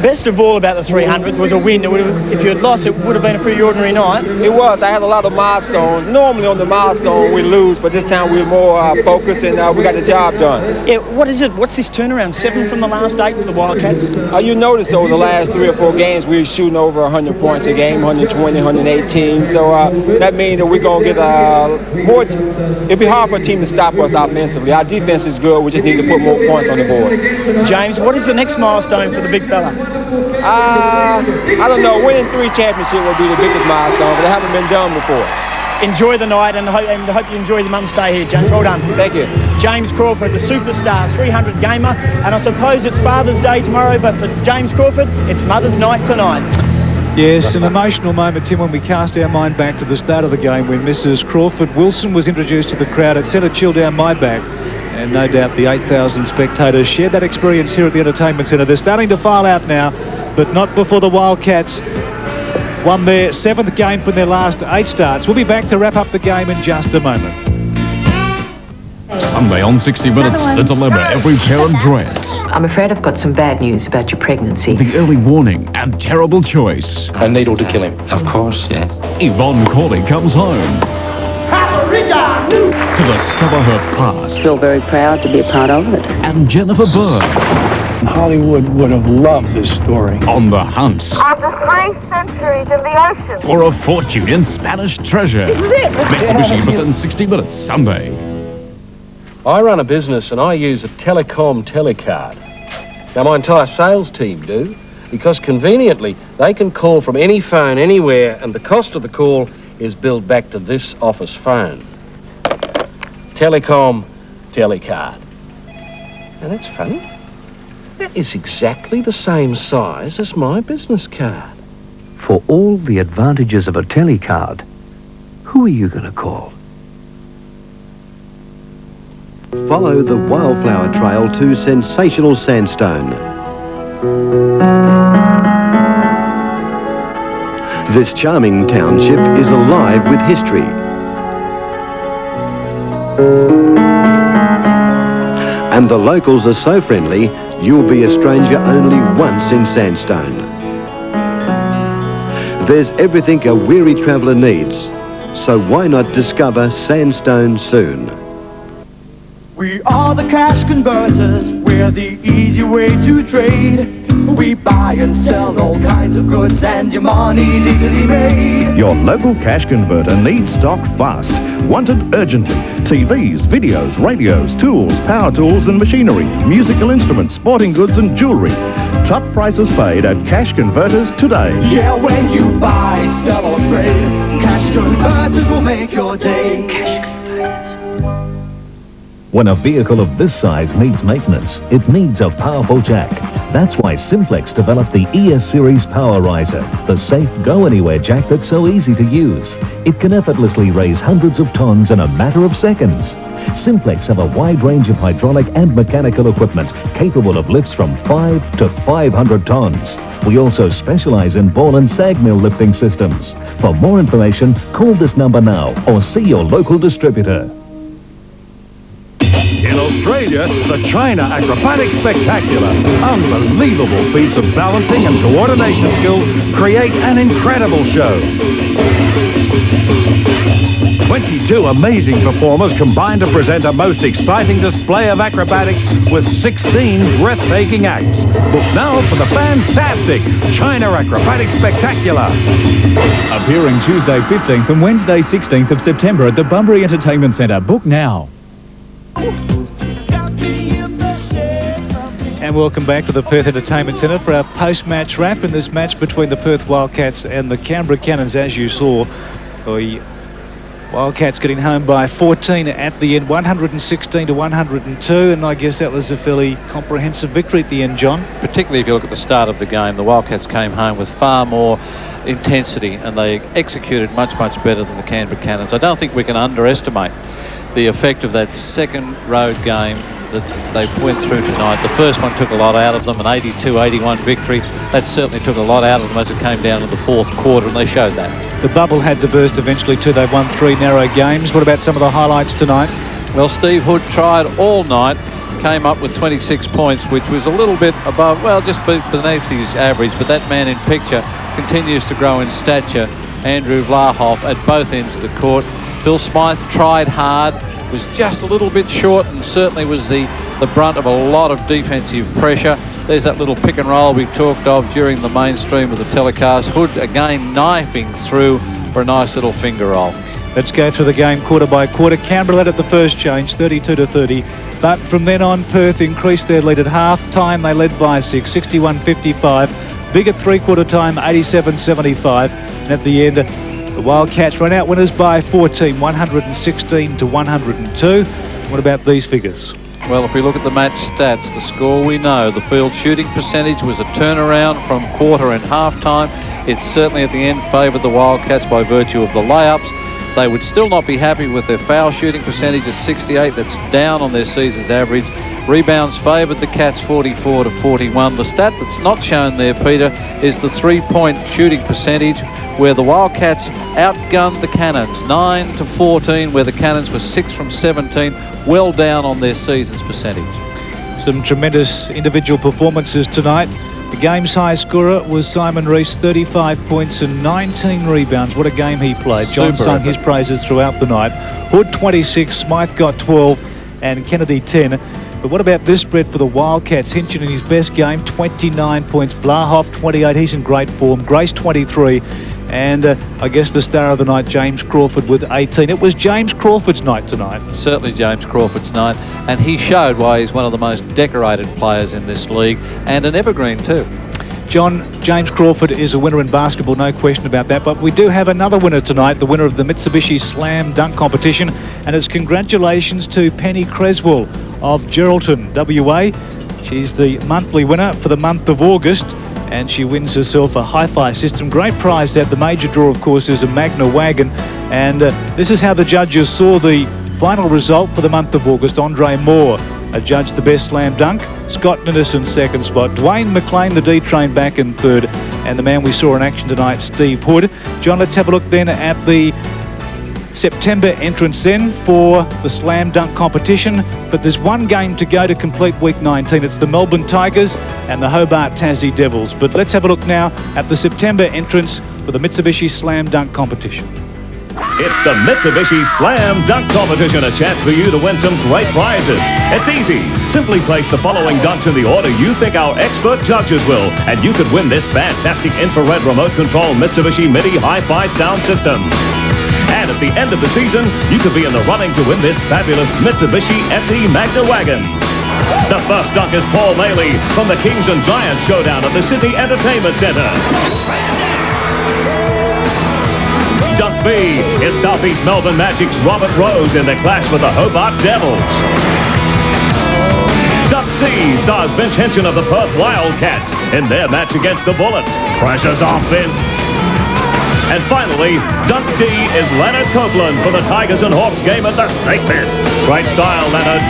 Best of all about the 300th was a win. If you had lost, it would have been a pretty ordinary night. It was. I had a lot of milestones. Normally on the milestone we lose, but this time we were more focused, and we got the job done. Yeah, what is it? What's this turnaround? 7 from the last 8 for the Wildcats? You noticed over the last 3 or 4 games we were shooting over 100 points a game, 120, 118. So that means that we're going to get more. It'll be hard for a team to stop us offensively. Our defense is good. We just need to put more points on the board. James, what is the next milestone for the big fella? I don't know. Winning 3 championships will be the biggest milestone, but they haven't been done before. Enjoy the night, and hope you enjoy the mum stay here, James. Well done. Thank you. James Crawford, the superstar 300 gamer, and I suppose it's Father's Day tomorrow, but for James Crawford, it's Mother's Night tonight. Yes, an emotional moment, Tim, when we cast our mind back to the start of the game when Mrs. Crawford Wilson was introduced to the crowd. It sent a chill down my back, and no doubt the 8,000 spectators shared that experience here at the Entertainment Centre. They're starting to file out now, but not before the Wildcats won their 7th game from their last 8 starts. We'll be back to wrap up the game in just a moment. Sunday on 60 Minutes, the dilemma every parent dreads. I'm afraid I've got some bad news about your pregnancy. The early warning and terrible choice. A needle to kill him. Of course, yes. Yvonne Corley comes home to discover her past. Still very proud to be a part of it. And Jennifer Byrne. Hollywood would have loved this story. On the hunt. After 3 centuries in the ocean. For a fortune in Spanish treasure. This is it. Mitsubishi presents 60 Minutes, Sunday. I run a business and I use a telecom telecard. Now my entire sales team do, because conveniently they can call from any phone anywhere and the cost of the call is billed back to this office phone. Telecom telecard. Now that's funny. That is exactly the same size as my business card. For all the advantages of a telecard, who are you going to call? Follow the Wildflower Trail to sensational sandstone. This charming township is alive with history. And the locals are so friendly, you'll be a stranger only once in Sandstone. There's everything a weary traveller needs, so why not discover Sandstone soon? We are the cash converters, we're the easy way to trade. We buy and sell all kinds of goods and your money's easily made. Your local cash converter needs stock fast. Wanted urgently. TVs, videos, radios, tools, power tools and machinery, musical instruments, sporting goods and jewellery. Top prices paid at Cash Converters today. Yeah, when you buy, sell or trade, cash converters will make your day. Cash converters. When a vehicle of this size needs maintenance, it needs a powerful jack. That's why Simplex developed the ES Series Power Riser, the safe go-anywhere jack that's so easy to use. It can effortlessly raise hundreds of tons in a matter of seconds. Simplex have a wide range of hydraulic and mechanical equipment capable of lifts from 5 to 500 tons. We also specialize in ball and sag mill lifting systems. For more information, call this number now or see your local distributor. In Australia, the China Acrobatic Spectacular. Unbelievable feats of balancing and coordination skills create an incredible show. 22 amazing performers combine to present a most exciting display of acrobatics with 16 breathtaking acts. Look now for the fantastic China Acrobatic Spectacular. Appearing Tuesday 15th and Wednesday 16th of September at the Bunbury Entertainment Centre. Book now. And welcome back to the Perth Entertainment Centre for our post-match wrap in this match between the Perth Wildcats and the Canberra Cannons. As you saw, the Wildcats getting home by 14 at the end, 116 to 102, and I guess that was a fairly comprehensive victory at the end, John. Particularly if you look at the start of the game, the Wildcats came home with far more intensity and they executed much better than the Canberra Cannons. I don't think we can underestimate the effect of that second road game that they went through tonight. The first one took a lot out of them, an 82-81 victory. That certainly took a lot out of them as it came down to the fourth quarter, and they showed that. The bubble had to burst eventually too. They've won 3 narrow games. What about some of the highlights tonight? Well, Steve Hood tried all night, came up with 26 points, which was a little bit above, well, just beneath his average, but that man in picture continues to grow in stature. Andrew Vlahoff at both ends of the court. Phil Smythe tried hard, was just a little bit short, and certainly was the brunt of a lot of defensive pressure. There's that little pick and roll we talked of during the mainstream of the telecast. Hood again knifing through for a nice little finger roll. Let's go through the game quarter by quarter. Canberra led at the first change, 32 to 30. But from then on, Perth increased their lead at half time. They led by 6, 61-55. Big at three-quarter time, 87-75. And at the end, the Wildcats ran out winners by 14, 116 to 102. What about these figures? Well, if we look at the match stats, the score we know, the field shooting percentage was a turnaround from quarter and half time. It certainly at the end favoured the Wildcats by virtue of the layups. They would still not be happy with their foul shooting percentage at 68. That's down on their season's average. Rebounds favoured the Cats 44 to 41. The stat that's not shown there, Peter, is the three-point shooting percentage, where the Wildcats outgunned the Cannons 9 to 14, where the Cannons were 6 from 17, well down on their season's percentage. Some tremendous individual performances tonight. The game's high scorer was Simon Rees, 35 points and 19 rebounds. What a game he played. John sung his praises throughout the night. Hood 26, Smythe got 12 and Kennedy 10. But what about this spread for the Wildcats? Hinchin in his best game, 29 points. Vlahoff 28, he's in great form. Grace 23. And I guess the star of the night, James Crawford with 18. It was James Crawford's night tonight. Certainly James Crawford's night. And he showed why he's one of the most decorated players in this league, and an evergreen too. John, James Crawford is a winner in basketball, no question about that. But we do have another winner tonight, the winner of the Mitsubishi Slam Dunk Competition. And it's congratulations to Penny Creswell of Geraldton, WA. She's the monthly winner for the month of August. And she wins herself a hi-fi system. Great prize at the major draw, of course, is a Magna wagon. And this is how the judges saw the final result for the month of August. Andre Moore adjudged the best slam dunk. Scott Ninnison second spot. Dwayne McLean, the D-train, back in third. And the man we saw in action tonight, Steve Hood. John, let's have a look then at the September entrance then for the slam dunk competition, but there's one game to go to complete week 19. It's the Melbourne Tigers and the Hobart Tassie Devils. But let's have a look now at the September entrance for the Mitsubishi Slam Dunk competition. It's the Mitsubishi Slam Dunk Competition, a chance for you to win some great prizes. It's easy. Simply place the following dunks in the order you think our expert judges will, and you could win this fantastic infrared remote control Mitsubishi MIDI Hi-Fi sound system. And at the end of the season, you could be in the running to win this fabulous Mitsubishi SE Magna Wagon. The first dunk is Paul Maley from the Kings and Giants showdown at the Sydney Entertainment Centre. Dunk B is Southeast Melbourne Magic's Robert Rose in the clash with the Hobart Devils. Dunk C stars Vince Henson of the Perth Wildcats in their match against the Bullets. Pressure's off, Vince. And finally, Dunk D is Leonard Copeland for the Tigers and Hawks game at the Snake Pit. Great style, Leonard.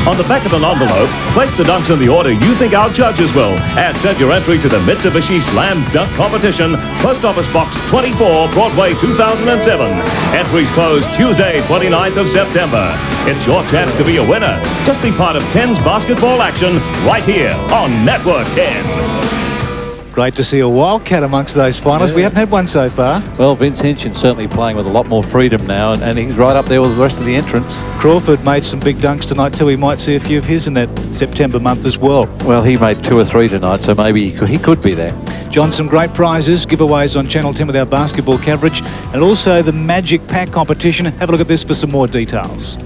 On the back of an envelope, place the dunks in the order you think our judges will, and send your entry to the Mitsubishi Slam Dunk Competition, Post Office Box 24, Broadway 2007. Entries close Tuesday, 29th of September. It's your chance to be a winner. Just be part of 10's basketball action right here on Network 10. Great to see a Wildcat amongst those finalists. We haven't had one so far. Well, Vince Hinchin's certainly playing with a lot more freedom now, and he's right up there with the rest of the entrants. Crawford made some big dunks tonight too. We might see a few of his in that September month as well. Well, he made 2 or 3 tonight, so maybe he could be there. John, some great prizes, giveaways on Channel 10 with our basketball coverage, and also the Magic Pack competition. Have a look at this for some more details.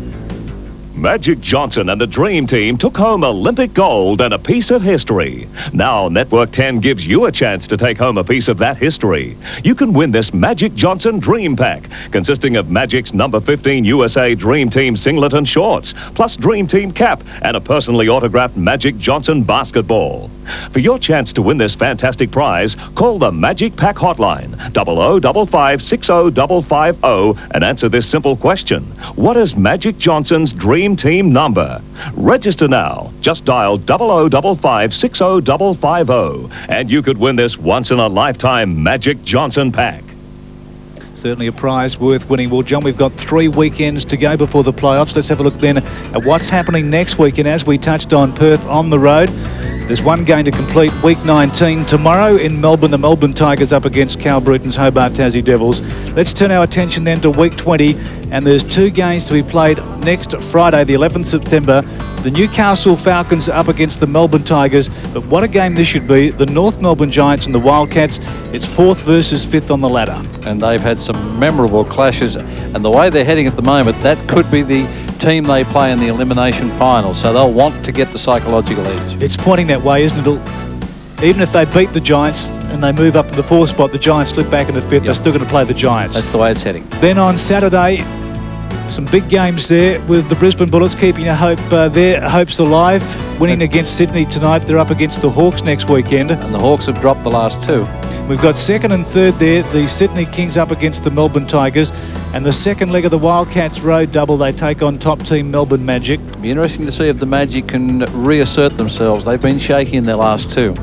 Magic Johnson and the Dream Team took home Olympic gold and a piece of history. Now Network 10 gives you a chance to take home a piece of that history. You can win this Magic Johnson Dream Pack, consisting of Magic's number 15 USA Dream Team singlet and shorts, plus Dream Team cap and a personally autographed Magic Johnson basketball. For your chance to win this fantastic prize, call the Magic Pack hotline, 0055-60550, and answer this simple question. What is Magic Johnson's Dream Team number? Register now. Just dial 0055-60550, and you could win this once-in-a-lifetime Magic Johnson Pack. Certainly a prize worth winning. Well, John, we've got 3 weekends to go before the playoffs. Let's have a look then at what's happening next weekend. As we touched on, Perth on the road. There's one game to complete week 19 tomorrow in Melbourne. The Melbourne Tigers up against Cal Bruton's Hobart Tassie Devils. Let's turn our attention then to week 20, and there's 2 games to be played next Friday, the 11th September. The Newcastle Falcons up against the Melbourne Tigers, but what a game this should be. The North Melbourne Giants and the Wildcats. It's 4th versus 5th on the ladder. And they've had some memorable clashes, and the way they're heading at the moment, that could be the team they play in the elimination final, so they'll want to get the psychological edge. It's pointing that way, isn't it? Even if they beat the Giants and they move up to the 4th spot, the Giants slip back into 5th, They're still going to play the Giants. That's the way it's heading. Then on Saturday, some big games there with the Brisbane Bullets keeping their hopes alive, winning against Sydney tonight. They're up against the Hawks next weekend. And the Hawks have dropped the last 2. We've got 2nd and 3rd there, the Sydney Kings up against the Melbourne Tigers, and the second leg of the Wildcats road double, they take on top team Melbourne Magic. It'll be interesting to see if the Magic can reassert themselves. They've been shaky in their last 2.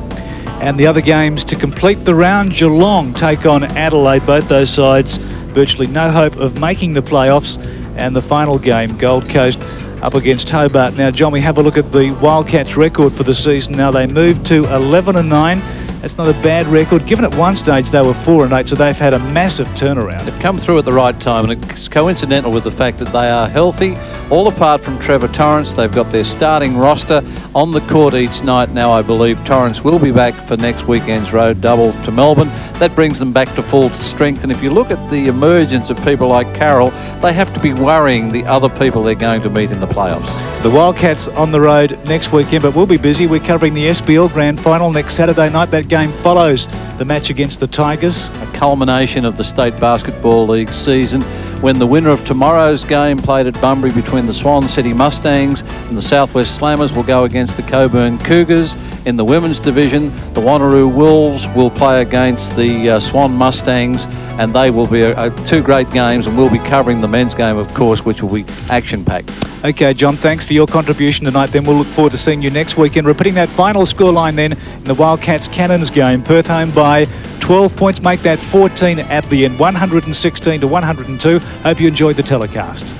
And the other games to complete the round, Geelong take on Adelaide. Both those sides virtually no hope of making the playoffs. And the final game, Gold Coast up against Hobart. Now, John, we have a look at the Wildcats' record for the season. Now, they moved to 11-9. That's not a bad record. Given at one stage they were 4-8, so they've had a massive turnaround. They've come through at the right time, and it's coincidental with the fact that they are healthy. All apart from Trevor Torrance, they've got their starting roster on the court each night. Now, I believe Torrance will be back for next weekend's road double to Melbourne. That brings them back to full strength. And if you look at the emergence of people like Carroll, they have to be worrying the other people they're going to meet in the playoffs. The Wildcats on the road next weekend, but we'll be busy. We're covering the SBL Grand Final next Saturday night. That game follows the match against the Tigers. A culmination of the State Basketball League season, when the winner of tomorrow's game played at Bunbury between the Swan City Mustangs and the Southwest Slammers will go against the Coburn Cougars. In the women's division, the Wanneroo Wolves will play against the Swan Mustangs, and they will be 2 great games, and we'll be covering the men's game, of course, which will be action-packed. Okay, John, thanks for your contribution tonight. Then we'll look forward to seeing you next weekend. Repeating that final scoreline then in the Wildcats Cannons game. Perth home by 12. 12 points make that 14 at the end, 116 to 102. Hope you enjoyed the telecast.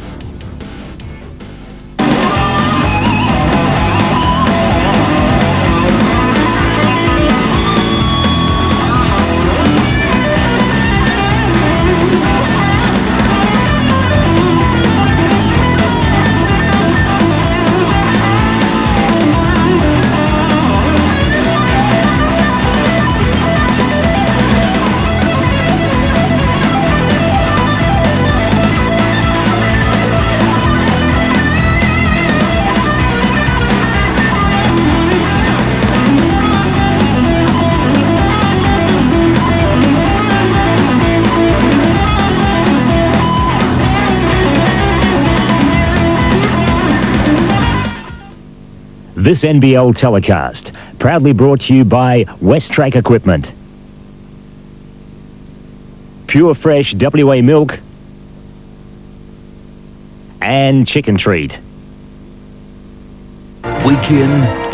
This NBL telecast, proudly brought to you by Westrack Equipment, Pure Fresh WA Milk, and Chicken Treat. Week in,